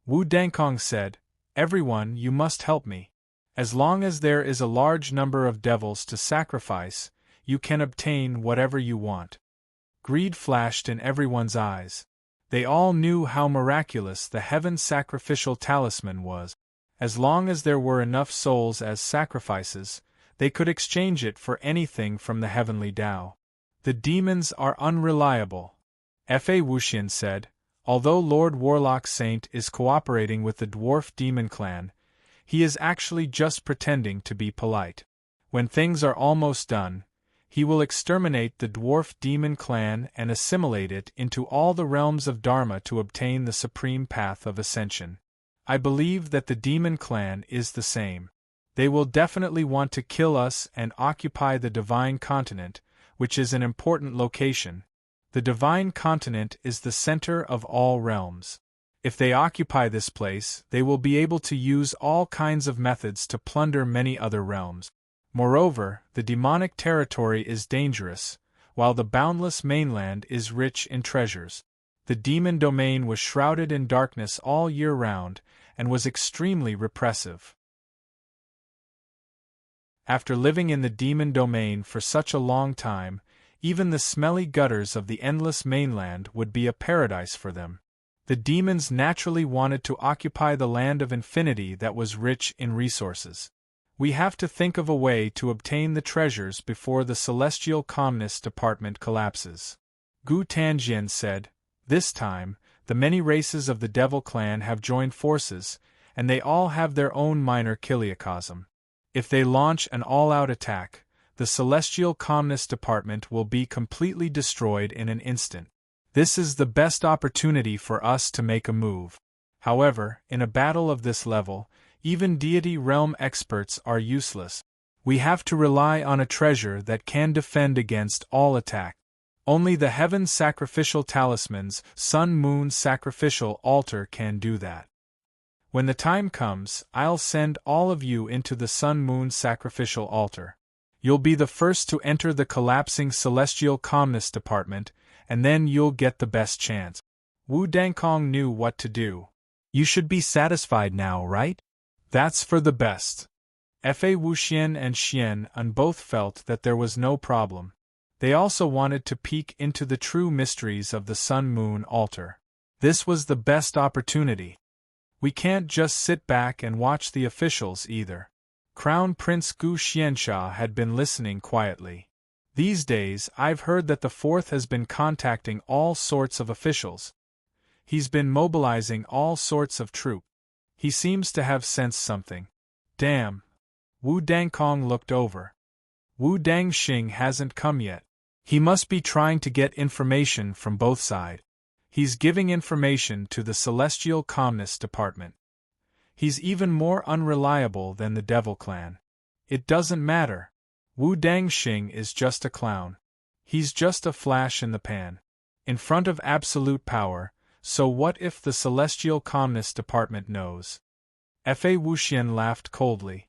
Wu Dankong said, "Everyone, you must help me. As long as there is a large number of devils to sacrifice, you can obtain whatever you want." Greed flashed in everyone's eyes. They all knew how miraculous the Heaven Sacrificial Talisman was. As long as there were enough souls as sacrifices, they could exchange it for anything from the heavenly Tao. "The demons are unreliable," Fa Wuxian said. "Although Lord Warlock Saint is cooperating with the dwarf demon clan, he is actually just pretending to be polite. When things are almost done, he will exterminate the dwarf demon clan and assimilate it into all the realms of Dharma to obtain the supreme path of ascension. I believe that the demon clan is the same. They will definitely want to kill us and occupy the Divine Continent, which is an important location. The Divine Continent is the center of all realms. If they occupy this place, they will be able to use all kinds of methods to plunder many other realms. Moreover, the demonic territory is dangerous, while the boundless mainland is rich in treasures. The demon domain was shrouded in darkness all year round, and was extremely repressive. After living in the demon domain for such a long time, even the smelly gutters of the endless mainland would be a paradise for them. The demons naturally wanted to occupy the land of infinity that was rich in resources. We have to think of a way to obtain the treasures before the Celestial Calmness Department collapses. Gu Tanjian said, "This time, the many races of the Devil Clan have joined forces, and they all have their own minor chiliocosm. If they launch an all-out attack, the Celestial Calmness Department will be completely destroyed in an instant. This is the best opportunity for us to make a move. However, in a battle of this level, even deity realm experts are useless. We have to rely on a treasure that can defend against all attack. Only the Heaven Sacrificial Talisman's Sun-Moon Sacrificial Altar can do that. When the time comes, I'll send all of you into the Sun-Moon Sacrificial Altar. You'll be the first to enter the collapsing Celestial Calmness Department, and then you'll get the best chance." Wu Dangkong knew what to do. "You should be satisfied now, right? That's for the best." Fa Wuxian and Xian An both felt that there was no problem. They also wanted to peek into the true mysteries of the Sun-Moon Altar. This was the best opportunity. We can't just sit back and watch the officials either. Crown Prince Gu Xianxia had been listening quietly. "These days, I've heard that the Fourth has been contacting all sorts of officials. He's been mobilizing all sorts of troops. He seems to have sensed something. Damn." Wu Dangkong looked over. "Wu Dangxing hasn't come yet. He must be trying to get information from both sides. He's giving information to the Celestial Calmness Department. He's even more unreliable than the Devil Clan. It doesn't matter. Wu Dangxing is just a clown. He's just a flash in the pan. In front of absolute power, so what if the Celestial Calmness Department knows?" Fa Wuxian laughed coldly.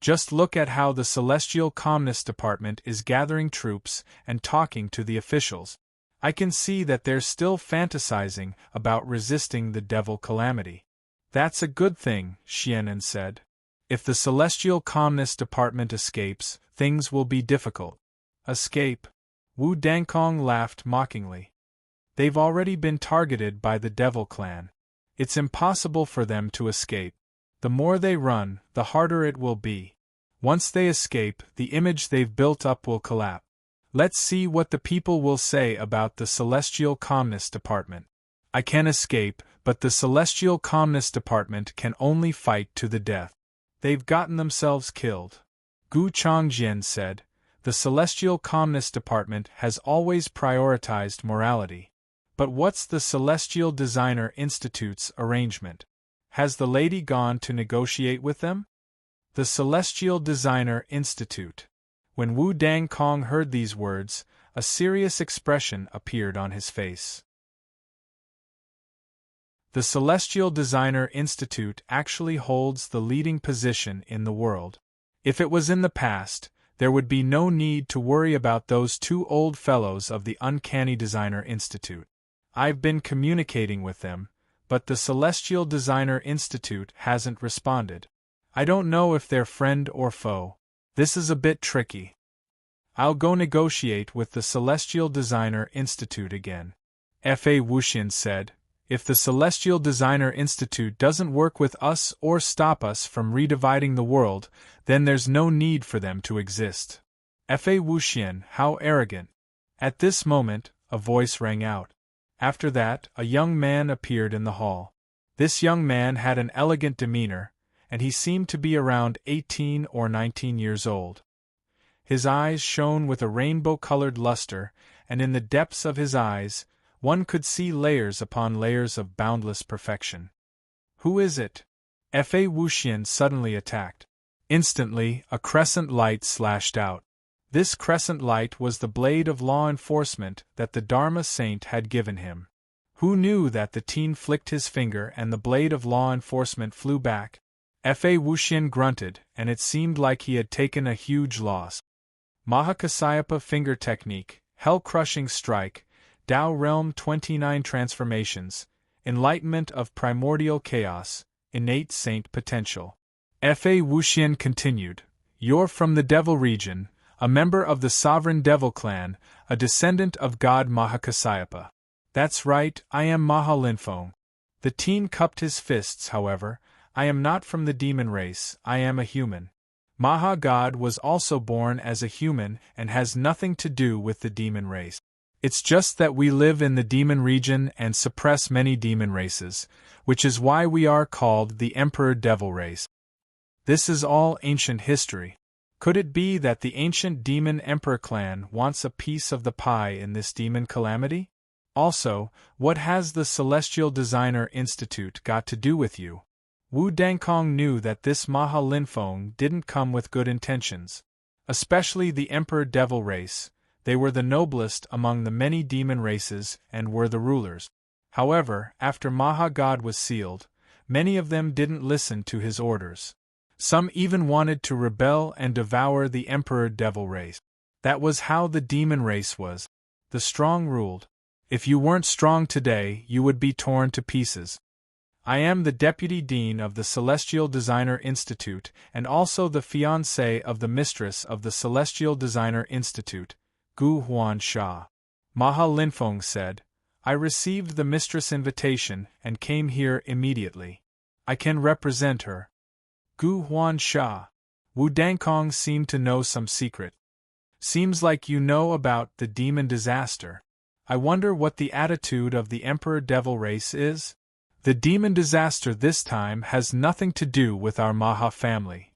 "Just look at how the Celestial Calmness Department is gathering troops and talking to the officials. I can see that they're still fantasizing about resisting the Devil Calamity." "That's a good thing," Xianan said. "If the Celestial Calmness Department escapes, things will be difficult." "Escape?" Wu Dangkong laughed mockingly. "They've already been targeted by the Devil Clan. It's impossible for them to escape. The more they run, the harder it will be. Once they escape, the image they've built up will collapse. Let's see what the people will say about the Celestial Calmness Department. I can escape, but the Celestial Calmness Department can only fight to the death. They've gotten themselves killed." Gu Changjian said, "The Celestial Calmness Department has always prioritized morality. But what's the Celestial Designer Institute's arrangement? Has the lady gone to negotiate with them?" The Celestial Designer Institute. When Wu Dangkong heard these words, a serious expression appeared on his face. The Celestial Designer Institute actually holds the leading position in the world. If it was in the past, there would be no need to worry about those two old fellows of the Uncanny Designer Institute. I've been communicating with them, but the Celestial Designer Institute hasn't responded. I don't know if they're friend or foe. This is a bit tricky. I'll go negotiate with the Celestial Designer Institute again." Fa Wuxian said, "If the Celestial Designer Institute doesn't work with us or stop us from redividing the world, then there's no need for them to exist." Fa Wuxian, how arrogant! At this moment, a voice rang out. After that, a young man appeared in the hall. This young man had an elegant demeanor, and he seemed to be around 18 or 19 years old. His eyes shone with a rainbow-colored luster, and in the depths of his eyes, one could see layers upon layers of boundless perfection. "Who is it?" Fa Wuxian suddenly attacked. Instantly, a crescent light slashed out. This crescent light was the blade of law enforcement that the Dharma saint had given him. Who knew that the teen flicked his finger and the blade of law enforcement flew back? Fa Wuxian grunted, and it seemed like he had taken a huge loss. Mahakasyapa finger technique, hell-crushing strike, Tao realm 29 transformations, enlightenment of primordial chaos, innate saint potential. Fa Wuxian continued, "You're from the devil region, a member of the sovereign devil clan, a descendant of god Mahakasyapa." "That's right, I am Maha Linfeng." The teen cupped his fists, however. "I am not from the demon race, I am a human. Maha God was also born as a human and has nothing to do with the demon race. It's just that we live in the demon region and suppress many demon races, which is why we are called the Emperor Devil race." This is all ancient history. Could it be that the ancient demon Emperor clan wants a piece of the pie in this demon calamity? Also, what has the Celestial Designer Institute got to do with you? Wu Dankong knew that this Maha Linfeng didn't come with good intentions. Especially the Emperor Devil race, they were the noblest among the many demon races and were the rulers. However, after Maha God was sealed, many of them didn't listen to his orders. Some even wanted to rebel and devour the Emperor Devil race. That was how the demon race was. The strong ruled. If you weren't strong today, you would be torn to pieces. I am the Deputy Dean of the Celestial Designer Institute and also the fiancé of the mistress of the Celestial Designer Institute, Gu Huan Sha. Maha Linfeng said, "I received the mistress' invitation and came here immediately. I can represent her." Gu Huan Sha. Wu Dankong seemed to know some secret. "Seems like you know about the demon disaster. I wonder what the attitude of the Emperor Devil race is? The demon disaster this time has nothing to do with our Maha family."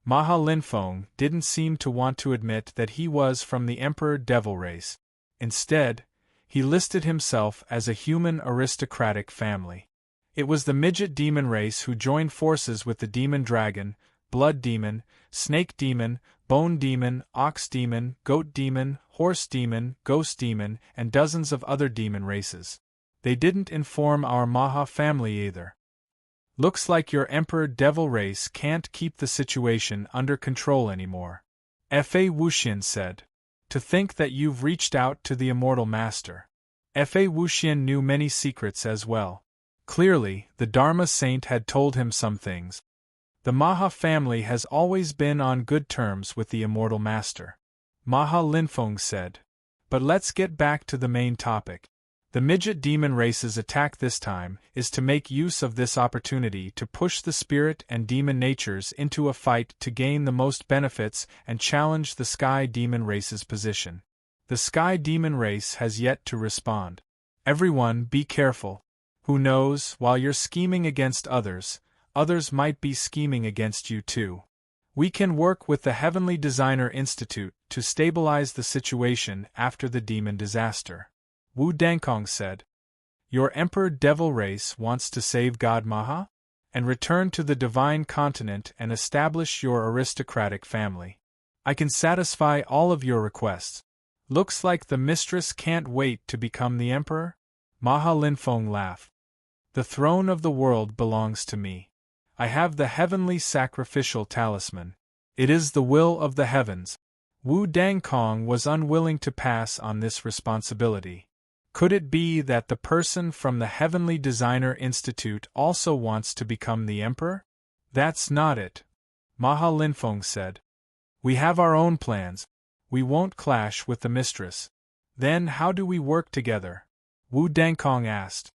Maha Linfeng didn't seem to want to admit that he was from the Emperor Devil race. Instead, he listed himself as a human aristocratic family. It was the midget demon race who joined forces with the demon dragon, blood demon, snake demon, bone demon, ox demon, goat demon, horse demon, ghost demon, and dozens of other demon races. They didn't inform our Maha family either. "Looks like your Emperor Devil race can't keep the situation under control anymore," Fa Wuxian said. "To think that you've reached out to the Immortal Master." Fa Wuxian knew many secrets as well. Clearly, the Dharma saint had told him some things. The Maha family has always been on good terms with the Immortal Master, Maha Linfeng said. But let's get back to the main topic. The midget demon race's attack this time is to make use of this opportunity to push the spirit and demon natures into a fight to gain the most benefits and challenge the sky demon race's position. The sky demon race has yet to respond. Everyone be careful. Who knows, while you're scheming against others, others might be scheming against you too. We can work with the Heavenly Designer Institute to stabilize the situation after the demon disaster. Wu Dankong said. Your Emperor Devil race wants to save God Maha? And return to the Divine Continent and establish your aristocratic family. I can satisfy all of your requests. Looks like the mistress can't wait to become the Emperor? Maha Linfeng laughed. The throne of the world belongs to me. I have the heavenly sacrificial talisman. It is the will of the heavens. Wu Dankong was unwilling to pass on this responsibility. Could it be that the person from the Heavenly Designer Institute also wants to become the Emperor? That's not it, Maha Linfeng said. We have our own plans. We won't clash with the mistress. Then how do we work together? Wu Dankong asked.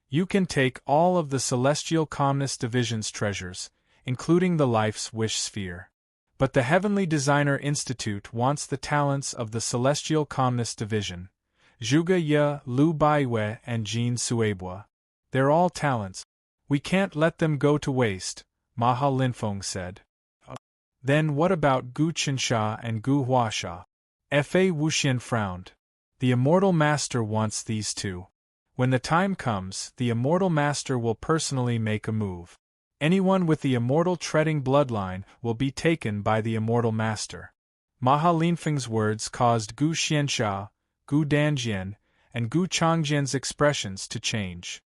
You can take all of the Celestial Calmness Division's treasures, including the Life's Wish Sphere. But the Heavenly Designer Institute wants the talents of the Celestial Calmness Division. Zhuge Ye, Lu Baiwei, and Jin Suebua. They're all talents. We can't let them go to waste, Maha Linfeng said. Then what about Gu Qinsha and Gu Huasha? Fa Wuxian frowned. The Immortal Master wants these two. When the time comes, the Immortal Master will personally make a move. Anyone with the immortal treading bloodline will be taken by the immortal master. Maha Linfeng's words caused Gu Xianxia, Gu Danjian, and Gu Changjian's expressions to change.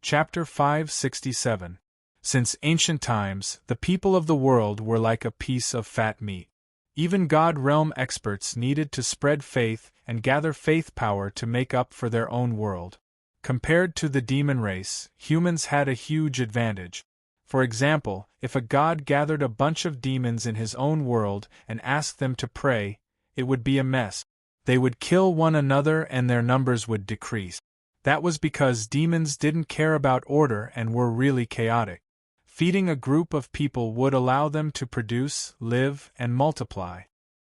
Chapter 567. Since ancient times, the people of the world were like a piece of fat meat. Even God realm experts needed to spread faith and gather faith power to make up for their own world. Compared to the demon race, humans had a huge advantage. For example, if a god gathered a bunch of demons in his own world and asked them to pray, it would be a mess. They would kill one another and their numbers would decrease. That was because demons didn't care about order and were really chaotic. Feeding a group of people would allow them to produce, live, and multiply.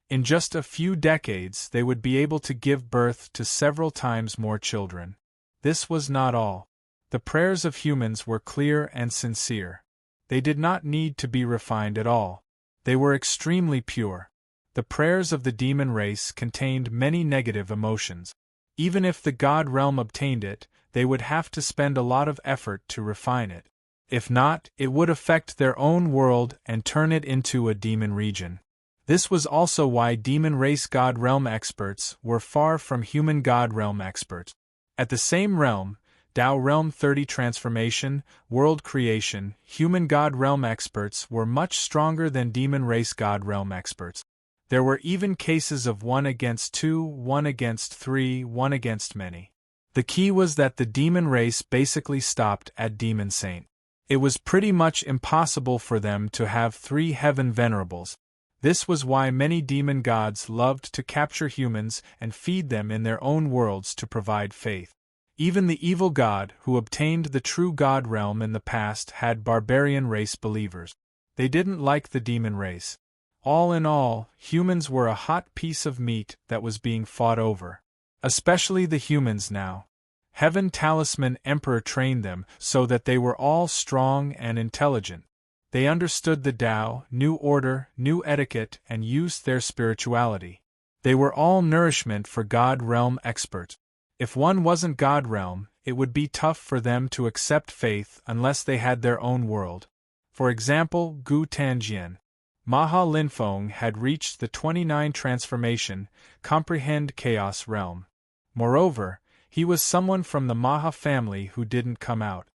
In just a few decades, they would be able to give birth to several times more children. This was not all. The prayers of humans were clear and sincere. They did not need to be refined at all. They were extremely pure. The prayers of the demon race contained many negative emotions. Even if the god realm obtained it, they would have to spend a lot of effort to refine it. If not, it would affect their own world and turn it into a demon region. This was also why demon race god realm experts were far from human god realm experts. At the same realm, Tao realm 30 transformation, world creation, human god realm experts were much stronger than demon race god realm experts. There were even cases of 1 against 2, 1 against 3, 1 against many. The key was that the demon race basically stopped at demon saint. It was pretty much impossible for them to have 3 heaven venerables. This was why many demon gods loved to capture humans and feed them in their own worlds to provide faith. Even the evil god who obtained the true god realm in the past had barbarian race believers. They didn't like the demon race. All in all, humans were a hot piece of meat that was being fought over. Especially the humans now. Heaven Talisman Emperor trained them so that they were all strong and intelligent. They understood the Tao, new order, new etiquette, and used their spirituality. They were all nourishment for God Realm experts. If one wasn't God Realm, it would be tough for them to accept faith unless they had their own world. For example, Gu Tanjian. Maha Linfeng had reached the 29 transformation, comprehend chaos realm. Moreover, he was someone from the Maha family who didn't come out.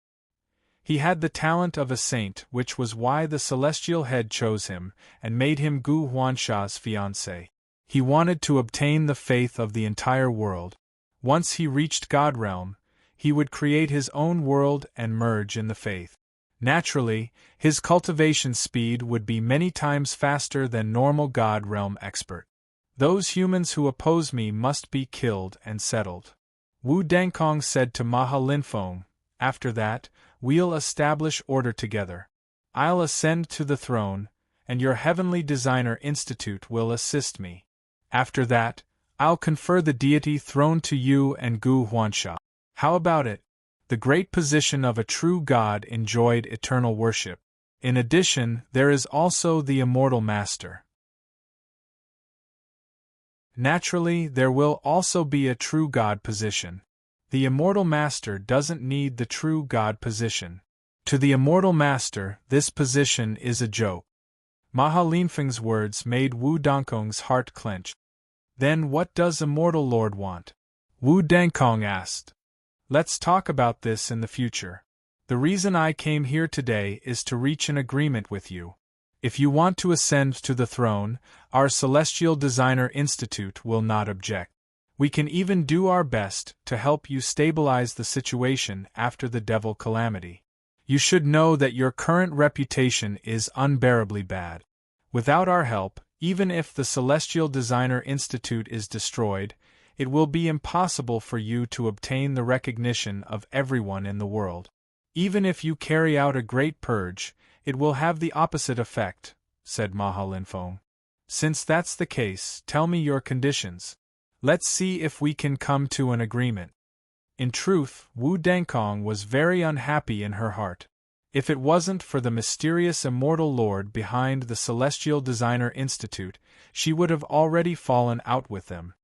He had the talent of a saint, which was why the celestial head chose him and made him Gu Huansha's fiancé. He wanted to obtain the faith of the entire world. Once he reached God realm, he would create his own world and merge in the faith. Naturally, his cultivation speed would be many times faster than normal God realm expert. Those humans who oppose me must be killed and settled. Wu Dengkong said to Maha Linfeng, after that, we'll establish order together. I'll ascend to the throne, and your Heavenly Designer Institute will assist me. After that, I'll confer the deity throne to you and Gu Huansha. How about it? The great position of a true god enjoyed eternal worship. In addition, there is also the immortal master. Naturally, there will also be a true god position. The immortal master doesn't need the true god position. To the immortal master, this position is a joke. Maha Linfeng's words made Wu Dengkong's heart clench. Then what does Immortal Lord want? Wu Dengkong asked. Let's talk about this in the future. The reason I came here today is to reach an agreement with you. If you want to ascend to the throne, our Celestial Designer Institute will not object. We can even do our best to help you stabilize the situation after the devil calamity. You should know that your current reputation is unbearably bad. Without our help, even if the Celestial Designer Institute is destroyed, it will be impossible for you to obtain the recognition of everyone in the world. Even if you carry out a great purge, it will have the opposite effect, said Maha Linfeng. Since that's the case, tell me your conditions. Let's see if we can come to an agreement. In truth, Wu Dengkong was very unhappy in her heart. If it wasn't for the mysterious immortal lord behind the Celestial Designer Institute, she would have already fallen out with them.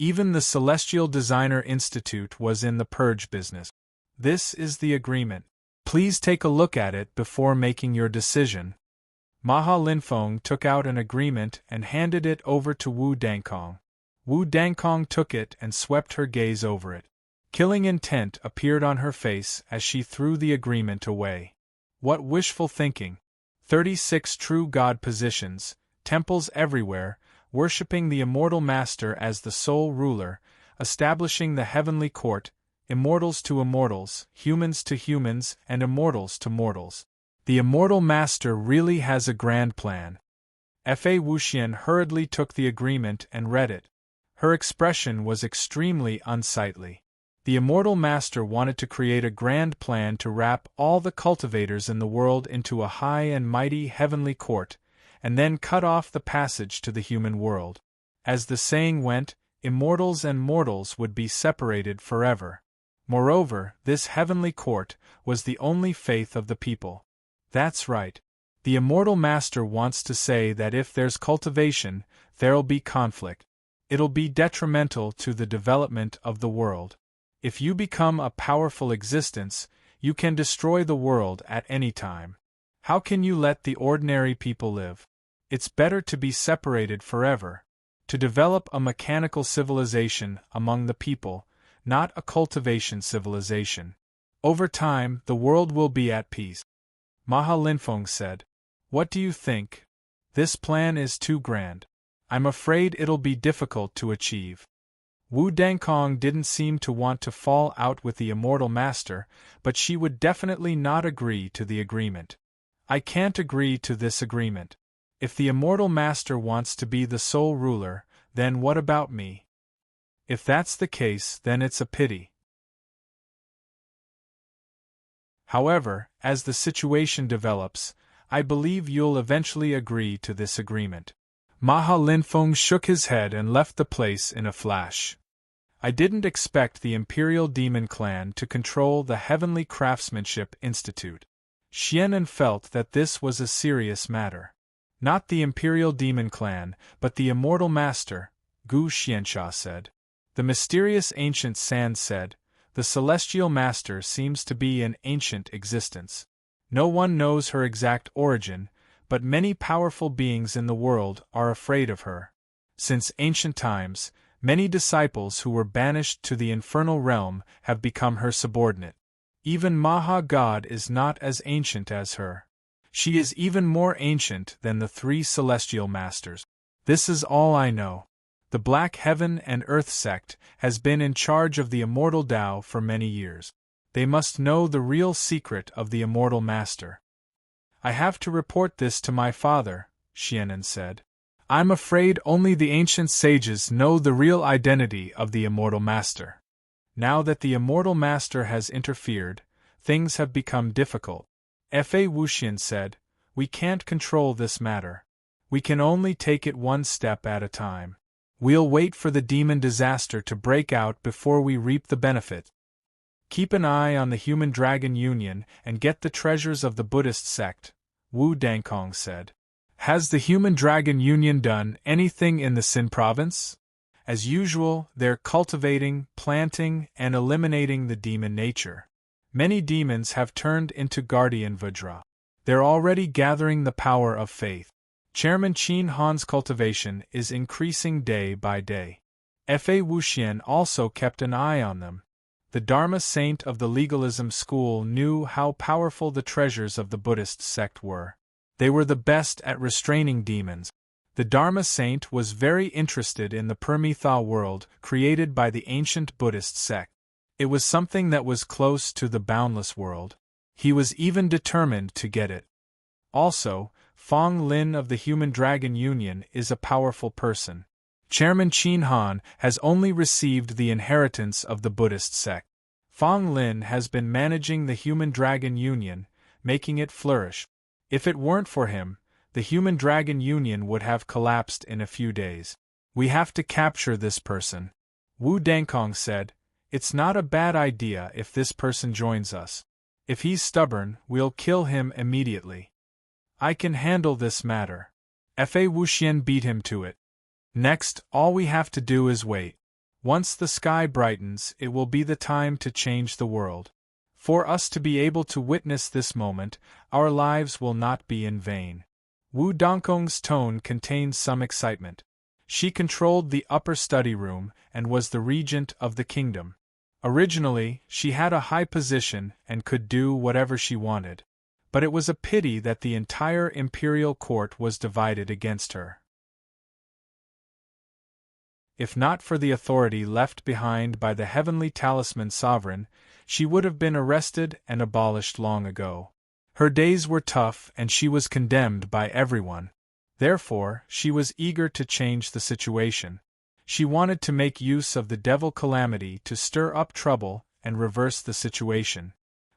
Even the Celestial Designer Institute was in the purge business. This is the agreement. Please take a look at it before making your decision. Maha Linfeng took out an agreement and handed it over to Wu Dangkong. Wu Dangkong took it and swept her gaze over it. Killing intent appeared on her face as she threw the agreement away. What wishful thinking! 36 true God positions, temples everywhere, worshipping the immortal master as the sole ruler, establishing the heavenly court, immortals to immortals, humans to humans, and immortals to mortals. The immortal master really has a grand plan. Fa Wuxian hurriedly took the agreement and read it. Her expression was extremely unsightly. The immortal master wanted to create a grand plan to wrap all the cultivators in the world into a high and mighty heavenly court, and then cut off the passage to the human world. As the saying went, immortals and mortals would be separated forever. Moreover, this heavenly court was the only faith of the people. That's right. The immortal master wants to say that if there's cultivation, there'll be conflict. It'll be detrimental to the development of the world. If you become a powerful existence, you can destroy the world at any time. How can you let the ordinary people live? It's better to be separated forever. To develop a mechanical civilization among the people, not a cultivation civilization. Over time, the world will be at peace. Maha Linfeng said. What do you think? This plan is too grand. I'm afraid it'll be difficult to achieve. Wu Dangkong didn't seem to want to fall out with the immortal master, but she would definitely not agree to the agreement. I can't agree to this agreement. If the immortal master wants to be the sole ruler, then what about me? If that's the case, then it's a pity. However, as the situation develops, I believe you'll eventually agree to this agreement. Maha Linfeng shook his head and left the place in a flash. I didn't expect the Imperial Demon Clan to control the Heavenly Craftsmanship Institute. Xianan felt that this was a serious matter. Not the Imperial Demon Clan, but the Immortal Master, Gu Xianxia said. The mysterious ancient Sand said, the Celestial Master seems to be an ancient existence. No one knows her exact origin, but many powerful beings in the world are afraid of her. Since ancient times, many disciples who were banished to the infernal realm have become her subordinate. Even Maha God is not as ancient as her. She is even more ancient than the 3 celestial masters. This is all I know. The Black Heaven and Earth sect has been in charge of the immortal Tao for many years. They must know the real secret of the immortal master. I have to report this to my father, Xianan said. I'm afraid only the ancient sages know the real identity of the immortal master. Now that the immortal master has interfered, things have become difficult. Fa Wuxian said, we can't control this matter. We can only take it one step at a time. We'll wait for the demon disaster to break out before we reap the benefit. Keep an eye on the Human Dragon Union and get the treasures of the Buddhist sect, Wu Dangkong said. Has the Human Dragon Union done anything in the Xin province? As usual, they're cultivating, planting, and eliminating the demon nature. Many demons have turned into Guardian Vajra. They're already gathering the power of faith. Chairman Qin Han's cultivation is increasing day by day. Fa Wuxian also kept an eye on them. The Dharma saint of the legalism school knew how powerful the treasures of the Buddhist sect were. They were the best at restraining demons. The Dharma saint was very interested in the Permitha world created by the ancient Buddhist sect. It was something that was close to the boundless world. He was even determined to get it. Also, Fong Lin of the Human Dragon Union is a powerful person. Chairman Qin Han has only received the inheritance of the Buddhist sect. Fong Lin has been managing the Human Dragon Union, making it flourish. If it weren't for him, the Human Dragon Union would have collapsed in a few days. We have to capture this person. Wu Dangkong said, it's not a bad idea if this person joins us. If he's stubborn, we'll kill him immediately. I can handle this matter. Fa Wuxian beat him to it. Next, all we have to do is wait. Once the sky brightens, it will be the time to change the world. For us to be able to witness this moment, our lives will not be in vain. Wu Dongkong's tone contained some excitement. She controlled the upper study room and was the regent of the kingdom. Originally, she had a high position and could do whatever she wanted. But it was a pity that the entire imperial court was divided against her. If not for the authority left behind by the heavenly talisman sovereign, she would have been arrested and abolished long ago. Her days were tough and she was condemned by everyone. Therefore, she was eager to change the situation. She wanted to make use of the devil calamity to stir up trouble and reverse the situation.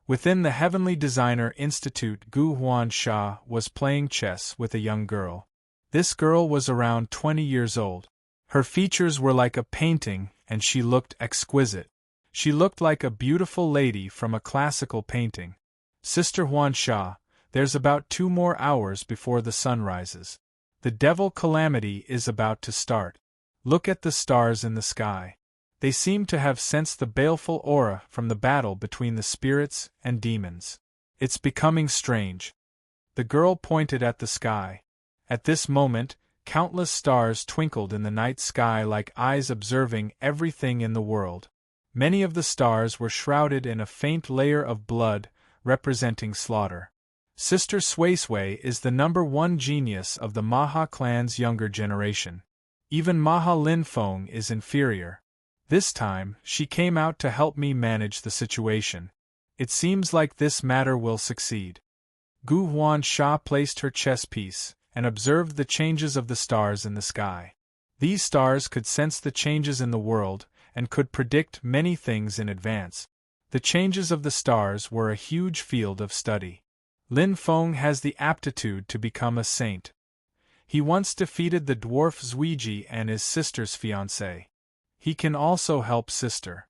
Within the Heavenly Designer Institute, Gu Huansha was playing chess with a young girl. This girl was around 20 years old. Her features were like a painting and she looked exquisite. She looked like a beautiful lady from a classical painting. Sister Huansha, there's about 2 more hours before the sun rises. The devil calamity is about to start. Look at the stars in the sky. They seem to have sensed the baleful aura from the battle between the spirits and demons. It's becoming strange. The girl pointed at the sky. At this moment, countless stars twinkled in the night sky like eyes observing everything in the world. Many of the stars were shrouded in a faint layer of blood, representing slaughter. Sister Sui Sui is the #1 genius of the Maha clan's younger generation. Even Maha Lin Feng is inferior. This time, she came out to help me manage the situation. It seems like this matter will succeed. Gu Huansha placed her chess piece and observed the changes of the stars in the sky. These stars could sense the changes in the world and could predict many things in advance. The changes of the stars were a huge field of study. Lin Feng has the aptitude to become a saint. He once defeated the dwarf Zuiji and his sister's fiancé. He can also help sister.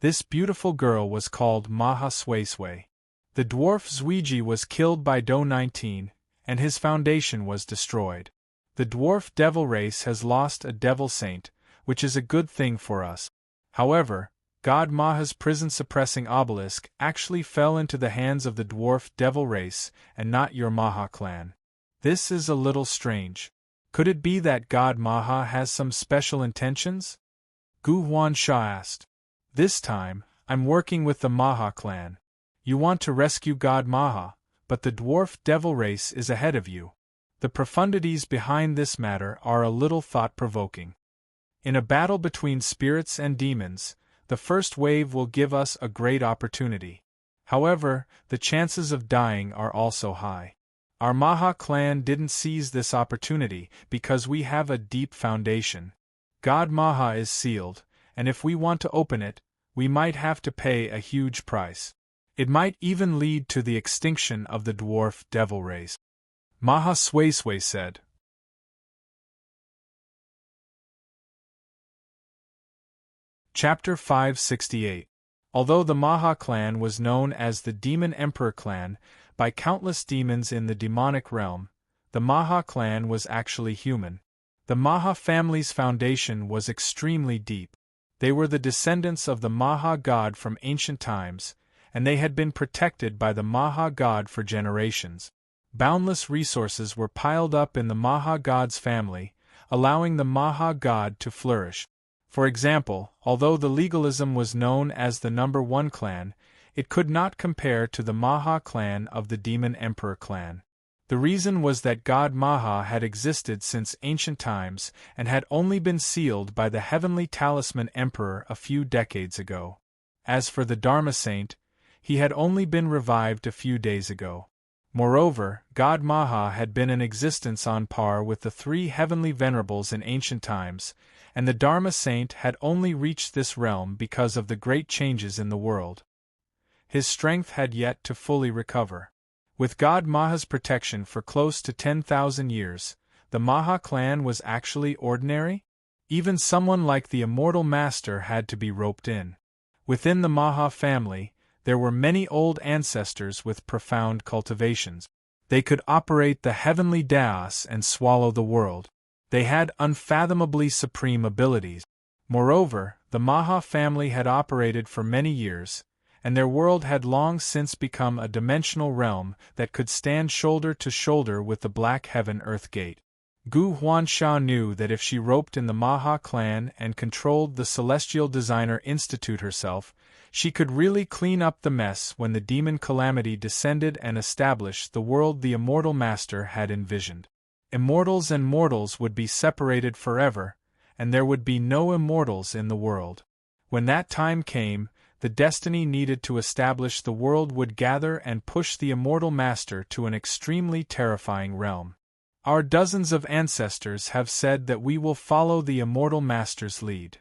This beautiful girl was called Maha Sui Sui. The dwarf Zuiji was killed by Do 19, and his foundation was destroyed. The dwarf devil race has lost a devil saint, which is a good thing for us. However, God Maha's prison-suppressing obelisk actually fell into the hands of the dwarf devil race and not your Maha clan. This is a little strange. Could it be that God Maha has some special intentions? Gu Huansha asked. This time, I'm working with the Maha clan. You want to rescue God Maha, but the dwarf devil race is ahead of you. The profundities behind this matter are a little thought-provoking. In a battle between spirits and demons, the first wave will give us a great opportunity. However, the chances of dying are also high. Our Maha clan didn't seize this opportunity because we have a deep foundation. God Maha is sealed, and if we want to open it, we might have to pay a huge price. It might even lead to the extinction of the dwarf devil race. Maha Sui Sui said. Chapter 568. Although the Maha clan was known as the Demon Emperor clan by countless demons in the demonic realm, the Maha clan was actually human. The Maha family's foundation was extremely deep. They were the descendants of the Maha god from ancient times, and they had been protected by the Maha god for generations. Boundless resources were piled up in the Maha god's family, allowing the Maha god to flourish. For example, although the legalism was known as the #1 clan, it could not compare to the Maha clan of the Demon Emperor clan. The reason was that God Maha had existed since ancient times and had only been sealed by the heavenly talisman emperor a few decades ago. As for the Dharma saint, he had only been revived a few days ago. Moreover, God Maha had been in existence on par with the 3 heavenly venerables in ancient times, and the Dharma saint had only reached this realm because of the great changes in the world. His strength had yet to fully recover. With God Maha's protection for close to 10,000 years, the Maha clan was actually ordinary? Even someone like the immortal master had to be roped in. Within the Maha family, there were many old ancestors with profound cultivations. They could operate the heavenly dais and swallow the world. They had unfathomably supreme abilities. Moreover, The Maha family had operated for many years, and their world had long since become a dimensional realm that could stand shoulder to shoulder with the Black Heaven Earth Gate. Gu Huansha knew that if she roped in the Maha clan and controlled the Celestial Designer Institute herself, she could really clean up the mess when the demon calamity descended and establish the world the Immortal Master had envisioned. Immortals and mortals would be separated forever, and there would be no immortals in the world. When that time came, the destiny needed to establish the world would gather and push the Immortal Master to an extremely terrifying realm. Our dozens of ancestors have said that we will follow the Immortal Master's lead.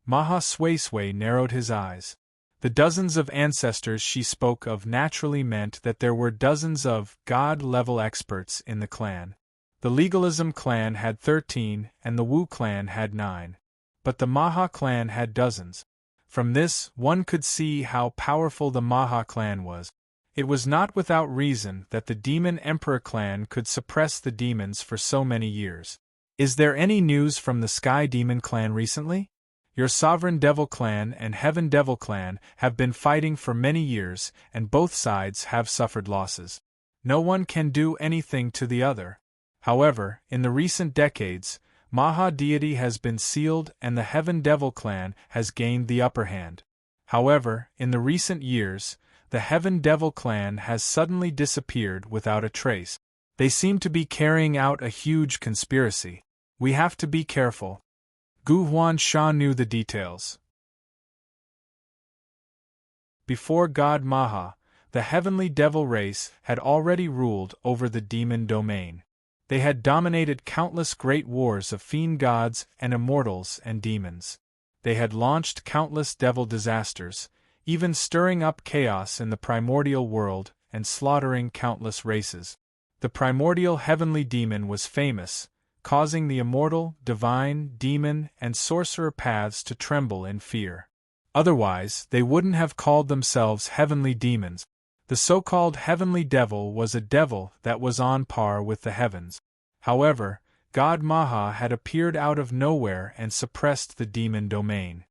Maha Sway narrowed his eyes. The dozens of ancestors she spoke of naturally meant that there were dozens of God-level experts in the clan. The Legalism clan had 13 and the Wu clan had 9. But the Maha clan had dozens. From this, one could see how powerful the Maha clan was. It was not without reason that the Demon Emperor clan could suppress the demons for so many years. Is there any news from the Sky Demon clan recently? Your Sovereign Devil clan and Heaven Devil clan have been fighting for many years, and both sides have suffered losses. No one can do anything to the other. However, in the recent decades, Maha deity has been sealed and the Heaven Devil clan has gained the upper hand. However, in the recent years, the Heaven Devil clan has suddenly disappeared without a trace. They seem to be carrying out a huge conspiracy. We have to be careful. Gu Huansha knew the details. Before God Maha, the heavenly devil race had already ruled over the demon domain. They had dominated countless great wars of fiend gods and immortals and demons. They had launched countless devil disasters, even stirring up chaos in the primordial world and slaughtering countless races. The primordial heavenly demon was famous, causing the immortal, divine, demon, and sorcerer paths to tremble in fear. Otherwise, they wouldn't have called themselves heavenly demons. The so-called heavenly devil was a devil that was on par with the heavens. However, God Maha had appeared out of nowhere and suppressed the demon domain.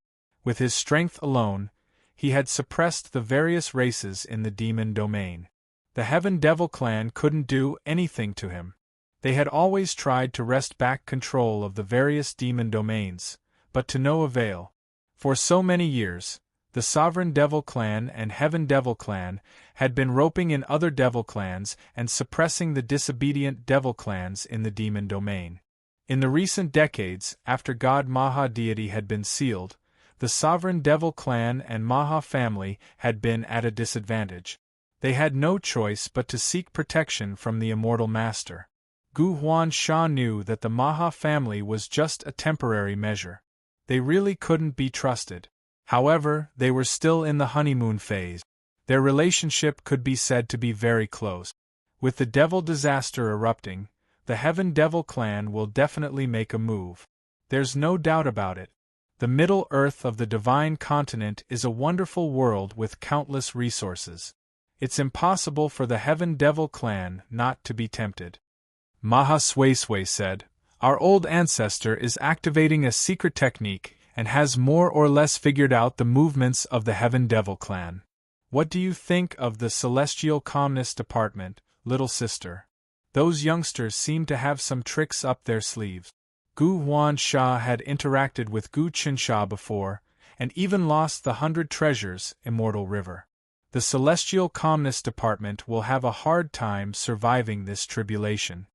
With his strength alone, he had suppressed the various races in the demon domain. The Heaven Devil clan couldn't do anything to him. They had always tried to wrest back control of the various demon domains, but to no avail. For so many years, the Sovereign Devil clan and Heaven Devil clan had been roping in other devil clans and suppressing the disobedient devil clans in the demon domain. In the recent decades, after God Maha deity had been sealed, the Sovereign Devil clan and Maha family had been at a disadvantage. They had no choice but to seek protection from the Immortal Master. Gu Huansha knew that the Maha family was just a temporary measure. They really couldn't be trusted. However, they were still in the honeymoon phase. Their relationship could be said to be very close. With the devil disaster erupting, the Heaven Devil clan will definitely make a move. There's no doubt about it. The Middle Earth of the Divine Continent is a wonderful world with countless resources. It's impossible for the Heaven Devil clan not to be tempted. Maha Sway said, "Our old ancestor is activating a secret technique and has more or less figured out the movements of the Heaven Devil clan. What do you think of the Celestial Calmness Department, little sister? Those youngsters seem to have some tricks up their sleeves." Gu Huansha had interacted with Gu Qinsha before, and even lost the 100 treasures, Immortal River. The Celestial Calmness Department will have a hard time surviving this tribulation.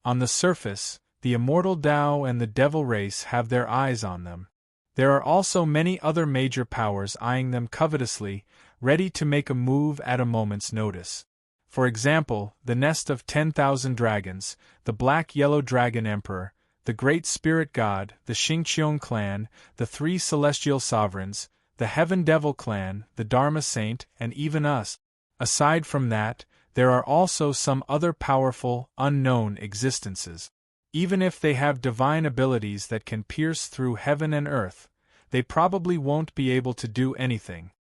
On the surface, the Immortal Tao and the Devil race have their eyes on them. There are also many other major powers eyeing them covetously, ready to make a move at a moment's notice. For example, the nest of 10,000 dragons, the Black-Yellow Dragon Emperor, the Great Spirit God, the Xingqiong clan, the 3 Celestial Sovereigns, the Heaven Devil clan, the Dharma Saint, and even us. Aside from that, there are also some other powerful, unknown existences. Even if they have divine abilities that can pierce through heaven and earth, they probably won't be able to do anything.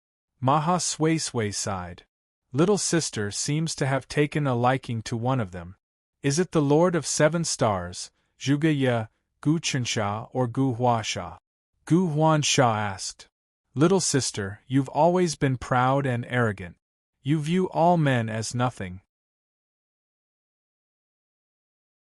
Maha Sway sighed. Little sister seems to have taken a liking to one of them. Is it the Lord of 7 Stars, Zhuge Ye, Gu Qinsha or Gu Huasha? Gu Huansha asked. Little sister, you've always been proud and arrogant. You view all men as nothing.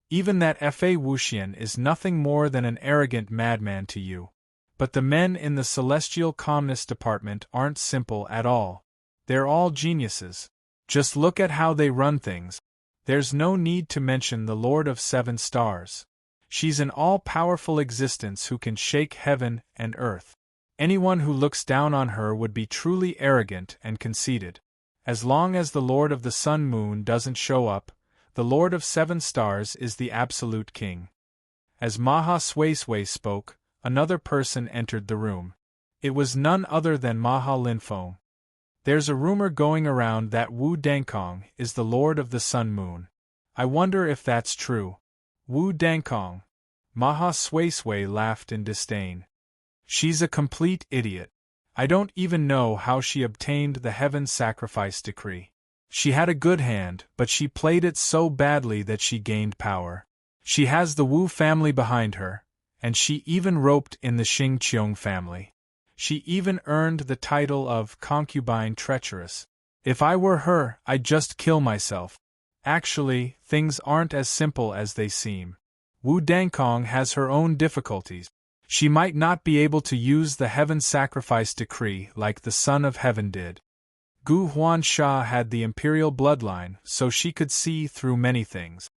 Even that Fa Wuxian is nothing more than an arrogant madman to you. But the men in the Celestial Calmness Department aren't simple at all. They're all geniuses. Just look at how they run things. There's no need to mention the Lord of 7 Stars. She's an all-powerful existence who can shake heaven and earth. Anyone who looks down on her would be truly arrogant and conceited. As long as the Lord of the Sun Moon doesn't show up, the Lord of 7 Stars is the absolute king. As Maha Sui spoke, another person entered the room. It was none other than Maha Linfeng. There's a rumor going around that Wu Dangkong is the Lord of the Sun Moon. I wonder if that's true. Wu Dangkong. Maha Sui laughed in disdain. She's a complete idiot. I don't even know how she obtained the heaven sacrifice decree. She had a good hand, but she played it so badly that she gained power. She has the Wu family behind her, and she even roped in the Xing Qiong family. She even earned the title of concubine treacherous. If I were her, I'd just kill myself. Actually, things aren't as simple as they seem. Wu Dangkong has her own difficulties. She might not be able to use the heaven sacrifice decree like the Son of Heaven did. Gu Huansha had the imperial bloodline, so she could see through many things.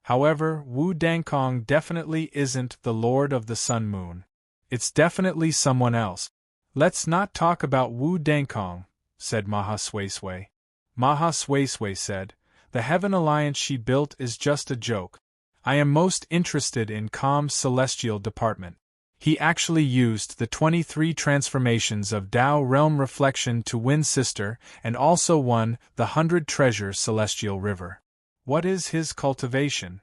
However, Wu Dangkong definitely isn't the Lord of the Sun Moon. It's definitely someone else. Let's not talk about Wu Dangkong, said Maha Sui. Maha Sui said, the Heaven Alliance she built is just a joke. I am most interested in Calm's celestial department. He actually used the 23 transformations of Tao Realm Reflection to win Sister and also won the 100 Treasure Celestial River. What is his cultivation?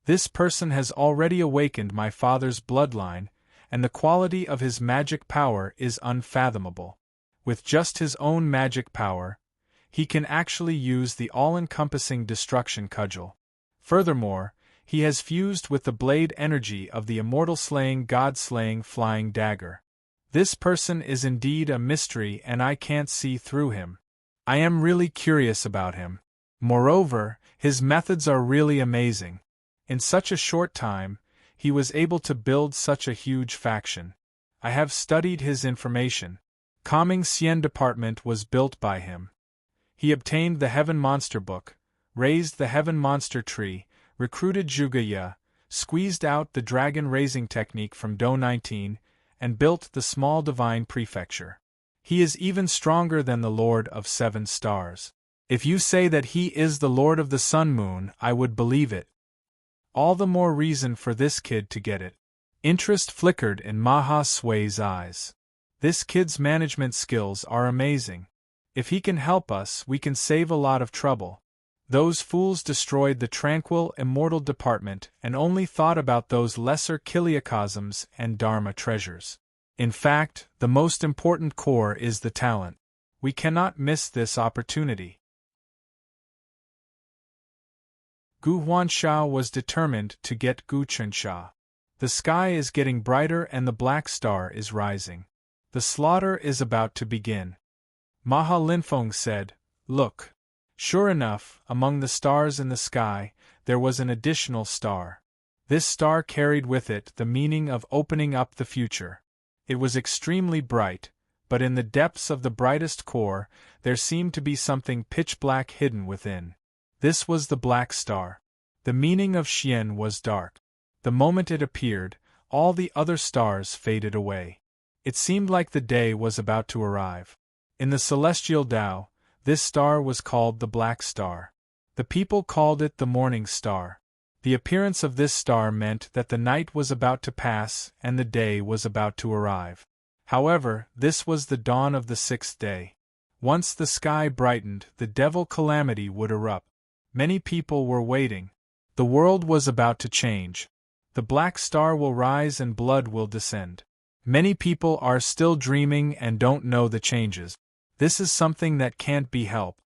This person has already awakened my father's bloodline, and the quality of his magic power is unfathomable. With just his own magic power, he can actually use the all-encompassing destruction cudgel. Furthermore, he has fused with the blade energy of the immortal-slaying god-slaying flying dagger. This person is indeed a mystery and I can't see through him. I am really curious about him. Moreover, his methods are really amazing. In such a short time, he was able to build such a huge faction. I have studied his information. Calming Xian Department was built by him. He obtained the Heaven Monster Book, raised the Heaven Monster Tree, recruited Zhuge, squeezed out the dragon raising technique from Do 19, and built the small divine prefecture. He is even stronger than the Lord of 7 Stars. If you say that he is the Lord of the Sun Moon, I would believe it. All the more reason for this kid to get it. Interest flickered in Maha Sui's eyes. This kid's management skills are amazing. If he can help us, we can save a lot of trouble. Those fools destroyed the tranquil, immortal department and only thought about those lesser kiliacosms and dharma treasures. In fact, the most important core is the talent. We cannot miss this opportunity. Gu Huansha was determined to get Gu Chunsha. The sky is getting brighter and the black star is rising. The slaughter is about to begin. Maha Linfeng said, "Look." Sure enough, among the stars in the sky, there was an additional star. This star carried with it the meaning of opening up the future. It was extremely bright, but in the depths of the brightest core, there seemed to be something pitch-black hidden within. This was the black star. The meaning of Xian was dark. The moment it appeared, all the other stars faded away. It seemed like the day was about to arrive. In the celestial Tao, this star was called the Black Star. The people called it the Morning Star. The appearance of this star meant that the night was about to pass and the day was about to arrive. However, this was the dawn of the 6th day. Once the sky brightened, the devil calamity would erupt. Many people were waiting. The world was about to change. The Black Star will rise and blood will descend. Many people are still dreaming and don't know the changes. This is something that can't be helped.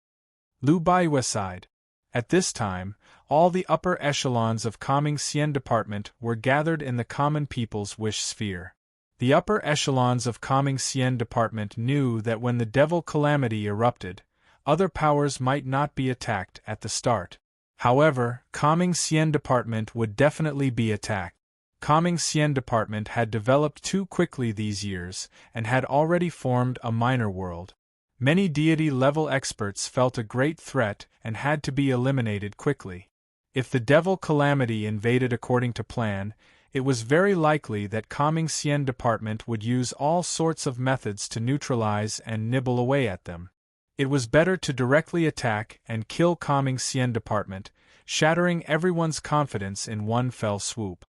Lu Baiwe sighed. At this time, all the upper echelons of Calming Xian Department were gathered in the common people's wish sphere. The upper echelons of Calming Sien Department knew that when the devil calamity erupted, other powers might not be attacked at the start. However, Calming Sien Department would definitely be attacked. Calming Sien Department had developed too quickly these years and had already formed a minor world. Many deity-level experts felt a great threat and had to be eliminated quickly. If the devil calamity invaded according to plan, it was very likely that Calming Sien Department would use all sorts of methods to neutralize and nibble away at them. It was better to directly attack and kill Calming Sien Department, shattering everyone's confidence in one fell swoop.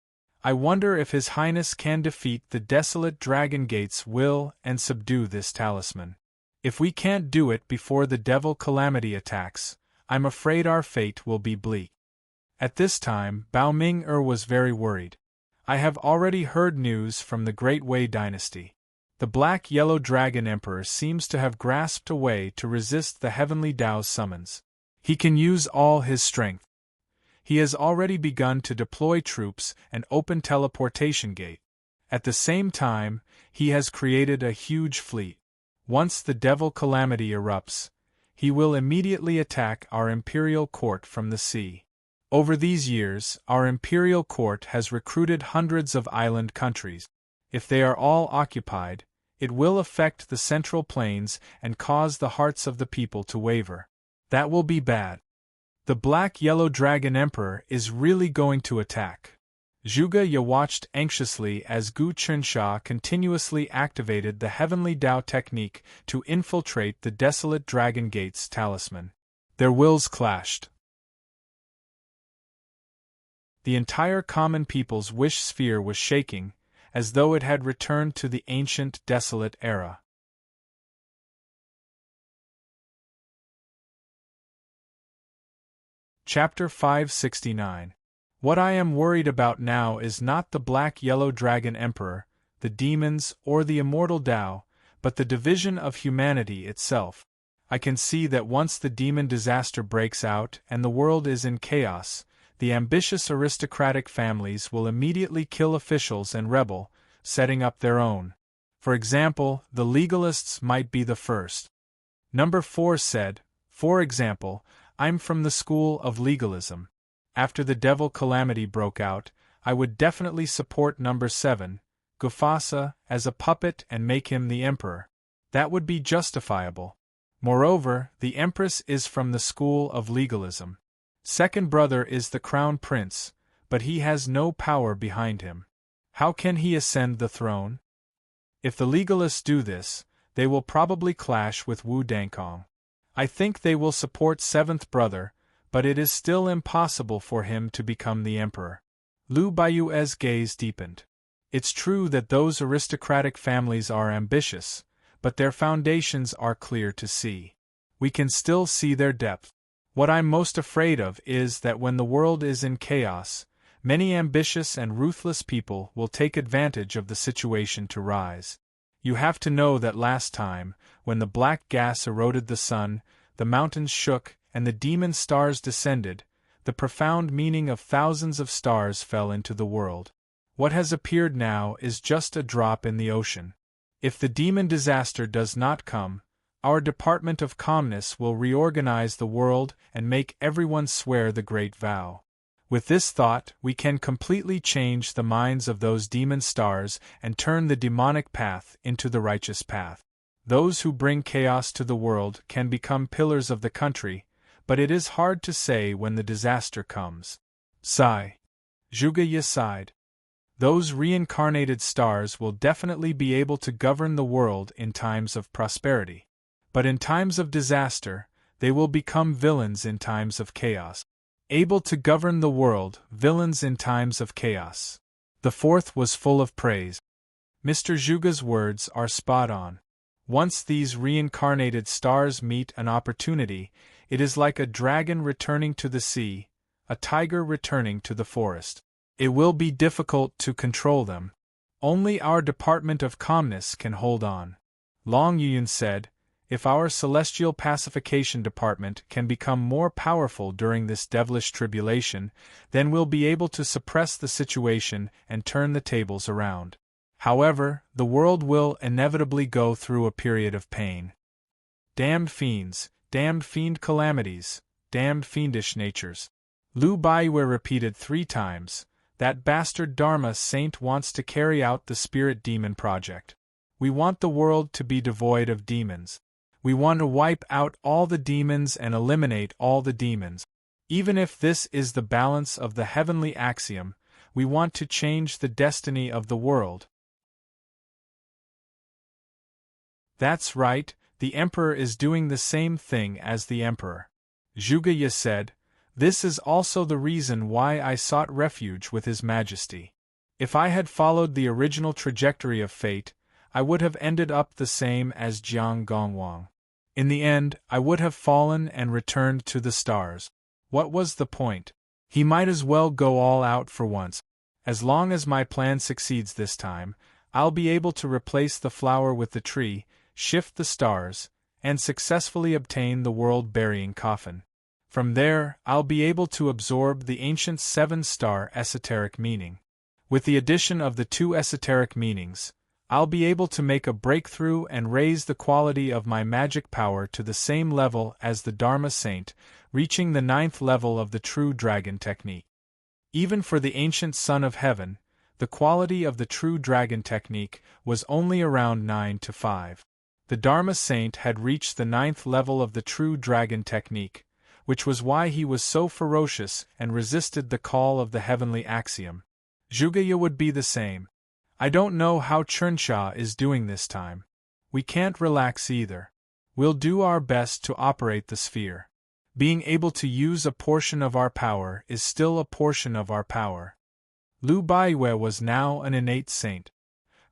I wonder if His Highness can defeat the desolate dragon gates will and subdue this talisman. If we can't do it before the devil calamity attacks, I'm afraid our fate will be bleak. At this time, Bao Ming-er was very worried. I have already heard news from the Great Wei dynasty. The Black-Yellow Dragon Emperor seems to have grasped a way to resist the Heavenly Tao's summons. He can use all his strength. He has already begun to deploy troops and open teleportation gate. At the same time, he has created a huge fleet. Once the devil calamity erupts, he will immediately attack our imperial court from the sea. Over these years, our imperial court has recruited hundreds of island countries. If they are all occupied, it will affect the central plains and cause the hearts of the people to waver. That will be bad. The Black-Yellow Dragon Emperor is really going to attack. Zhuge Ye watched anxiously as Gu Qinsha continuously activated the Heavenly Tao technique to infiltrate the desolate Dragon Gate's talisman. Their wills clashed. The entire common people's wish sphere was shaking, as though it had returned to the ancient desolate era. Chapter 569. What I am worried about now is not the Black-Yellow Dragon Emperor, the demons, or the immortal Tao, but the division of humanity itself. I can see that once the demon disaster breaks out and the world is in chaos, the ambitious aristocratic families will immediately kill officials and rebel, setting up their own. For example, the legalists might be the first. Number 4 said, for example, I'm from the school of legalism. After the devil calamity broke out, I would definitely support number 7, Gufasa, as a puppet and make him the emperor. That would be justifiable. Moreover, the empress is from the school of legalism. Second brother is the crown prince, but he has no power behind him. How can he ascend the throne? If the legalists do this, they will probably clash with Wu Dankong. I think they will support seventh brother, but it is still impossible for him to become the emperor. Lu Baiyue's gaze deepened. It's true that those aristocratic families are ambitious, but their foundations are clear to see. We can still see their depth. What I'm most afraid of is that when the world is in chaos, many ambitious and ruthless people will take advantage of the situation to rise. You have to know that last time, when the black gas eroded the sun, the mountains shook, and the demon stars descended, the profound meaning of thousands of stars fell into the world. What has appeared now is just a drop in the ocean. If the demon disaster does not come, our Department of Calmness will reorganize the world and make everyone swear the great vow. With this thought, we can completely change the minds of those demon stars and turn the demonic path into the righteous path. Those who bring chaos to the world can become pillars of the country, but it is hard to say when the disaster comes. Sigh. Zhuge Ye sighed. Those reincarnated stars will definitely be able to govern the world in times of prosperity. But in times of disaster, they will become villains in times of chaos. Able to govern the world, villains in times of chaos. The fourth was full of praise. Mr. Zhuge's words are spot on. Once these reincarnated stars meet an opportunity, it is like a dragon returning to the sea, a tiger returning to the forest. It will be difficult to control them. Only our Department of Calmness can hold on. Long Yun said, if our Celestial Pacification Department can become more powerful during this devilish tribulation, then we'll be able to suppress the situation and turn the tables around. However, the world will inevitably go through a period of pain. Damned fiends, damned fiend calamities, damned fiendish natures. Lu Baiwe repeated 3 times, that bastard Dharma saint wants to carry out the spirit demon project. We want the world to be devoid of demons. We want to wipe out all the demons and eliminate all the demons. Even if this is the balance of the heavenly axiom, we want to change the destiny of the world. That's right, the emperor is doing the same thing as the emperor. Zhuge Ye said, this is also the reason why I sought refuge with His Majesty. If I had followed the original trajectory of fate, I would have ended up the same as Jiang Gongwang. In the end, I would have fallen and returned to the stars. What was the point? He might as well go all out for once. As long as my plan succeeds this time, I'll be able to replace the flower with the tree, shift the stars, and successfully obtain the world-burying coffin. From there, I'll be able to absorb the ancient 7-star esoteric meaning. With the addition of the 2 esoteric meanings, I'll be able to make a breakthrough and raise the quality of my magic power to the same level as the Dharma Saint, reaching the 9th level of the true dragon technique. Even for the ancient Son of Heaven, the quality of the true dragon technique was only around 9 to 5. The Dharma Saint had reached the 9th level of the true dragon technique, which was why he was so ferocious and resisted the call of the heavenly axiom. Zhuge Ye would be the same. I don't know how Chernsha is doing this time. We can't relax either. We'll do our best to operate the sphere. Being able to use a portion of our power is still a portion of our power. Lu Baiwe was now an innate saint.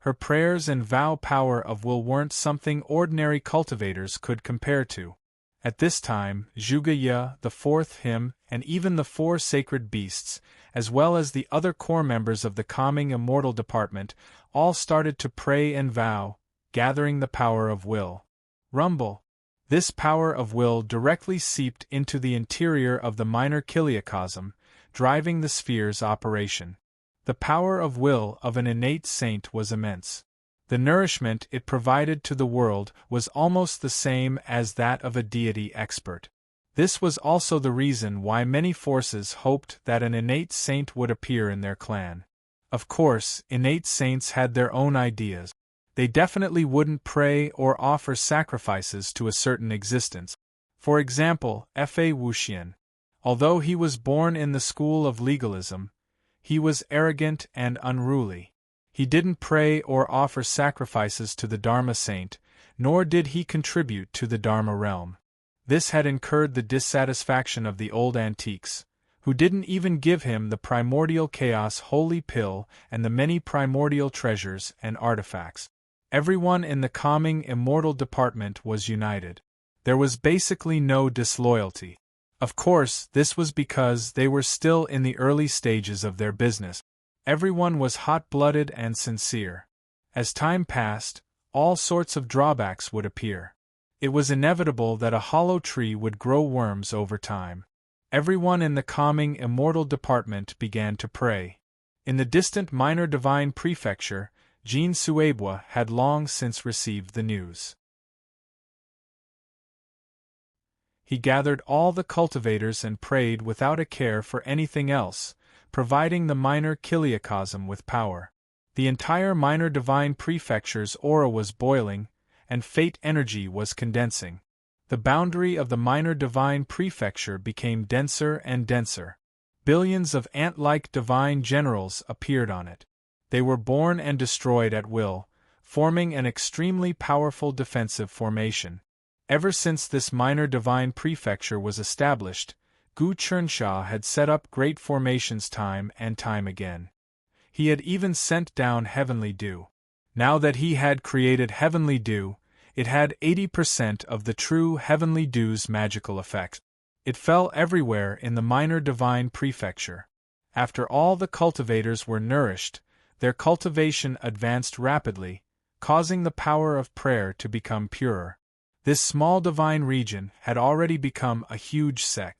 Her prayers and vow power of will weren't something ordinary cultivators could compare to. At this time, Zhuge Ye, the 4th hymn, and even the 4 sacred beasts, as well as the other core members of the calming immortal department, all started to pray and vow, gathering the power of will. Rumble. This power of will directly seeped into the interior of the minor chiliocosm, driving the sphere's operation. The power of will of an innate saint was immense. The nourishment it provided to the world was almost the same as that of a deity expert. This was also the reason why many forces hoped that an innate saint would appear in their clan. Of course, innate saints had their own ideas. They definitely wouldn't pray or offer sacrifices to a certain existence. For example, Fa Wuxian. Although he was born in the school of legalism, he was arrogant and unruly. He didn't pray or offer sacrifices to the Dharma Saint, nor did he contribute to the Dharma realm. This had incurred the dissatisfaction of the old antiques, who didn't even give him the primordial chaos holy pill and the many primordial treasures and artifacts. Everyone in the calming immortal department was united. There was basically no disloyalty. Of course, this was because they were still in the early stages of their business. Everyone was hot-blooded and sincere. As time passed, all sorts of drawbacks would appear. It was inevitable that a hollow tree would grow worms over time. Everyone in the calming immortal department began to pray. In the distant minor divine prefecture, Jean Suebwa had long since received the news. He gathered all the cultivators and prayed without a care for anything else, providing the minor chiliocosm with power. The entire minor divine prefecture's aura was boiling, and fate energy was condensing. The boundary of the minor divine prefecture became denser and denser. Billions of ant-like divine generals appeared on it. They were born and destroyed at will, forming an extremely powerful defensive formation. Ever since this minor divine prefecture was established, Gu Chernsha had set up great formations time and time again. He had even sent down heavenly dew. Now that he had created heavenly dew, it had 80% of the true heavenly dew's magical effect. It fell everywhere in the minor divine prefecture. After all the cultivators were nourished, their cultivation advanced rapidly, causing the power of prayer to become purer. This small divine region had already become a huge sect.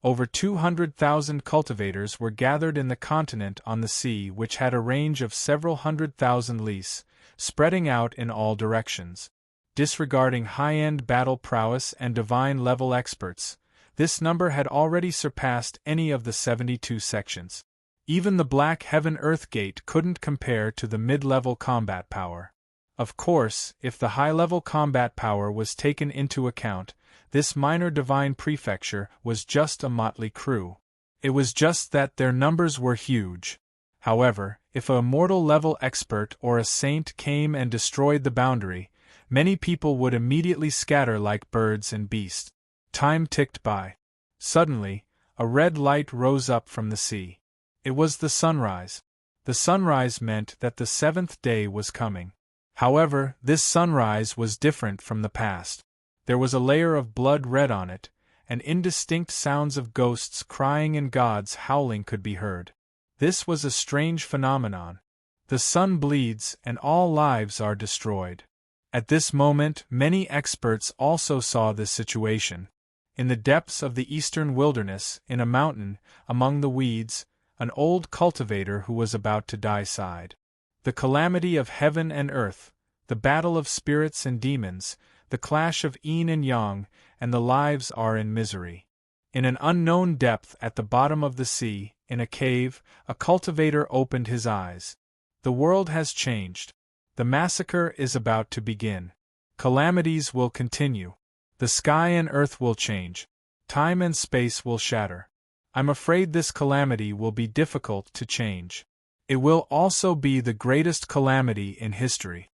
Over 200,000 cultivators were gathered in the continent on the sea, which had a range of several 100,000 lis, spreading out in all directions. Disregarding high-end battle prowess and divine-level experts, this number had already surpassed any of the 72 sections. Even the Black Heaven Earth Gate couldn't compare to the mid-level combat power. Of course, if the high-level combat power was taken into account, this minor divine prefecture was just a motley crew. It was just that their numbers were huge. However, if a mortal-level expert or a saint came and destroyed the boundary, many people would immediately scatter like birds and beasts. Time ticked by. Suddenly, a red light rose up from the sea. It was the sunrise. The sunrise meant that the seventh day was coming. However, this sunrise was different from the past. There was a layer of blood red on it, and indistinct sounds of ghosts crying and gods howling could be heard. This was a strange phenomenon. The sun bleeds and all lives are destroyed. At this moment, many experts also saw this situation. In the depths of the eastern wilderness, in a mountain, among the weeds, an old cultivator who was about to die sighed. The calamity of heaven and earth, the battle of spirits and demons, the clash of yin and yang, and the lives are in misery. In an unknown depth at the bottom of the sea, in a cave, a cultivator opened his eyes. The world has changed. The massacre is about to begin. Calamities will continue. The sky and earth will change. Time and space will shatter. I'm afraid this calamity will be difficult to change. It will also be the greatest calamity in history.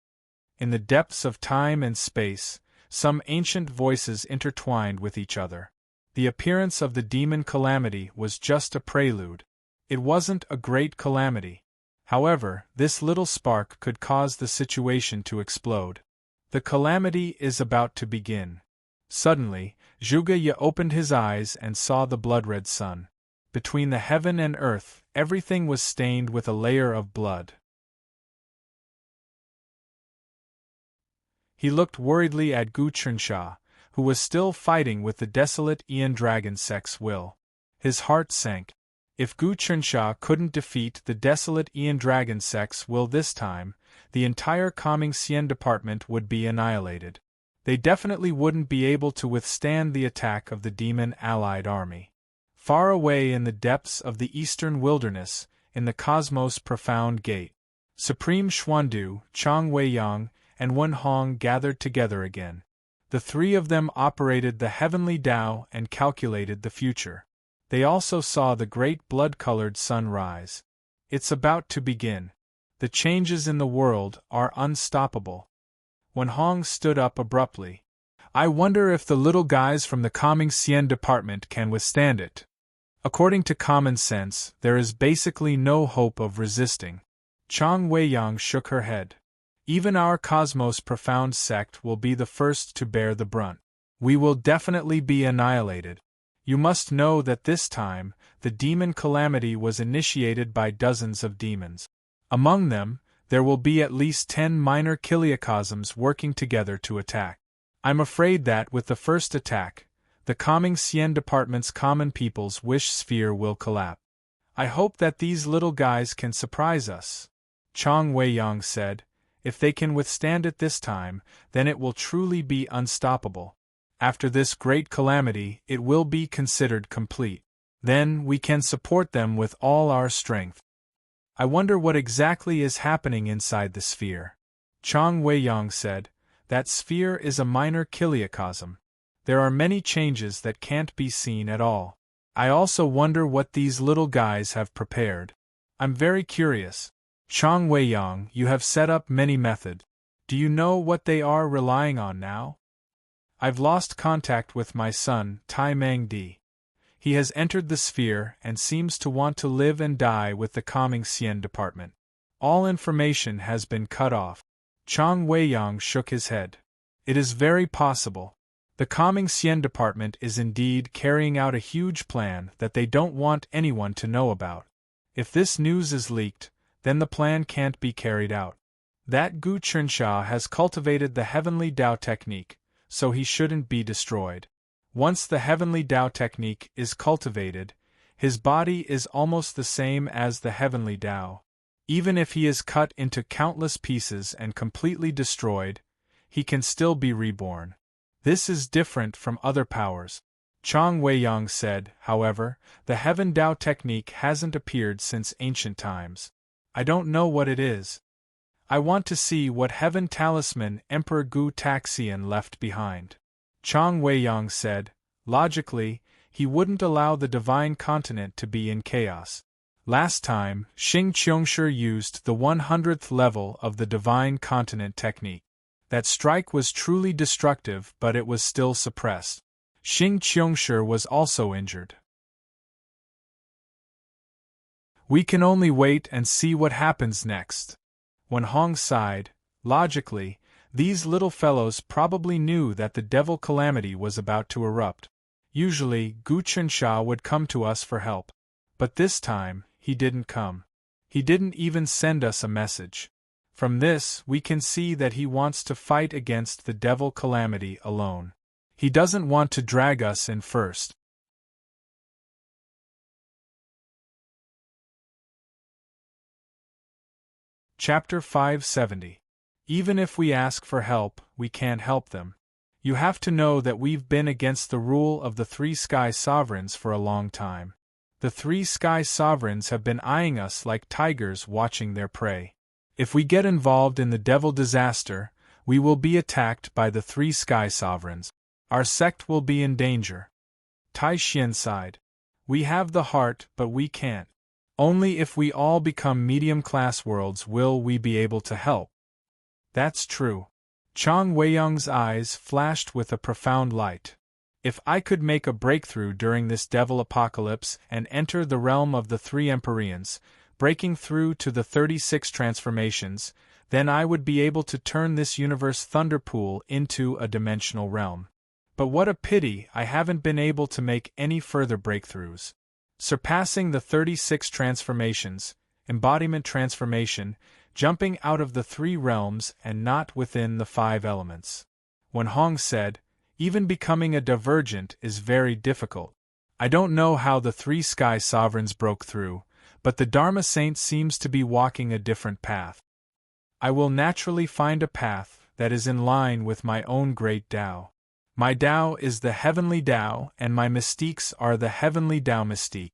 In the depths of time and space, some ancient voices intertwined with each other. The appearance of the demon calamity was just a prelude. It wasn't a great calamity. However, this little spark could cause the situation to explode. The calamity is about to begin. Suddenly, Zhuge Ye opened his eyes and saw the blood-red sun. Between the heaven and earth, everything was stained with a layer of blood. He looked worriedly at Gu Chensha, who was still fighting with the desolate Ian Dragon Sex Will. His heart sank. If Gu Chensha couldn't defeat the desolate Ian Dragon Sex Will this time, the entire Coming Xian department would be annihilated. They definitely wouldn't be able to withstand the attack of the demon allied army. Far away in the depths of the eastern wilderness, in the cosmos' profound gate, Supreme Xuandu, Chang Weiyang, and Wen Hong gathered together again. The three of them operated the heavenly Tao and calculated the future. They also saw the great blood-colored sun rise. It's about to begin. The changes in the world are unstoppable. Wen Hong stood up abruptly. I wonder if the little guys from the Coming Xian department can withstand it. According to common sense, there is basically no hope of resisting. Chang Weiyang shook her head. Even our cosmos profound sect will be the first to bear the brunt. We will definitely be annihilated. You must know that this time, the demon calamity was initiated by dozens of demons. Among them, there will be at least 10 minor kiliacosms working together to attack. I'm afraid that with the first attack, the Coming Xian department's common people's wish sphere will collapse. I hope that these little guys can surprise us. Chang Weiyang said. If they can withstand it this time, then it will truly be unstoppable. After this great calamity, it will be considered complete. Then we can support them with all our strength. I wonder what exactly is happening inside the sphere. Chang Weiyang said. That sphere is a minor kiliacosm. There are many changes that can't be seen at all. I also wonder what these little guys have prepared. I'm very curious. Chang Weiyang, you have set up many methods. Do you know what they are relying on now? I've lost contact with my son, Tai Mangdi. He has entered the sphere and seems to want to live and die with the Coming Xian department. All information has been cut off. Chang Weiyang shook his head. It is very possible. The Coming Xian department is indeed carrying out a huge plan that they don't want anyone to know about. If this news is leaked, then the plan can't be carried out. That Gu Chensha has cultivated the heavenly Tao technique, so he shouldn't be destroyed. Once the heavenly Tao technique is cultivated, his body is almost the same as the heavenly Tao. Even if he is cut into countless pieces and completely destroyed, he can still be reborn. This is different from other powers. Chang Weiyang said, however, the Heaven Tao technique hasn't appeared since ancient times. I don't know what it is. I want to see what Heaven Talisman Emperor Gu Taxian left behind. Chang Weiyang said, logically, he wouldn't allow the divine continent to be in chaos. Last time, Xing Qiongshi used the 100th level of the divine continent technique. That strike was truly destructive, but it was still suppressed. Xing Qiongshi was also injured. We can only wait and see what happens next. Wen Hong sighed. Logically, these little fellows probably knew that the devil calamity was about to erupt. Usually, Gu Qinsha would come to us for help. But this time, he didn't come. He didn't even send us a message. From this, we can see that he wants to fight against the devil calamity alone. He doesn't want to drag us in first. Chapter 570. Even if we ask for help, we can't help them. You have to know that we've been against the rule of the three sky sovereigns for a long time. The three sky sovereigns have been eyeing us like tigers watching their prey. If we get involved in the devil disaster, we will be attacked by the three sky sovereigns. Our sect will be in danger. Tai Xian sighed. We have the heart, but we can't. Only if we all become medium-class worlds will we be able to help. That's true. Chang Weiyang's eyes flashed with a profound light. If I could make a breakthrough during this devil apocalypse and enter the realm of the three Empyreans, breaking through to the 36 transformations, then I would be able to turn this universe thunderpool into a dimensional realm. But what a pity I haven't been able to make any further breakthroughs. Surpassing the 36 transformations, embodiment transformation, jumping out of the three realms and not within the 5 elements. Wen Hong said, even becoming a divergent is very difficult. I don't know how the three sky sovereigns broke through, but the Dharma Saint seems to be walking a different path. I will naturally find a path that is in line with my own great Tao. My Tao is the heavenly Tao and my mystiques are the heavenly Tao mystique.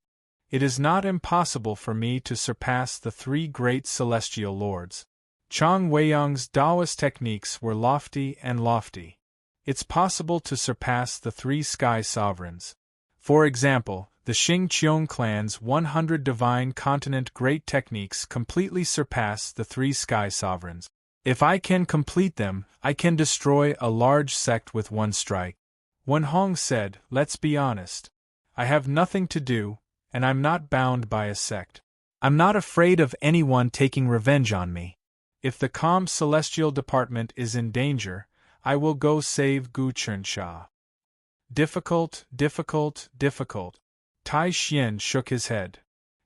It is not impossible for me to surpass the 3 great celestial lords. Chang Weiyang's Taoist techniques were lofty and lofty. It's possible to surpass the 3 sky sovereigns. For example, the Xing Qiong clan's 100 divine continent great techniques completely surpass the 3 sky sovereigns. If I can complete them, I can destroy a large sect with one strike. Wen Hong said, let's be honest. I have nothing to do, and I'm not bound by a sect. I'm not afraid of anyone taking revenge on me. If the calm celestial department is in danger, I will go save Gu Qinsha. Difficult, difficult, difficult. Tai Xian shook his head.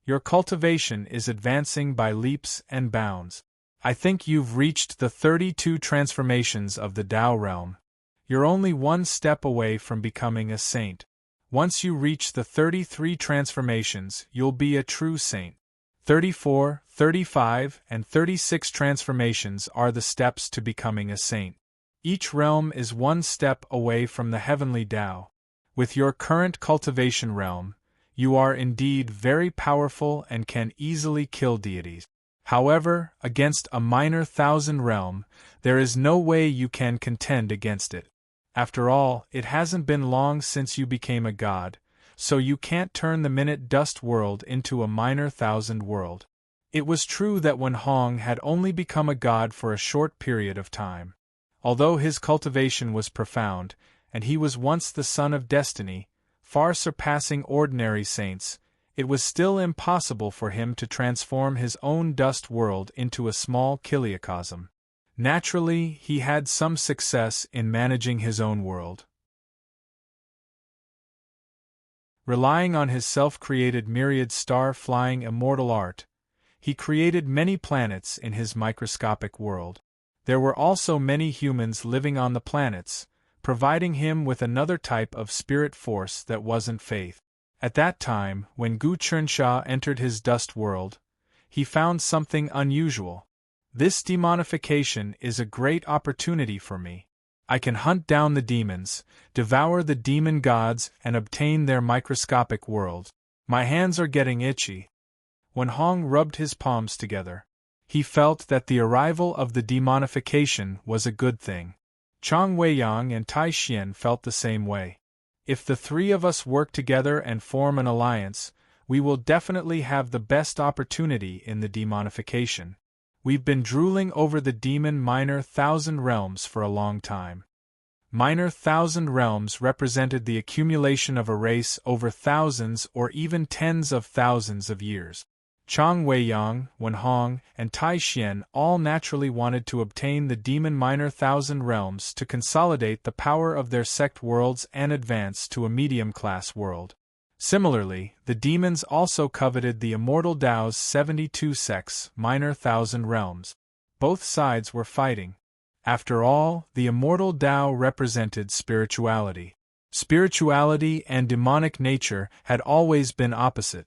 Your cultivation is advancing by leaps and bounds. I think you've reached the 32 transformations of the Tao realm. You're only one step away from becoming a saint. Once you reach the 33 transformations, you'll be a true saint. 34, 35, and 36 transformations are the steps to becoming a saint. Each realm is one step away from the heavenly Tao. With your current cultivation realm, you are indeed very powerful and can easily kill deities. However, against a minor 1,000 realm, there is no way you can contend against it. After all, it hasn't been long since you became a god, so you can't turn the minute dust world into a minor 1,000 world. It was true that Wen Hong had only become a god for a short period of time. Although his cultivation was profound, and he was once the son of destiny, far surpassing ordinary saints, it was still impossible for him to transform his own dust world into a small kiliacosm. Naturally, he had some success in managing his own world. Relying on his self-created myriad star-flying immortal art, he created many planets in his microscopic world. There were also many humans living on the planets, providing him with another type of spirit force that wasn't faith. At that time, when Gu Chensha entered his dust world, he found something unusual. This demonification is a great opportunity for me. I can hunt down the demons, devour the demon gods, and obtain their microscopic world. My hands are getting itchy. When Hong rubbed his palms together, he felt that the arrival of the demonification was a good thing. Chang Weiyang and Tai Xian felt the same way. If the three of us work together and form an alliance, we will definitely have the best opportunity in the demonification. We've been drooling over the demon minor thousand realms for a long time. Minor thousand realms represented the accumulation of a race over thousands or even tens of thousands of years. Chang Weiyang, Wen Hong, and Tai Xian all naturally wanted to obtain the demon minor thousand realms to consolidate the power of their sect worlds and advance to a medium-class world. Similarly, the demons also coveted the immortal Tao's 72 sects, minor thousand realms. Both sides were fighting. After all, the immortal Tao represented spirituality. Spirituality and demonic nature had always been opposite.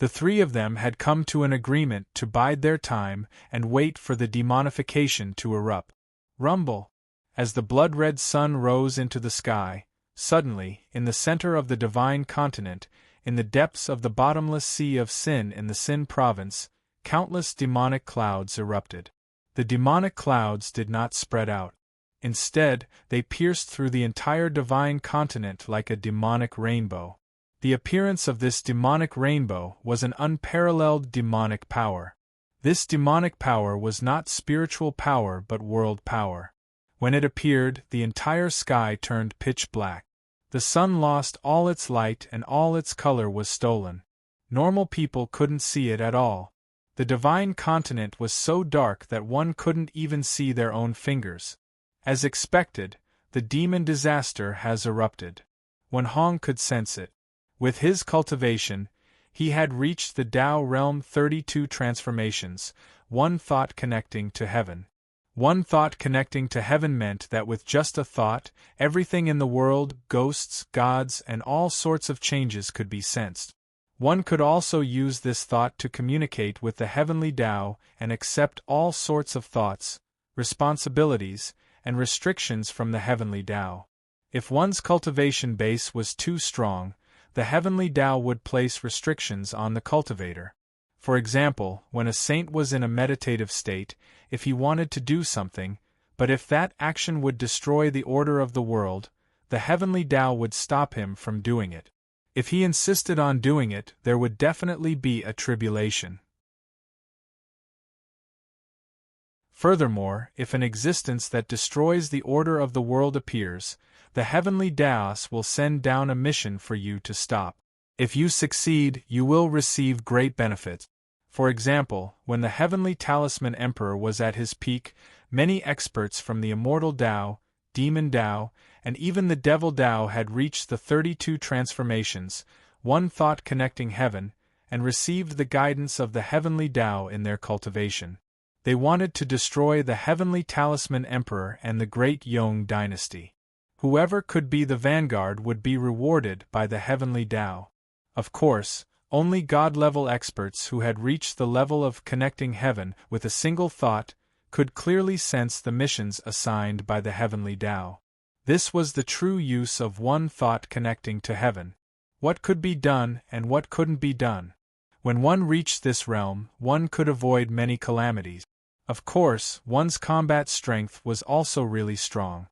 The three of them had come to an agreement to bide their time and wait for the demonification to erupt. Rumble! As the blood-red sun rose into the sky, suddenly, in the center of the divine continent, in the depths of the bottomless sea of Sin in the Sin province, countless demonic clouds erupted. The demonic clouds did not spread out. Instead, they pierced through the entire divine continent like a demonic rainbow. The appearance of this demonic rainbow was an unparalleled demonic power. This demonic power was not spiritual power but world power. When it appeared, the entire sky turned pitch black. The sun lost all its light and all its color was stolen. Normal people couldn't see it at all. The divine continent was so dark that one couldn't even see their own fingers. As expected, the demon disaster has erupted. Wen Hong could sense it. With his cultivation, he had reached the Tao realm 32 transformations, one thought connecting to heaven. One thought connecting to heaven meant that with just a thought, everything in the world, ghosts, gods, and all sorts of changes could be sensed. One could also use this thought to communicate with the heavenly Tao and accept all sorts of thoughts, responsibilities, and restrictions from the heavenly Tao. If one's cultivation base was too strong, the heavenly Tao would place restrictions on the cultivator. For example, when a saint was in a meditative state, if he wanted to do something, but if that action would destroy the order of the world, the heavenly Tao would stop him from doing it. If he insisted on doing it, there would definitely be a tribulation. Furthermore, if an existence that destroys the order of the world appears, the heavenly Taos will send down a mission for you to stop. If you succeed, you will receive great benefits. For example, when the heavenly talisman emperor was at his peak, many experts from the immortal Tao, demon Tao, and even the devil Tao had reached the 32 transformations, one thought connecting heaven, and received the guidance of the heavenly Tao in their cultivation. They wanted to destroy the heavenly talisman emperor and the great Yong dynasty. Whoever could be the vanguard would be rewarded by the heavenly Tao. Of course, only God-level experts who had reached the level of connecting heaven with a single thought could clearly sense the missions assigned by the heavenly Tao. This was the true use of one thought connecting to heaven. What could be done and what couldn't be done. When one reached this realm, one could avoid many calamities. Of course, one's combat strength was also really strong.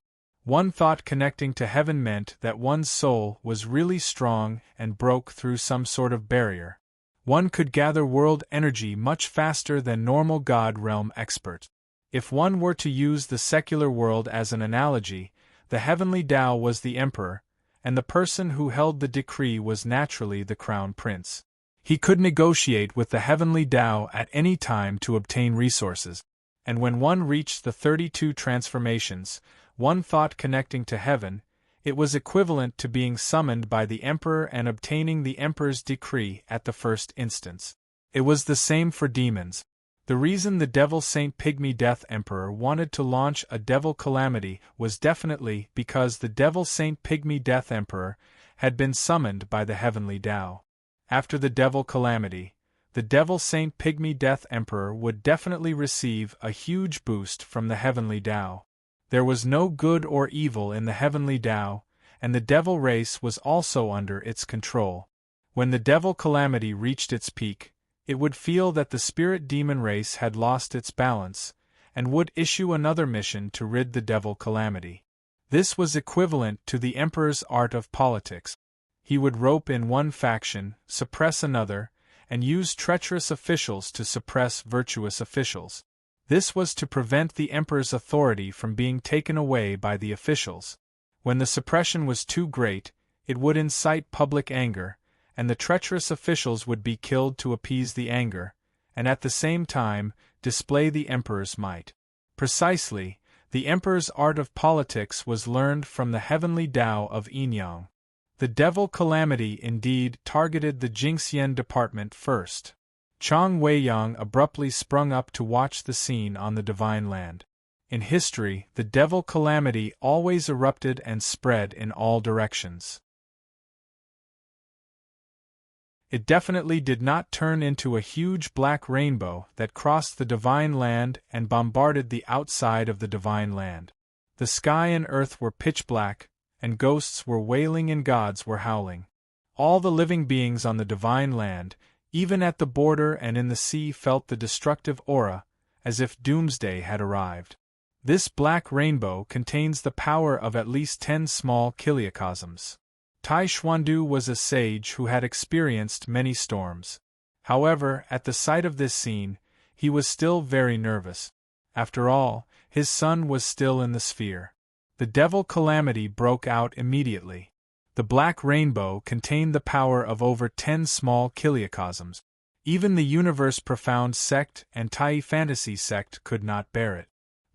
One thought connecting to heaven meant that one's soul was really strong and broke through some sort of barrier. One could gather world energy much faster than normal God realm experts. If one were to use the secular world as an analogy, the heavenly Tao was the emperor, and the person who held the decree was naturally the crown prince. He could negotiate with the heavenly Tao at any time to obtain resources. And when one reached the 32 transformations, one thought connecting to heaven, it was equivalent to being summoned by the emperor and obtaining the emperor's decree at the first instance. It was the same for demons. The reason the Devil Saint Pygmy Death Emperor wanted to launch a Devil Calamity was definitely because the Devil Saint Pygmy Death Emperor had been summoned by the Heavenly Tao. After the Devil Calamity, the Devil Saint Pygmy Death Emperor would definitely receive a huge boost from the Heavenly Tao. There was no good or evil in the Heavenly Tao, and the Devil race was also under its control. When the Devil Calamity reached its peak, it would feel that the Spirit Demon race had lost its balance, and would issue another mission to rid the Devil Calamity. This was equivalent to the Emperor's art of politics. He would rope in one faction, suppress another, and use treacherous officials to suppress virtuous officials. This was to prevent the Emperor's authority from being taken away by the officials. When the suppression was too great, it would incite public anger, and the treacherous officials would be killed to appease the anger, and at the same time, display the Emperor's might. Precisely, the Emperor's art of politics was learned from the Heavenly Tao of Yinyang. The Devil Calamity indeed targeted the Jingxian department first. Chang Weiyang abruptly sprung up to watch the scene on the Divine Land. In history, the Devil Calamity always erupted and spread in all directions. It definitely did not turn into a huge black rainbow that crossed the Divine Land and bombarded the outside of the Divine Land. The sky and earth were pitch black, and ghosts were wailing and gods were howling. All the living beings on the Divine Land, even at the border and in the sea, felt the destructive aura, as if doomsday had arrived. This black rainbow contains the power of at least 10 small kiliocosms. Tai Xuandu was a sage who had experienced many storms. However, at the sight of this scene, he was still very nervous. After all, his son was still in the sphere. The Devil Calamity broke out immediately. The black rainbow contained the power of over 10 small kiliocosms. Even the Universe Profound sect and Tai Fantasy sect could not bear it.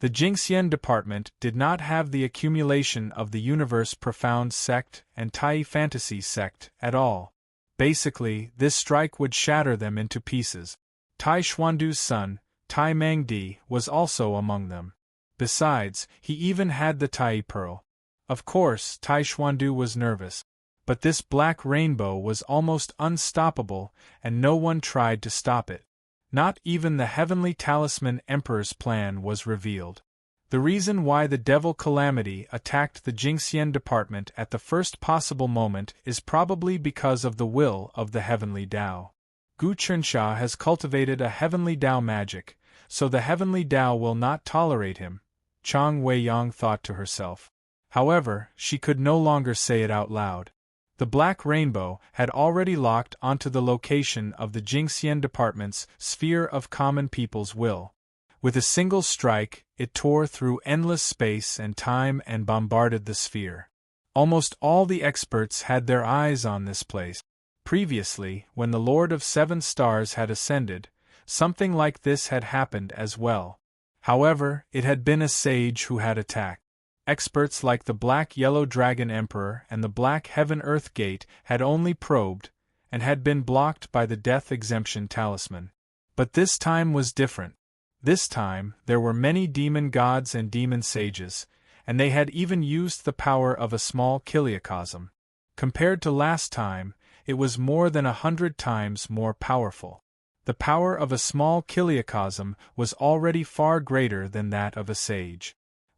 The Jingxian department did not have the accumulation of the Universe Profound sect and Tai Fantasy sect at all. Basically, this strike would shatter them into pieces. Tai Xuandu's son, Tai Mangdi, was also among them. Besides, he even had the Tai Pearl. Of course, Tai Xuandu was nervous. But this black rainbow was almost unstoppable, and no one tried to stop it. Not even the Heavenly Talisman Emperor's plan was revealed. The reason why the Devil Calamity attacked the Jingxian department at the first possible moment is probably because of the will of the Heavenly Tao. Gu Chensha has cultivated a Heavenly Tao magic, so the Heavenly Tao will not tolerate him, Chang Weiyang thought to herself. However, she could no longer say it out loud. The black rainbow had already locked onto the location of the Jingxian department's sphere of common people's will. With a single strike, it tore through endless space and time and bombarded the sphere. Almost all the experts had their eyes on this place. Previously, when the Lord of Seven Stars had ascended, something like this had happened as well. However, it had been a sage who had attacked. Experts like the Black Yellow Dragon Emperor and the Black Heaven Earth Gate had only probed, and had been blocked by the Death Exemption Talisman. But this time was different. This time, there were many demon gods and demon sages, and they had even used the power of a small kiliocosm. Compared to last time, it was more than 100 times more powerful. The power of a small kiliocosm was already far greater than that of a sage.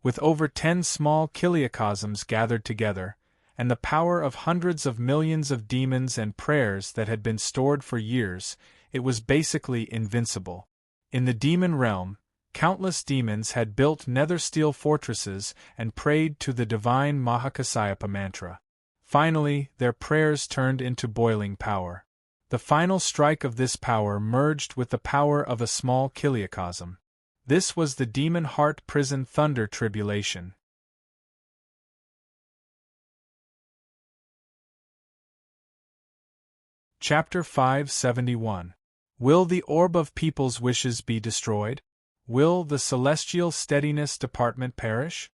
With over 10 small kiliocosms gathered together, and the power of hundreds of millions of demons and prayers that had been stored for years, it was basically invincible. In the demon realm, countless demons had built nether steel fortresses and prayed to the divine Mahakasayapa mantra. Finally, their prayers turned into boiling power. The final strike of this power merged with the power of a small kiliocosm. This was the Demon Heart Prison Thunder Tribulation. Chapter 571. Will the Orb of People's Wishes be destroyed? Will the Celestial Steadiness Department perish?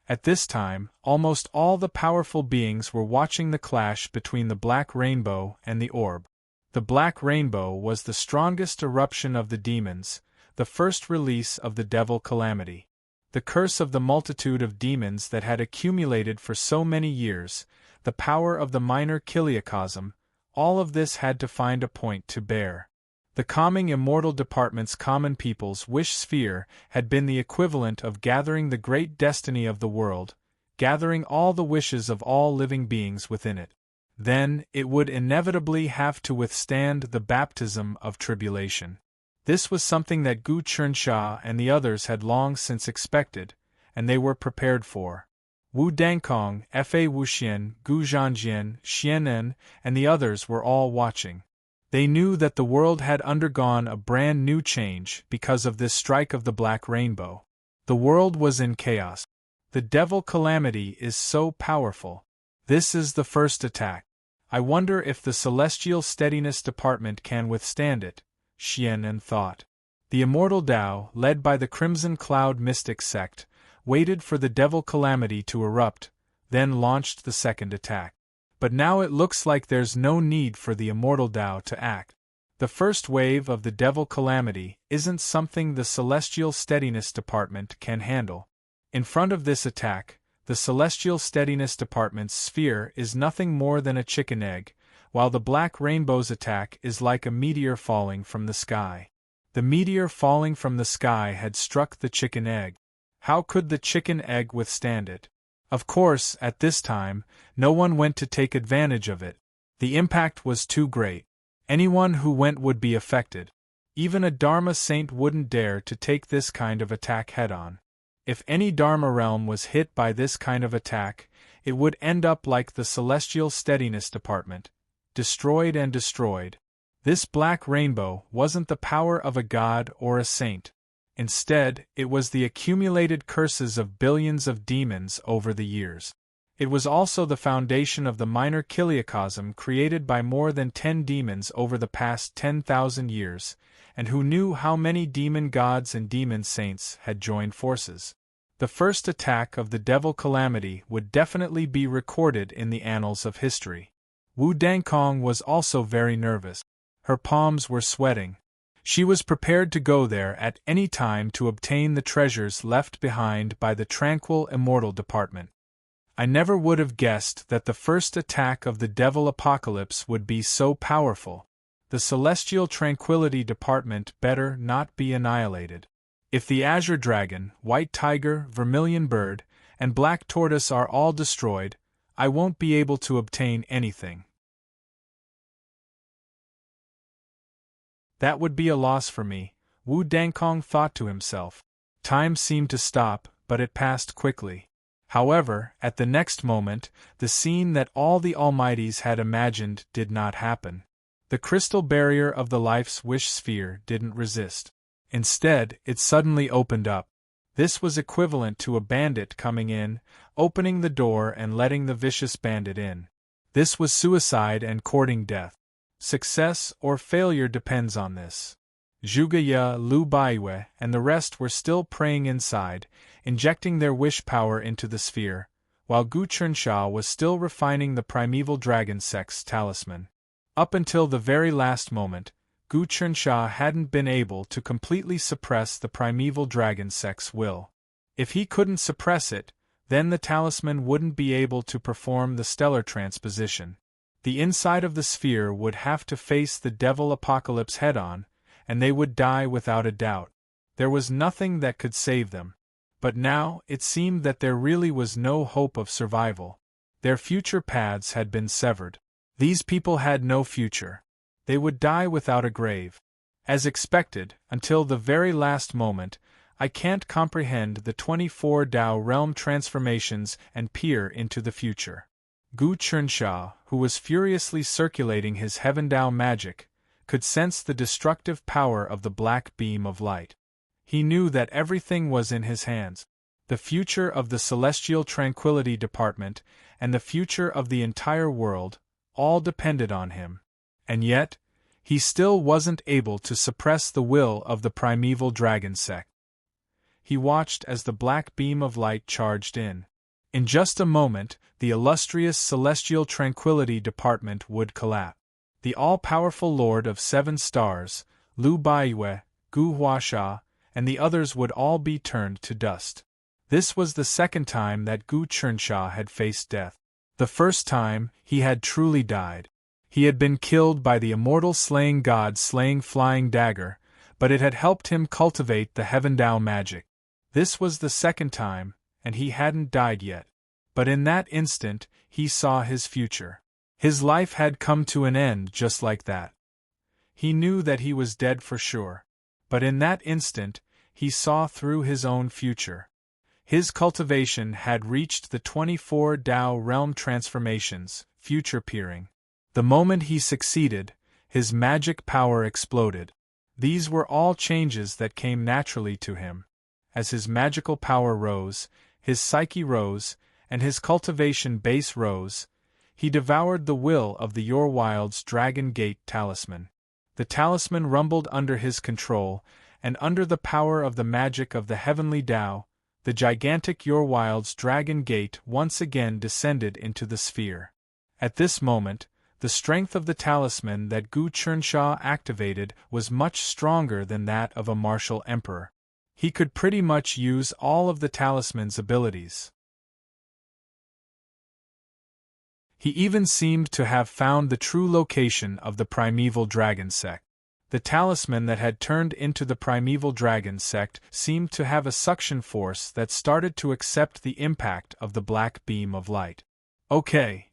At this time, almost all the powerful beings were watching the clash between the Black Rainbow and the Orb. The Black Rainbow was the strongest eruption of the demons, the first release of the devil calamity. The curse of the multitude of demons that had accumulated for so many years, the power of the minor chiliocosm, all of this had to find a point to bear. The calming immortal department's common people's wish sphere had been the equivalent of gathering the great destiny of the world, gathering all the wishes of all living beings within it. Then, it would inevitably have to withstand the baptism of tribulation. This was something that Gu Chernsha and the others had long since expected, and they were prepared for. Wu Dankong, Fa Wuxian, Gu Zhanjian, Xianen, and the others were all watching. They knew that the world had undergone a brand new change because of this strike of the black rainbow. The world was in chaos. The devil calamity is so powerful. This is the first attack. I wonder if the Celestial Steadiness Department can withstand it, Xianen thought. The Immortal Tao, led by the Crimson Cloud Mystic Sect, waited for the devil calamity to erupt, then launched the second attack. But now it looks like there's no need for the Immortal Tao to act. The first wave of the devil calamity isn't something the Celestial Steadiness Department can handle. In front of this attack, the Celestial Steadiness Department's sphere is nothing more than a chicken egg, while the Black Rainbow's attack is like a meteor falling from the sky. The meteor falling from the sky had struck the chicken egg. How could the chicken egg withstand it? Of course, at this time, no one went to take advantage of it. The impact was too great. Anyone who went would be affected. Even a Dharma saint wouldn't dare to take this kind of attack head-on. If any Dharma realm was hit by this kind of attack, it would end up like the Celestial Steadiness Department, destroyed and destroyed. This black rainbow wasn't the power of a god or a saint. Instead, it was the accumulated curses of billions of demons over the years. It was also the foundation of the minor chiliocosm created by more than 10 demons over the past 10,000 years, and who knew how many demon gods and demon saints had joined forces. The first attack of the devil calamity would definitely be recorded in the annals of history. Wu Dankong was also very nervous. Her palms were sweating. She was prepared to go there at any time to obtain the treasures left behind by the tranquil immortal department. I never would have guessed that the first attack of the devil apocalypse would be so powerful. The Celestial Tranquility Department better not be annihilated. If the Azure Dragon, White Tiger, Vermilion Bird, and Black Tortoise are all destroyed, I won't be able to obtain anything. That would be a loss for me, Wu Dankong thought to himself. Time seemed to stop, but it passed quickly. However, at the next moment, the scene that all the Almighties had imagined did not happen. The crystal barrier of the life's wish sphere didn't resist. Instead, it suddenly opened up. This was equivalent to a bandit coming in, opening the door and letting the vicious bandit in. This was suicide and courting death. Success or failure depends on this. Zhuge Ye, Lu Baiwei, and the rest were still praying inside, injecting their wish power into the sphere, while Gu Chernsha was still refining the primeval dragon sect's talisman. Up until the very last moment, Gu Chernsha hadn't been able to completely suppress the primeval dragon sect's will. If he couldn't suppress it, then the talisman wouldn't be able to perform the stellar transposition. The inside of the sphere would have to face the devil apocalypse head-on, and they would die without a doubt. There was nothing that could save them. But now, it seemed that there really was no hope of survival. Their future paths had been severed. These people had no future. They would die without a grave. As expected, until the very last moment, I can't comprehend the 24 Tao realm transformations and peer into the future. Gu Chernsha, who was furiously circulating his Heaven Tao magic, could sense the destructive power of the black beam of light. He knew that everything was in his hands. The future of the Celestial Tranquility Department and the future of the entire world all depended on him. And yet, he still wasn't able to suppress the will of the primeval dragon sect. He watched as the black beam of light charged in. In just a moment, the illustrious Celestial Tranquility Department would collapse. The all-powerful Lord of 7 Stars, Lu Baiwei, Gu Huasha, and the others would all be turned to dust. This was the second time that Gu Chernsha had faced death. The first time, he had truly died. He had been killed by the immortal slaying god slaying flying dagger, but it had helped him cultivate the Heaven Dao magic. This was the second time, and he hadn't died yet. But in that instant, he saw his future. His life had come to an end just like that. He knew that he was dead for sure. But in that instant, he saw through his own future. His cultivation had reached the 24 Dao realm transformations, future peering. The moment he succeeded, his magic power exploded. These were all changes that came naturally to him. As his magical power rose, his psyche rose, and his cultivation base rose, he devoured the will of the Your Wild's Dragon Gate talisman. The talisman rumbled under his control, and under the power of the magic of the heavenly Tao, the gigantic Your Wild's Dragon Gate once again descended into the sphere. At this moment, the strength of the talisman that Gu Chernsha activated was much stronger than that of a martial emperor. He could pretty much use all of the talisman's abilities. He even seemed to have found the true location of the primeval dragon sect. The talisman that had turned into the primeval dragon sect seemed to have a suction force that started to accept the impact of the black beam of light. Okay.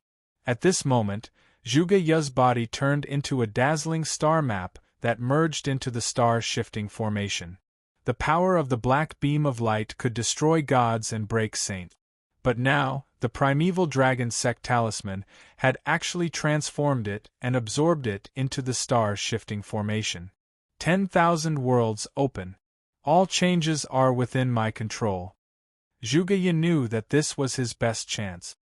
At this moment, Zhuge Ye's body turned into a dazzling star map that merged into the star-shifting formation. The power of the black beam of light could destroy gods and break saints. But now, the primeval dragon sect talisman had actually transformed it and absorbed it into the star-shifting formation. 10,000 worlds open. All changes are within my control. Zhuge Ye knew that this was his best chance.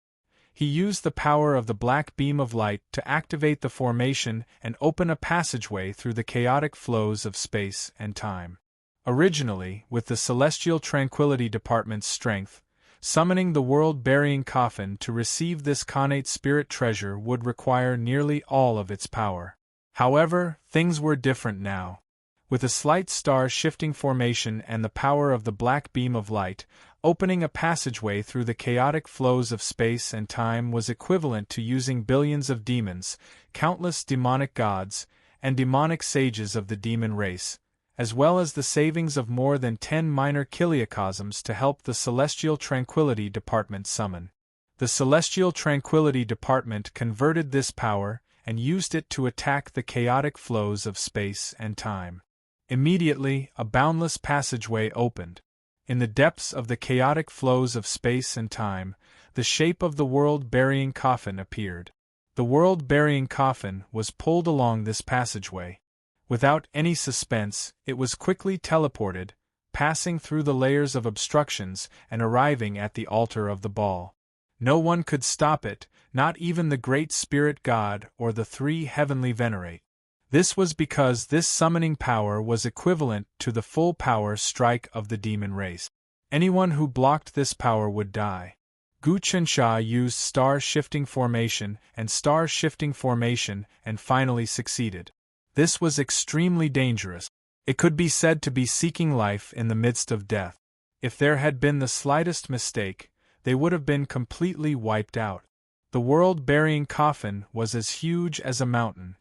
He used the power of the black beam of light to activate the formation and open a passageway through the chaotic flows of space and time. Originally, with the Celestial Tranquility Department's strength, summoning the world-burying coffin to receive this connate spirit treasure would require nearly all of its power. However, things were different now. With a slight star-shifting formation and the power of the black beam of light, opening a passageway through the chaotic flows of space and time was equivalent to using billions of demons, countless demonic gods, and demonic sages of the demon race, as well as the savings of more than 10 minor kiliocosms to help the Celestial Tranquility Department summon. The Celestial Tranquility Department converted this power and used it to attack the chaotic flows of space and time. Immediately, a boundless passageway opened. In the depths of the chaotic flows of space and time, the shape of the world-burying coffin appeared. The world-burying coffin was pulled along this passageway. Without any suspense, it was quickly teleported, passing through the layers of obstructions and arriving at the altar of the ball. No one could stop it, not even the great spirit god or the three heavenly venerate. This was because this summoning power was equivalent to the full power strike of the demon race. Anyone who blocked this power would die. Gu Chernsha used star-shifting formation and finally succeeded. This was extremely dangerous. It could be said to be seeking life in the midst of death. If there had been the slightest mistake, they would have been completely wiped out. The world-burying coffin was as huge as a mountain.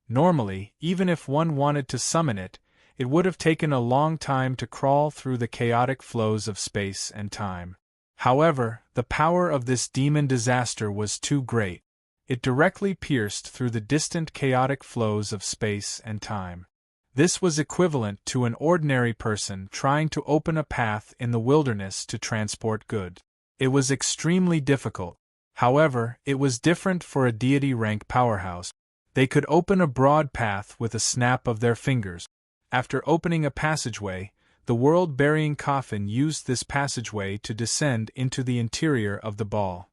Normally, even if one wanted to summon it, it would have taken a long time to crawl through the chaotic flows of space and time. However, the power of this demon disaster was too great. It directly pierced through the distant chaotic flows of space and time. This was equivalent to an ordinary person trying to open a path in the wilderness to transport goods. It was extremely difficult. However, it was different for a deity-rank powerhouse. They could open a broad path with a snap of their fingers. After opening a passageway, the world-burying coffin used this passageway to descend into the interior of the ball.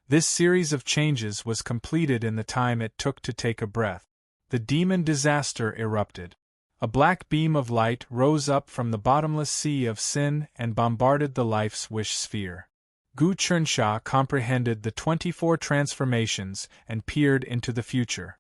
This series of changes was completed in the time it took to take a breath. The demon disaster erupted. A black beam of light rose up from the bottomless sea of sin and bombarded the life's wish sphere. Gu Chernsha comprehended the 24 transformations and peered into the future.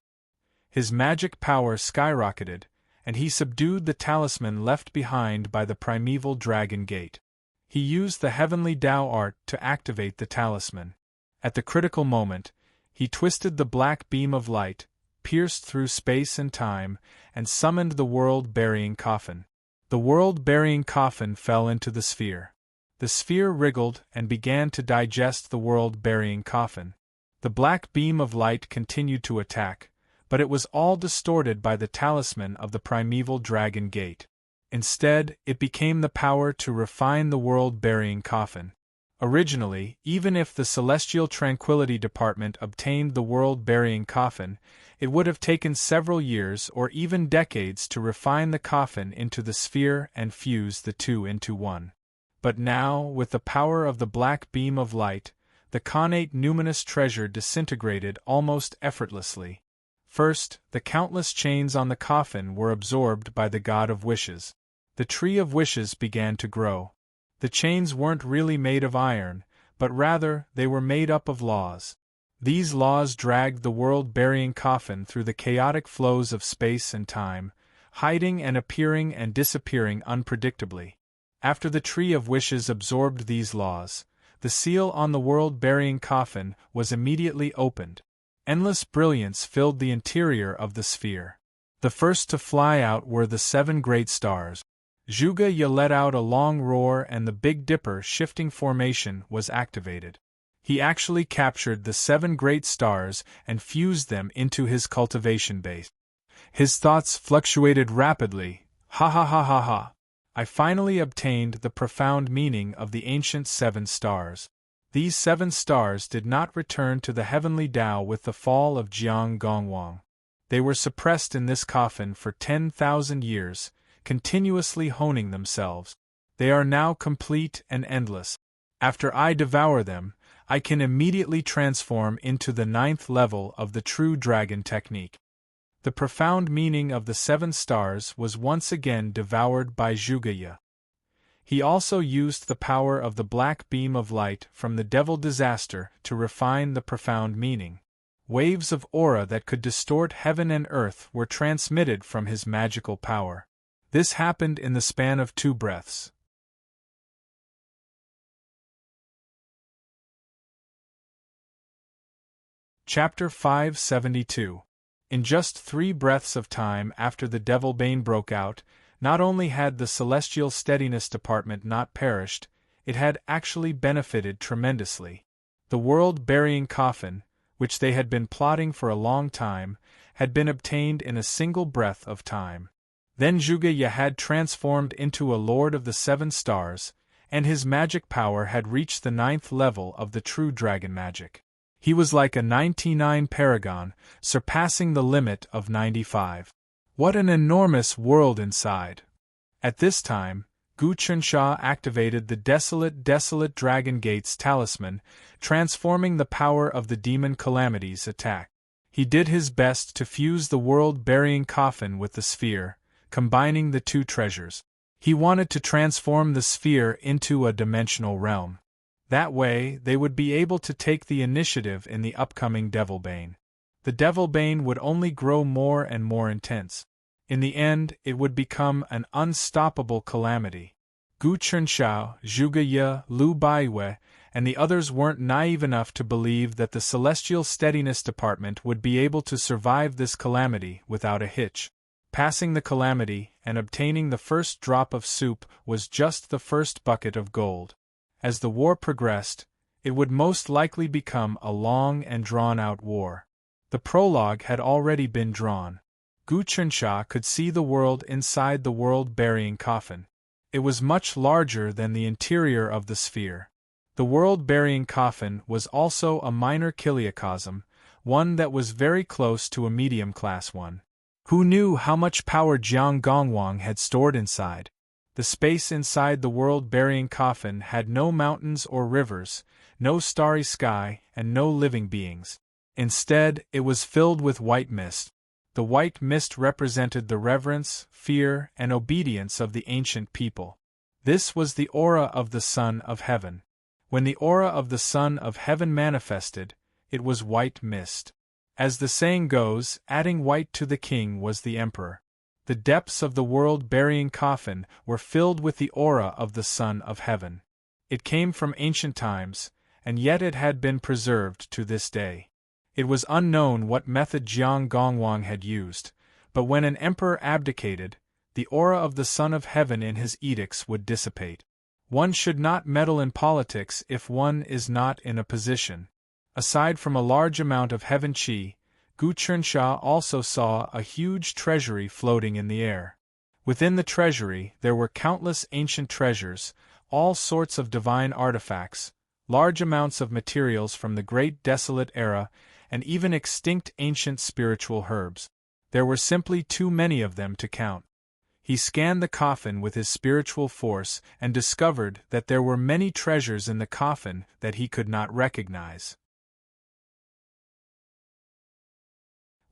His magic power skyrocketed, and he subdued the talisman left behind by the primeval dragon gate. He used the heavenly Tao art to activate the talisman. At the critical moment, he twisted the black beam of light, pierced through space and time, and summoned the world-burying coffin. The world-burying coffin fell into the sphere. The sphere wriggled and began to digest the world-burying coffin. The black beam of light continued to attack, but it was all distorted by the talisman of the primeval dragon gate. Instead, it became the power to refine the world-burying coffin. Originally, even if the Celestial Tranquility Department obtained the world-burying coffin, it would have taken several years or even decades to refine the coffin into the sphere and fuse the two into one. But now, with the power of the black beam of light, the connate numinous treasure disintegrated almost effortlessly. First, the countless chains on the coffin were absorbed by the God of Wishes. The tree of wishes began to grow. The chains weren't really made of iron, but rather they were made up of laws. These laws dragged the world-burying coffin through the chaotic flows of space and time, hiding and appearing and disappearing unpredictably. After the tree of wishes absorbed these laws, the seal on the world-burying coffin was immediately opened. Endless brilliance filled the interior of the sphere. The first to fly out were the 7 great stars. Zhuge-ye let out a long roar and the Big Dipper shifting formation was activated. He actually captured the 7 great stars and fused them into his cultivation base. His thoughts fluctuated rapidly. Ha ha ha ha ha. I finally obtained the profound meaning of the ancient 7 stars. These 7 stars did not return to the heavenly Tao with the fall of Jiang Gongwang. They were suppressed in this coffin for 10,000 years, continuously honing themselves. They are now complete and endless. After I devour them, I can immediately transform into the 9th level of the true dragon technique. The profound meaning of the 7 stars was once again devoured by Zhuge-ye. He also used the power of the black beam of light from the devil disaster to refine the profound meaning. Waves of aura that could distort heaven and earth were transmitted from his magical power. This happened in the span of 2 breaths. Chapter 572. In just 3 breaths of time after the Devil Bane broke out, not only had the Celestial Steadiness Department not perished, it had actually benefited tremendously. The world-burying coffin, which they had been plotting for a long time, had been obtained in a single breath of time. Then Zhuge-ye had transformed into a Lord of the 7 stars, and his magic power had reached the 9th level of the true dragon magic. He was like a 99 paragon, surpassing the limit of 95. What an enormous world inside! At this time, Gu Chunsha activated the desolate Dragon Gate's talisman, transforming the power of the demon calamity's attack. He did his best to fuse the world-burying coffin with the sphere, combining the 2 treasures. He wanted to transform the sphere into a dimensional realm. That way, they would be able to take the initiative in the upcoming Devil Bane. The Devil Bane would only grow more and more intense. In the end, it would become an unstoppable calamity. Gu Chunshao, Zhuge-ye, Lu Baiwei, and the others weren't naive enough to believe that the Celestial Steadiness Department would be able to survive this calamity without a hitch. Passing the calamity and obtaining the first drop of soup was just the first bucket of gold. As the war progressed, it would most likely become a long and drawn-out war. The prologue had already been drawn. Gu Chunsha could see the world inside the world-burying coffin. It was much larger than the interior of the sphere. The world-burying coffin was also a minor chiliocosm, one that was very close to a medium-class one. Who knew how much power Jiang Gongwang had stored inside? The space inside the world-burying coffin had no mountains or rivers, no starry sky, and no living beings. Instead, it was filled with white mist. The white mist represented the reverence, fear, and obedience of the ancient people. This was the aura of the Son of Heaven. When the aura of the Son of Heaven manifested, it was white mist. As the saying goes, adding white to the king was the emperor. The depths of the world-burying coffin were filled with the aura of the Son of Heaven. It came from ancient times, and yet it had been preserved to this day. It was unknown what method Jiang Gongwang had used, but when an emperor abdicated, the aura of the Son of Heaven in his edicts would dissipate. One should not meddle in politics if one is not in a position. Aside from a large amount of heaven qi, Gu Chensha also saw a huge treasury floating in the air. Within the treasury there were countless ancient treasures, all sorts of divine artifacts, large amounts of materials from the Great Desolate Era, and even extinct ancient spiritual herbs. There were simply too many of them to count. He scanned the coffin with his spiritual force and discovered that there were many treasures in the coffin that he could not recognize.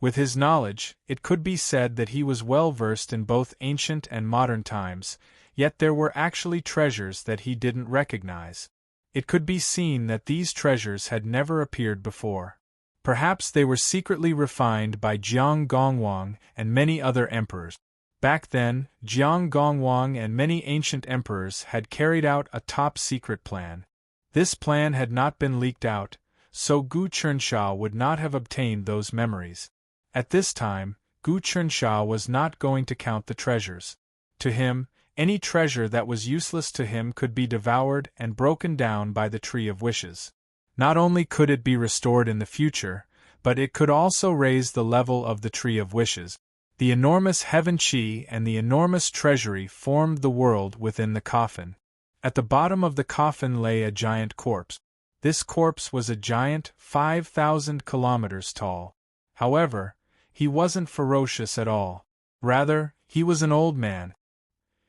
With his knowledge, it could be said that he was well versed in both ancient and modern times, yet there were actually treasures that he didn't recognize. It could be seen that these treasures had never appeared before. Perhaps they were secretly refined by Jiang Gongwang and many other emperors. Back then, Jiang Gongwang and many ancient emperors had carried out a top-secret plan. This plan had not been leaked out, so Gu Chensha would not have obtained those memories. At this time, Gu Chensha was not going to count the treasures. To him, any treasure that was useless to him could be devoured and broken down by the Tree of Wishes. Not only could it be restored in the future, but it could also raise the level of the Tree of Wishes. The enormous heaven qi and the enormous treasury formed the world within the coffin. At the bottom of the coffin lay a giant corpse. This corpse was a giant 5,000 kilometers tall. However, he wasn't ferocious at all. Rather, he was an old man.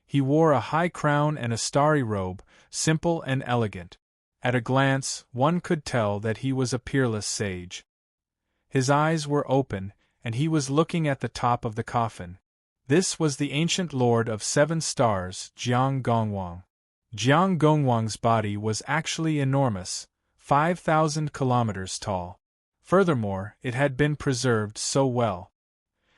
He wore a high crown and a starry robe, simple and elegant. At a glance, one could tell that he was a peerless sage. His eyes were open, and he was looking at the top of the coffin. This was the ancient Lord of 7 Stars, Jiang Gongwang. Jiang Gongwang's body was actually enormous, 5,000 kilometers tall. Furthermore, it had been preserved so well.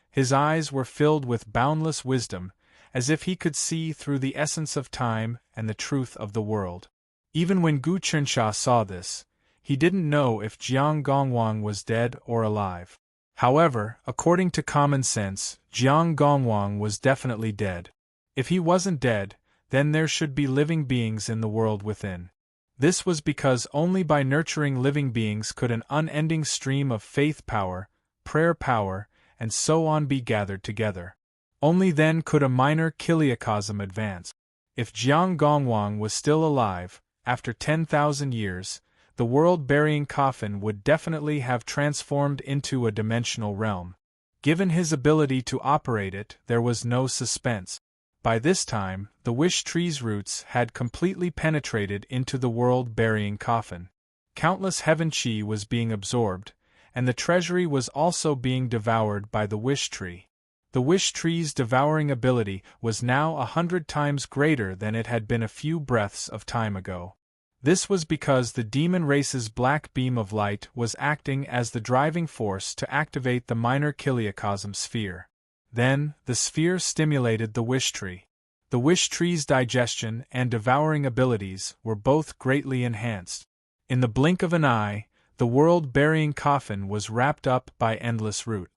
His eyes were filled with boundless wisdom, as if he could see through the essence of time and the truth of the world. Even when Gu Chensha saw this, he didn't know if Jiang Gongwang was dead or alive. However, according to common sense, Jiang Gongwang was definitely dead. If he wasn't dead, then there should be living beings in the world within. This was because only by nurturing living beings could an unending stream of faith power, prayer power, and so on be gathered together. Only then could a minor kiliacosm advance. If Jiang Gongwang was still alive, after 10,000 years, the world-burying coffin would definitely have transformed into a dimensional realm. Given his ability to operate it, there was no suspense. By this time, the wish tree's roots had completely penetrated into the world-burying coffin. Countless heaven qi was being absorbed, and the treasury was also being devoured by the wish tree. The wish tree's devouring ability was now 100 times greater than it had been a few breaths of time ago. This was because the demon race's black beam of light was acting as the driving force to activate the minor kiliacosm sphere. Then, the sphere stimulated the wish tree. The wish tree's digestion and devouring abilities were both greatly enhanced. In the blink of an eye, the world-burying coffin was wrapped up by endless root.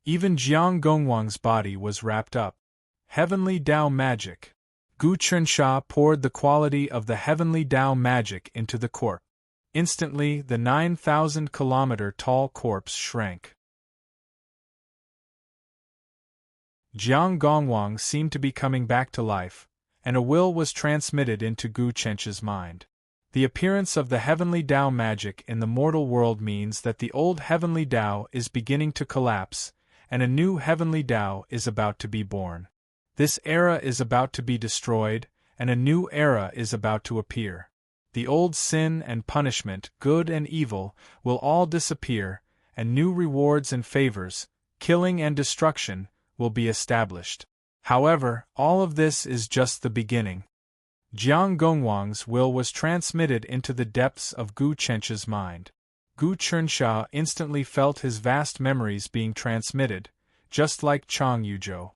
Even Jiang Gongwang's body was wrapped up. Heavenly Tao magic. Gu Chensha poured the quality of the heavenly Tao magic into the corpse. Instantly, the 9,000-kilometer-tall corpse shrank. Jiang Gongwang seemed to be coming back to life, and a will was transmitted into Gu Chensha's mind. The appearance of the heavenly Tao magic in the mortal world means that the old heavenly Tao is beginning to collapse, and a new heavenly Tao is about to be born. This era is about to be destroyed, and a new era is about to appear. The old sin and punishment, good and evil, will all disappear, and new rewards and favors, killing and destruction, will be established. However, all of this is just the beginning. Jiang Gongwang's will was transmitted into the depths of Gu Chensha's mind. Gu Chensha instantly felt his vast memories being transmitted, just like Chang Yuzhou.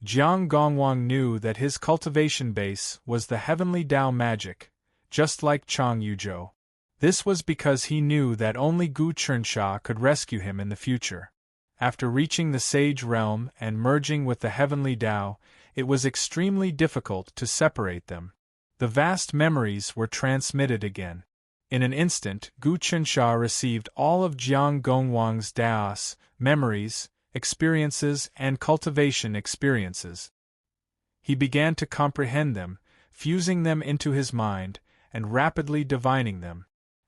Jiang Gongwang knew that his cultivation base was the heavenly Tao magic, just like Chang Yuzhou. This was because he knew that only Gu Chensha could rescue him in the future. After reaching the Sage Realm and merging with the heavenly Tao, it was extremely difficult to separate them. The vast memories were transmitted again. In an instant, Gu Chensha received all of Jiang Gongwang's Daos, memories, experiences, and cultivation experiences. He began to comprehend them, fusing them into his mind, and rapidly divining them.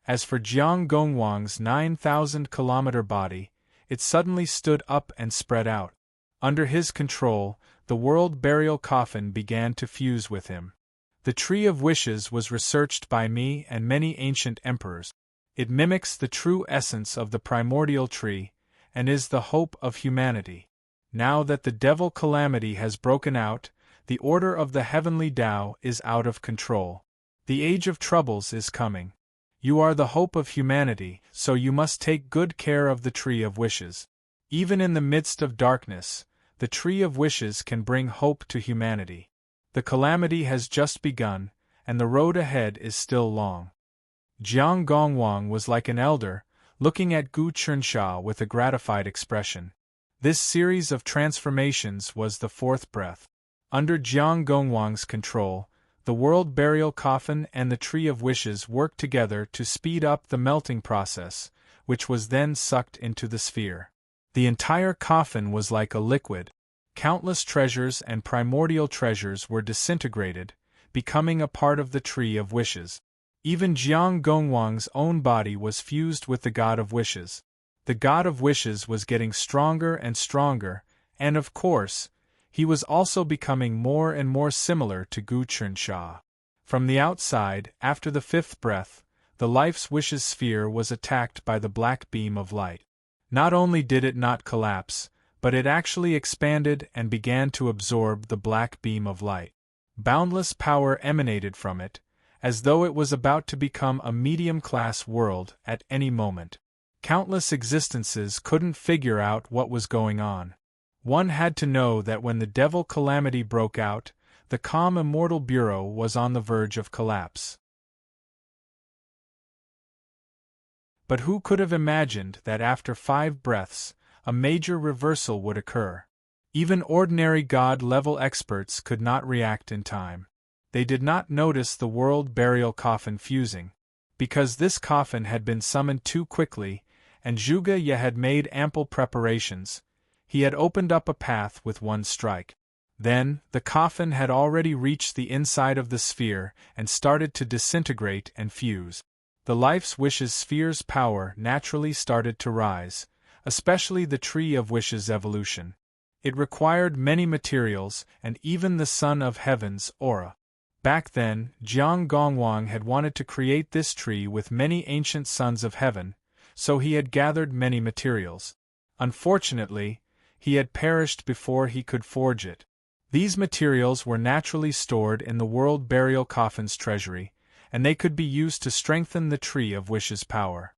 As for Jiang Gongwang's 9,000-kilometer body, it suddenly stood up and spread out. Under his control, the world burial coffin began to fuse with him. The Tree of Wishes was researched by me and many ancient emperors. It mimics the true essence of the primordial tree, and is the hope of humanity. Now that the devil calamity has broken out, the order of the heavenly Tao is out of control. The age of troubles is coming. You are the hope of humanity, so you must take good care of the Tree of Wishes. Even in the midst of darkness, the Tree of Wishes can bring hope to humanity. The calamity has just begun, and the road ahead is still long. Jiang Gongwang was like an elder, looking at Gu Chensha with a gratified expression. This series of transformations was the fourth breath. Under Jiang Gongwang's control, the world burial coffin and the Tree of Wishes worked together to speed up the melting process, which was then sucked into the sphere. The entire coffin was like a liquid. Countless treasures and primordial treasures were disintegrated, becoming a part of the Tree of Wishes. Even Jiang Gongwang's own body was fused with the God of Wishes. The God of Wishes was getting stronger and stronger, and of course, he was also becoming more and more similar to Gu Chensha. From the outside, after the fifth breath, the Life's Wishes sphere was attacked by the black beam of light. Not only did it not collapse, but it actually expanded and began to absorb the black beam of light. Boundless power emanated from it, as though it was about to become a medium-class world at any moment. Countless existences couldn't figure out what was going on. One had to know that when the devil calamity broke out, the calm immortal bureau was on the verge of collapse. But who could have imagined that after 5 breaths, a major reversal would occur? Even ordinary God-level experts could not react in time. They did not notice the world burial coffin fusing, because this coffin had been summoned too quickly, and Zhuge Ye had made ample preparations. He had opened up a path with one strike. Then, the coffin had already reached the inside of the sphere and started to disintegrate and fuse. The Life's Wishes sphere's power naturally started to rise, especially the Tree of Wishes evolution. It required many materials and even the Son of Heaven's aura. Back then, Jiang Gongwang had wanted to create this tree with many ancient sons of heaven, so he had gathered many materials. Unfortunately, he had perished before he could forge it. These materials were naturally stored in the world burial coffin's treasury, and they could be used to strengthen the Tree of Wishes' power.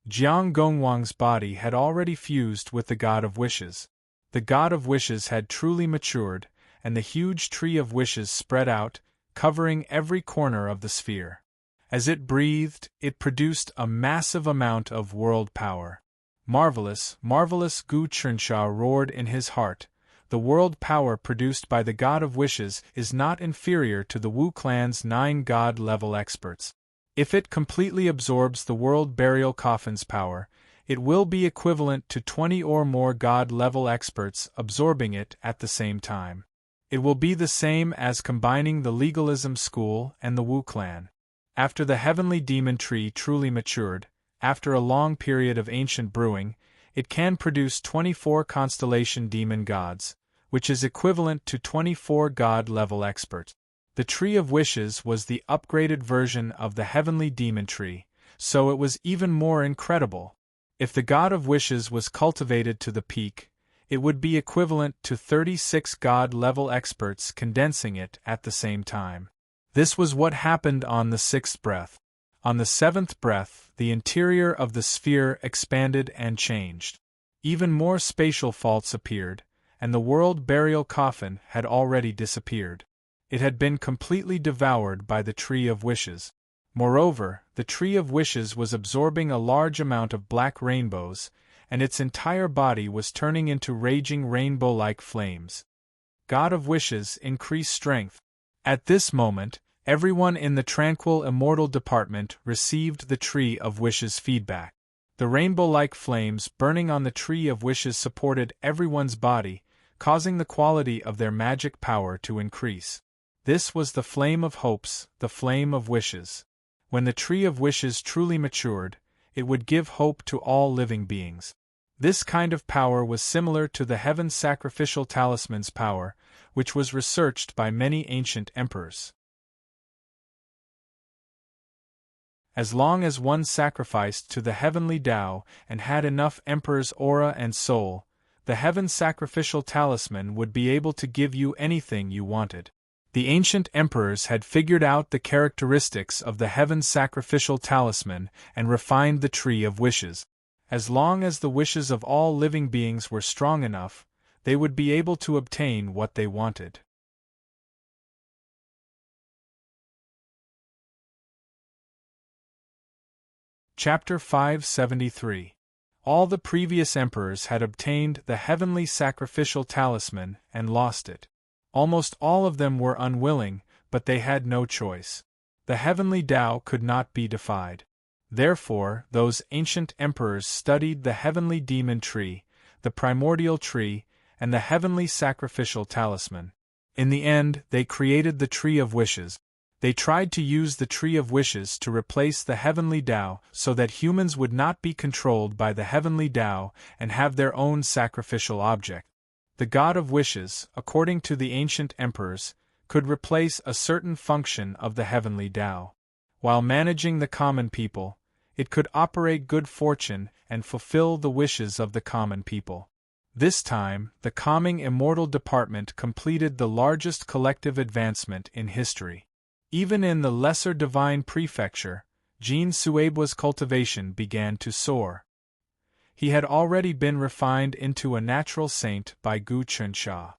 Jiang Gongwang's body had already fused with the God of Wishes. The God of Wishes had truly matured, and the huge Tree of Wishes spread out, covering every corner of the sphere. As it breathed, it produced a massive amount of world power. Marvelous, marvelous, Gu Chensha roared in his heart. The world power produced by the God of Wishes is not inferior to the Wu clan's 9 God-level experts. If it completely absorbs the world burial coffin's power, it will be equivalent to 20 or more God-level experts absorbing it at the same time. It will be the same as combining the legalism school and the Wu clan. After the heavenly demon tree truly matured, after a long period of ancient brewing, it can produce 24 constellation demon gods, which is equivalent to 24 God-level experts. The Tree of Wishes was the upgraded version of the heavenly demon tree, so it was even more incredible. If the God of Wishes was cultivated to the peak, it would be equivalent to 36 God-level experts condensing it at the same time. This was what happened on the 6th breath. On the 7th breath, the interior of the sphere expanded and changed. Even more spatial faults appeared, and the world burial coffin had already disappeared. It had been completely devoured by the Tree of Wishes. Moreover, the Tree of Wishes was absorbing a large amount of black rainbows, and its entire body was turning into raging rainbow-like flames. God of Wishes, increase strength. At this moment, everyone in the tranquil immortal department received the Tree of Wishes feedback. The rainbow-like flames burning on the Tree of Wishes supported everyone's body, causing the quality of their magic power to increase. This was the flame of hopes, the flame of wishes. When the Tree of Wishes truly matured, it would give hope to all living beings. This kind of power was similar to the Heaven's sacrificial talisman's power, which was researched by many ancient emperors. As long as one sacrificed to the heavenly Tao and had enough emperor's aura and soul, the Heaven's sacrificial talisman would be able to give you anything you wanted. The ancient emperors had figured out the characteristics of the Heaven's sacrificial talisman and refined the Tree of Wishes. As long as the wishes of all living beings were strong enough, they would be able to obtain what they wanted. Chapter 573. All the previous emperors had obtained the heavenly sacrificial talisman and lost it. Almost all of them were unwilling, but they had no choice. The heavenly Tao could not be defied. Therefore, those ancient emperors studied the heavenly demon tree, the primordial tree, and the heavenly sacrificial talisman. In the end, they created the Tree of Wishes. They tried to use the Tree of Wishes to replace the heavenly Tao so that humans would not be controlled by the heavenly Tao and have their own sacrificial object. The God of Wishes, according to the ancient emperors, could replace a certain function of the heavenly Tao. While managing the common people, it could operate good fortune and fulfill the wishes of the common people. This time, the calming immortal department completed the largest collective advancement in history. Even in the lesser divine prefecture, Jin Suebua's cultivation began to soar. He had already been refined into a natural saint by Gu Chunsha.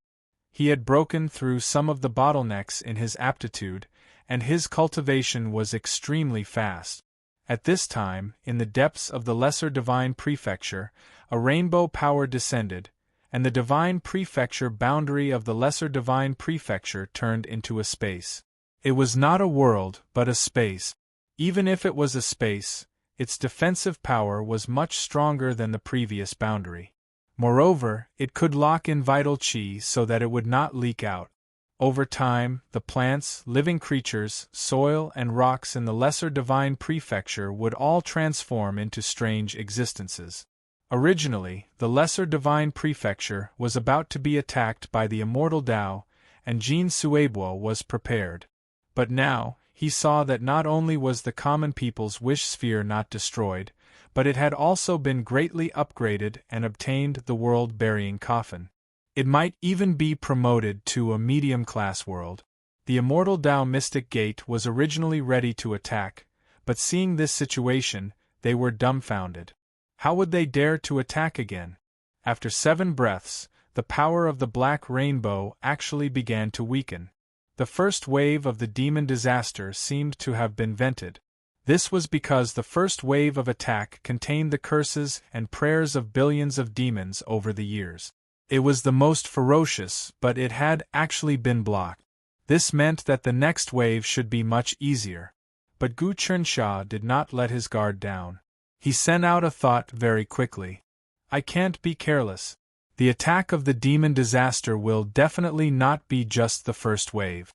He had broken through some of the bottlenecks in his aptitude, and his cultivation was extremely fast. At this time, in the depths of the lesser divine prefecture, a rainbow power descended, and the divine prefecture boundary of the lesser divine prefecture turned into a space. It was not a world, but a space. Even if it was a space, its defensive power was much stronger than the previous boundary. Moreover, it could lock in vital qi so that it would not leak out. Over time, the plants, living creatures, soil, and rocks in the lesser divine prefecture would all transform into strange existences. Originally, the lesser divine prefecture was about to be attacked by the immortal Tao, and Jin Suebua was prepared. But now, he saw that not only was the common people's wish sphere not destroyed, but it had also been greatly upgraded and obtained the world-burying coffin. It might even be promoted to a medium-class world. The immortal Tao Mystic Gate was originally ready to attack, but seeing this situation, they were dumbfounded. How would they dare to attack again? After 7 breaths, the power of the black rainbow actually began to weaken. The first wave of the demon disaster seemed to have been vented. This was because the first wave of attack contained the curses and prayers of billions of demons over the years. It was the most ferocious, but it had actually been blocked. This meant that the next wave should be much easier. But Gu Chunsha did not let his guard down. He sent out a thought very quickly. I can't be careless. The attack of the demon disaster will definitely not be just the first wave.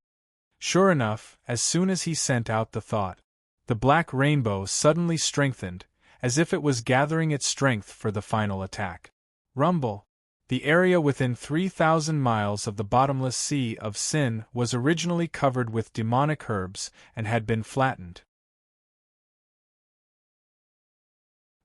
Sure enough, as soon as he sent out the thought, the black rainbow suddenly strengthened, as if it was gathering its strength for the final attack. Rumble! The area within 3,000 miles of the bottomless sea of Sin was originally covered with demonic herbs and had been flattened.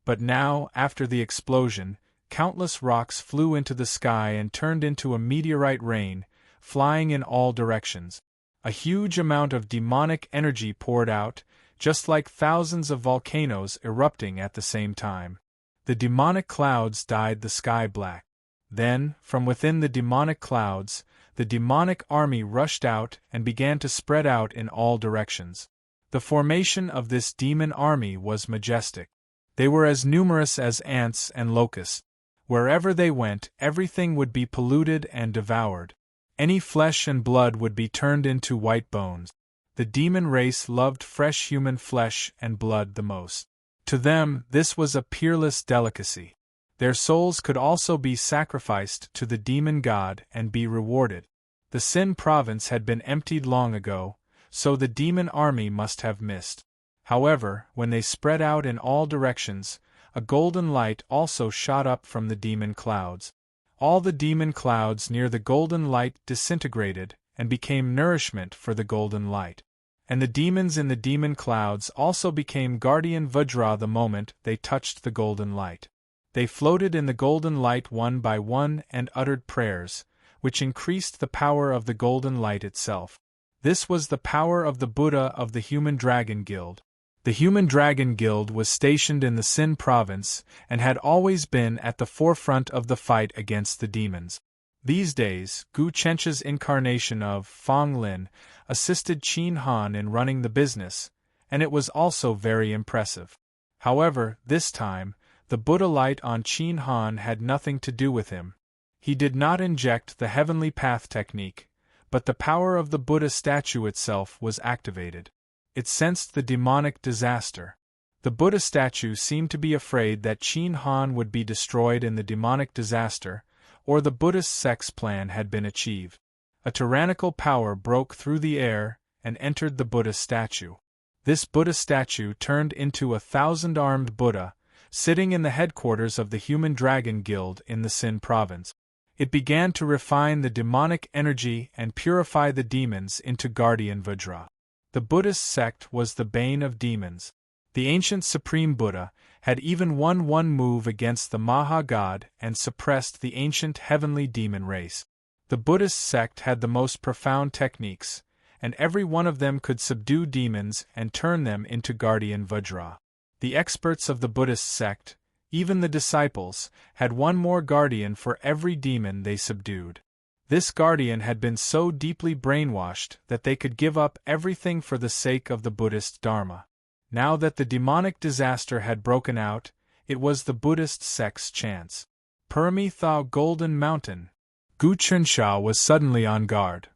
But now, after the explosion, countless rocks flew into the sky and turned into a meteorite rain, flying in all directions. A huge amount of demonic energy poured out, just like thousands of volcanoes erupting at the same time. The demonic clouds dyed the sky black. Then, from within the demonic clouds, the demonic army rushed out and began to spread out in all directions. The formation of this demon army was majestic. They were as numerous as ants and locusts. Wherever they went, everything would be polluted and devoured. Any flesh and blood would be turned into white bones. The demon race loved fresh human flesh and blood the most. To them, this was a peerless delicacy. Their souls could also be sacrificed to the demon god and be rewarded. The Sin province had been emptied long ago, so the demon army must have missed. However, when they spread out in all directions, a golden light also shot up from the demon clouds. All the demon clouds near the golden light disintegrated and became nourishment for the golden light. And the demons in the demon clouds also became guardian Vajra the moment they touched the golden light. They floated in the golden light one by one and uttered prayers, which increased the power of the golden light itself. This was the power of the Buddha of the Human Dragon Guild. The Human Dragon Guild was stationed in the Sin province and had always been at the forefront of the fight against the demons. These days, Gu Chencha's incarnation of Fong Lin assisted Qin Han in running the business, and it was also very impressive. However, this time, the Buddha light on Qin Han had nothing to do with him. He did not inject the heavenly path technique, but the power of the Buddha statue itself was activated. It sensed the demonic disaster. The Buddha statue seemed to be afraid that Qin Han would be destroyed in the demonic disaster, or the Buddhist sex plan had been achieved. A tyrannical power broke through the air and entered the Buddha statue. This Buddha statue turned into a 1,000-armed Buddha, sitting in the headquarters of the Human Dragon Guild in the Sin province. It began to refine the demonic energy and purify the demons into guardian Vajra. The Buddhist sect was the bane of demons. The ancient Supreme Buddha had even won one move against the Maha God and suppressed the ancient heavenly demon race. The Buddhist sect had the most profound techniques, and every one of them could subdue demons and turn them into guardian Vajra. The experts of the Buddhist sect, even the disciples, had one more guardian for every demon they subdued. This guardian had been so deeply brainwashed that they could give up everything for the sake of the Buddhist Dharma. Now that the demonic disaster had broken out, it was the Buddhist sect's chance. Permi Thao Golden Mountain. Gu Chensha was suddenly on guard.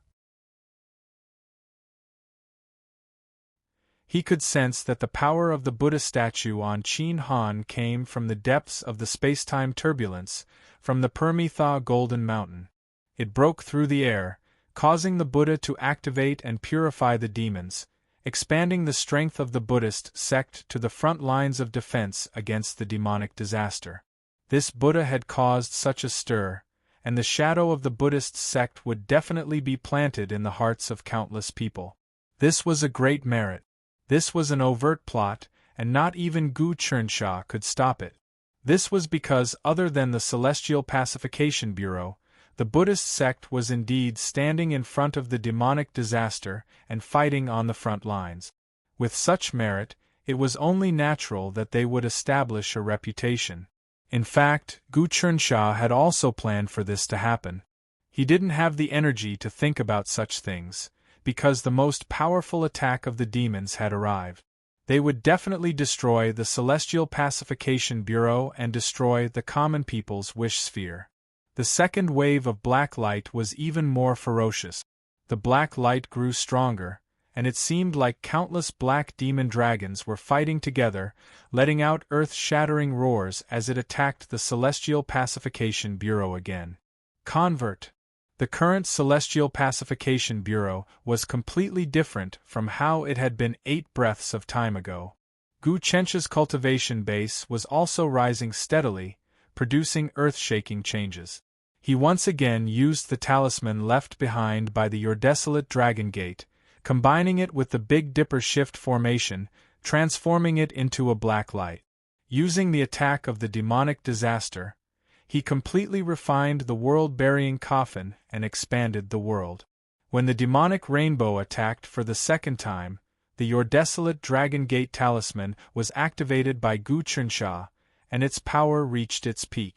He could sense that the power of the Buddha statue on Qin Han came from the depths of the spacetime turbulence, from the Permi Thao Golden Mountain. It broke through the air, causing the Buddha to activate and purify the demons, expanding the strength of the Buddhist sect to the front lines of defense against the demonic disaster. This Buddha had caused such a stir, and the shadow of the Buddhist sect would definitely be planted in the hearts of countless people. This was a great merit. This was an overt plot, and not even Gu Chensha could stop it. This was because, other than the Celestial Pacification Bureau, the Buddhist sect was indeed standing in front of the demonic disaster and fighting on the front lines. With such merit, it was only natural that they would establish a reputation. In fact, Gu Chensha had also planned for this to happen. He didn't have the energy to think about such things, because the most powerful attack of the demons had arrived. They would definitely destroy the Celestial Pacification Bureau and destroy the common people's wish sphere. The second wave of black light was even more ferocious. The black light grew stronger, and it seemed like countless black demon dragons were fighting together, letting out earth-shattering roars as it attacked the Celestial Pacification Bureau again. Convert. The current Celestial Pacification Bureau was completely different from how it had been 8 breaths of time ago. Gu Chensha's cultivation base was also rising steadily, producing earth-shaking changes. He once again used the talisman left behind by the Your Desolate Dragon Gate, combining it with the Big Dipper Shift formation, transforming it into a black light. Using the attack of the demonic disaster, he completely refined the world-burying coffin and expanded the world. When the demonic rainbow attacked for the second time, the Your Desolate Dragon Gate talisman was activated by Gu Chensha, and its power reached its peak.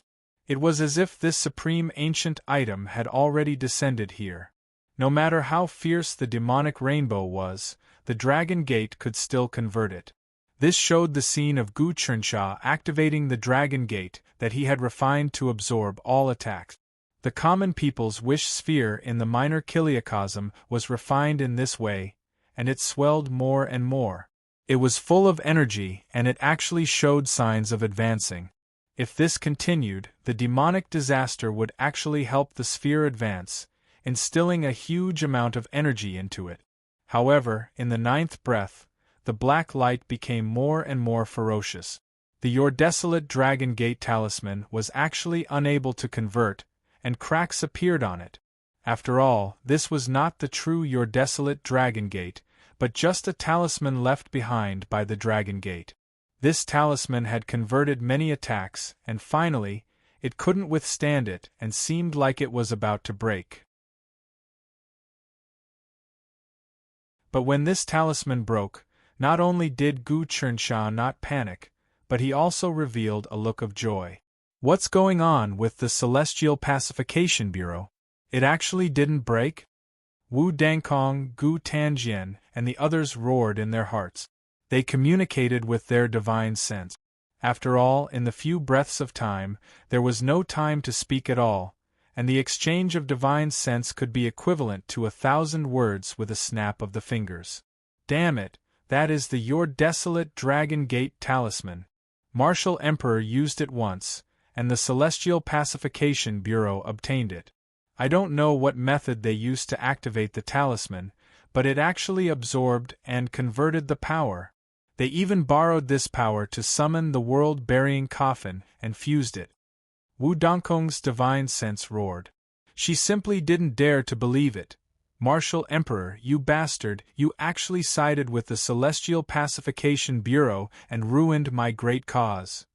It was as if this supreme ancient item had already descended here. No matter how fierce the demonic rainbow was, the Dragon Gate could still convert it. This showed the scene of Gu Cherncha activating the Dragon Gate that he had refined to absorb all attacks. The common people's wish sphere in the minor kiliacosm was refined in this way, and it swelled more and more. It was full of energy, and it actually showed signs of advancing. If this continued, the demonic disaster would actually help the sphere advance, instilling a huge amount of energy into it. However, in the 9th breath, the black light became more and more ferocious. The Your Desolate Dragon Gate talisman was actually unable to convert, and cracks appeared on it. After all, this was not the true Your Desolate Dragon Gate, but just a talisman left behind by the Dragon Gate. This talisman had converted many attacks, and finally, it couldn't withstand it and seemed like it was about to break. But when this talisman broke, not only did Gu Cherncha not panic, but he also revealed a look of joy. What's going on with the Celestial Pacification Bureau? It actually didn't break? Wu Dankong, Gu Tanjian, and the others roared in their hearts. They communicated with their divine sense. After all, in the few breaths of time, there was no time to speak at all, and the exchange of divine sense could be equivalent to 1,000 words with a snap of the fingers. Damn it, that is the Your Desolate Dragon Gate talisman. Martial Emperor used it once, and the Celestial Pacification Bureau obtained it. I don't know what method they used to activate the talisman, but it actually absorbed and converted the power. They even borrowed this power to summon the world-burying coffin and fused it. Wu Dongkong's divine sense roared. She simply didn't dare to believe it. Martial Emperor, you bastard, you actually sided with the Celestial Pacification Bureau and ruined my great cause.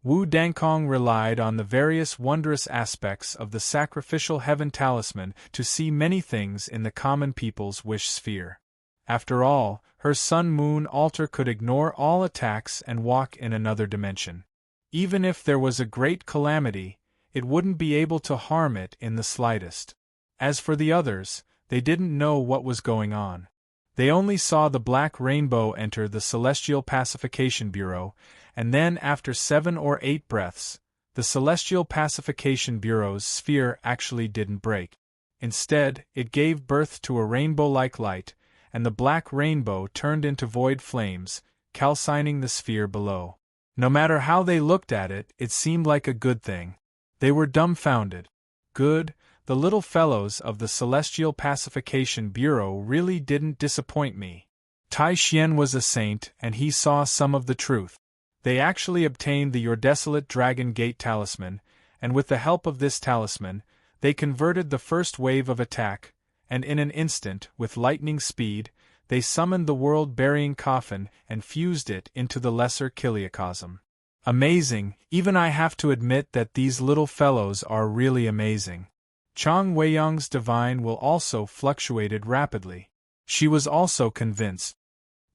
Wu Dankong relied on the various wondrous aspects of the sacrificial heaven talisman to see many things in the common people's wish sphere. After all, her sun-moon altar could ignore all attacks and walk in another dimension. Even if there was a great calamity, it wouldn't be able to harm it in the slightest. As for the others, they didn't know what was going on. They only saw the black rainbow enter the Celestial Pacification Bureau, and then after 7 or 8 breaths, the Celestial Pacification Bureau's sphere actually didn't break. Instead, it gave birth to a rainbow-like light, and the black rainbow turned into void flames, calcining the sphere below. No matter how they looked at it, it seemed like a good thing. They were dumbfounded. Good, the little fellows of the Celestial Pacification Bureau really didn't disappoint me. Tai Xian was a saint, and he saw some of the truth. They actually obtained the Your Desolate Dragon Gate talisman, and with the help of this talisman, they converted the first wave of attack, and in an instant, with lightning speed, they summoned the world-burying coffin and fused it into the lesser kiliacosm. Amazing, even I have to admit that these little fellows are really amazing. Chang Weiyang's divine will also fluctuated rapidly. She was also convinced.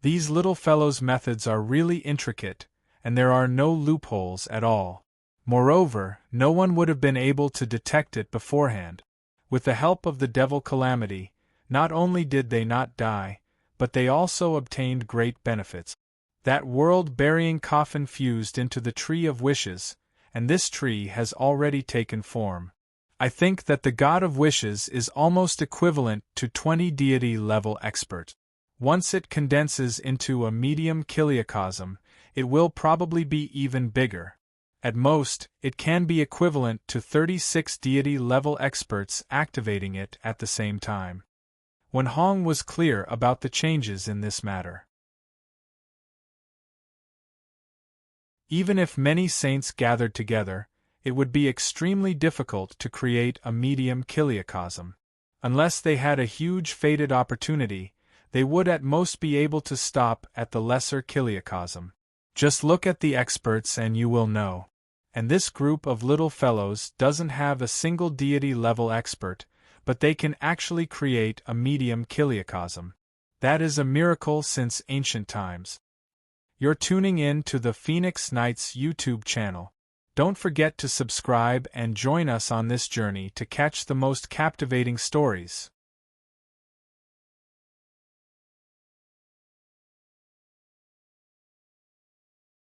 These little fellows' methods are really intricate, and there are no loopholes at all. Moreover, no one would have been able to detect it beforehand. With the help of the Devil Calamity, not only did they not die, but they also obtained great benefits. That world-burying coffin fused into the Tree of Wishes, and this tree has already taken form. I think that the God of Wishes is almost equivalent to 20 deity-level expert. Once it condenses into a medium kiliacosm, it will probably be even bigger. At most, it can be equivalent to 36 deity-level experts activating it at the same time. Wen Hong was clear about the changes in this matter. Even if many saints gathered together, it would be extremely difficult to create a medium kiliacosm. Unless they had a huge fated opportunity, they would at most be able to stop at the lesser kiliacosm. Just look at the experts and you will know. And this group of little fellows doesn't have a single deity-level expert, but they can actually create a medium kiliacosm. That is a miracle since ancient times. You're tuning in to the Phoenix Knights YouTube channel. Don't forget to subscribe and join us on this journey to catch the most captivating stories.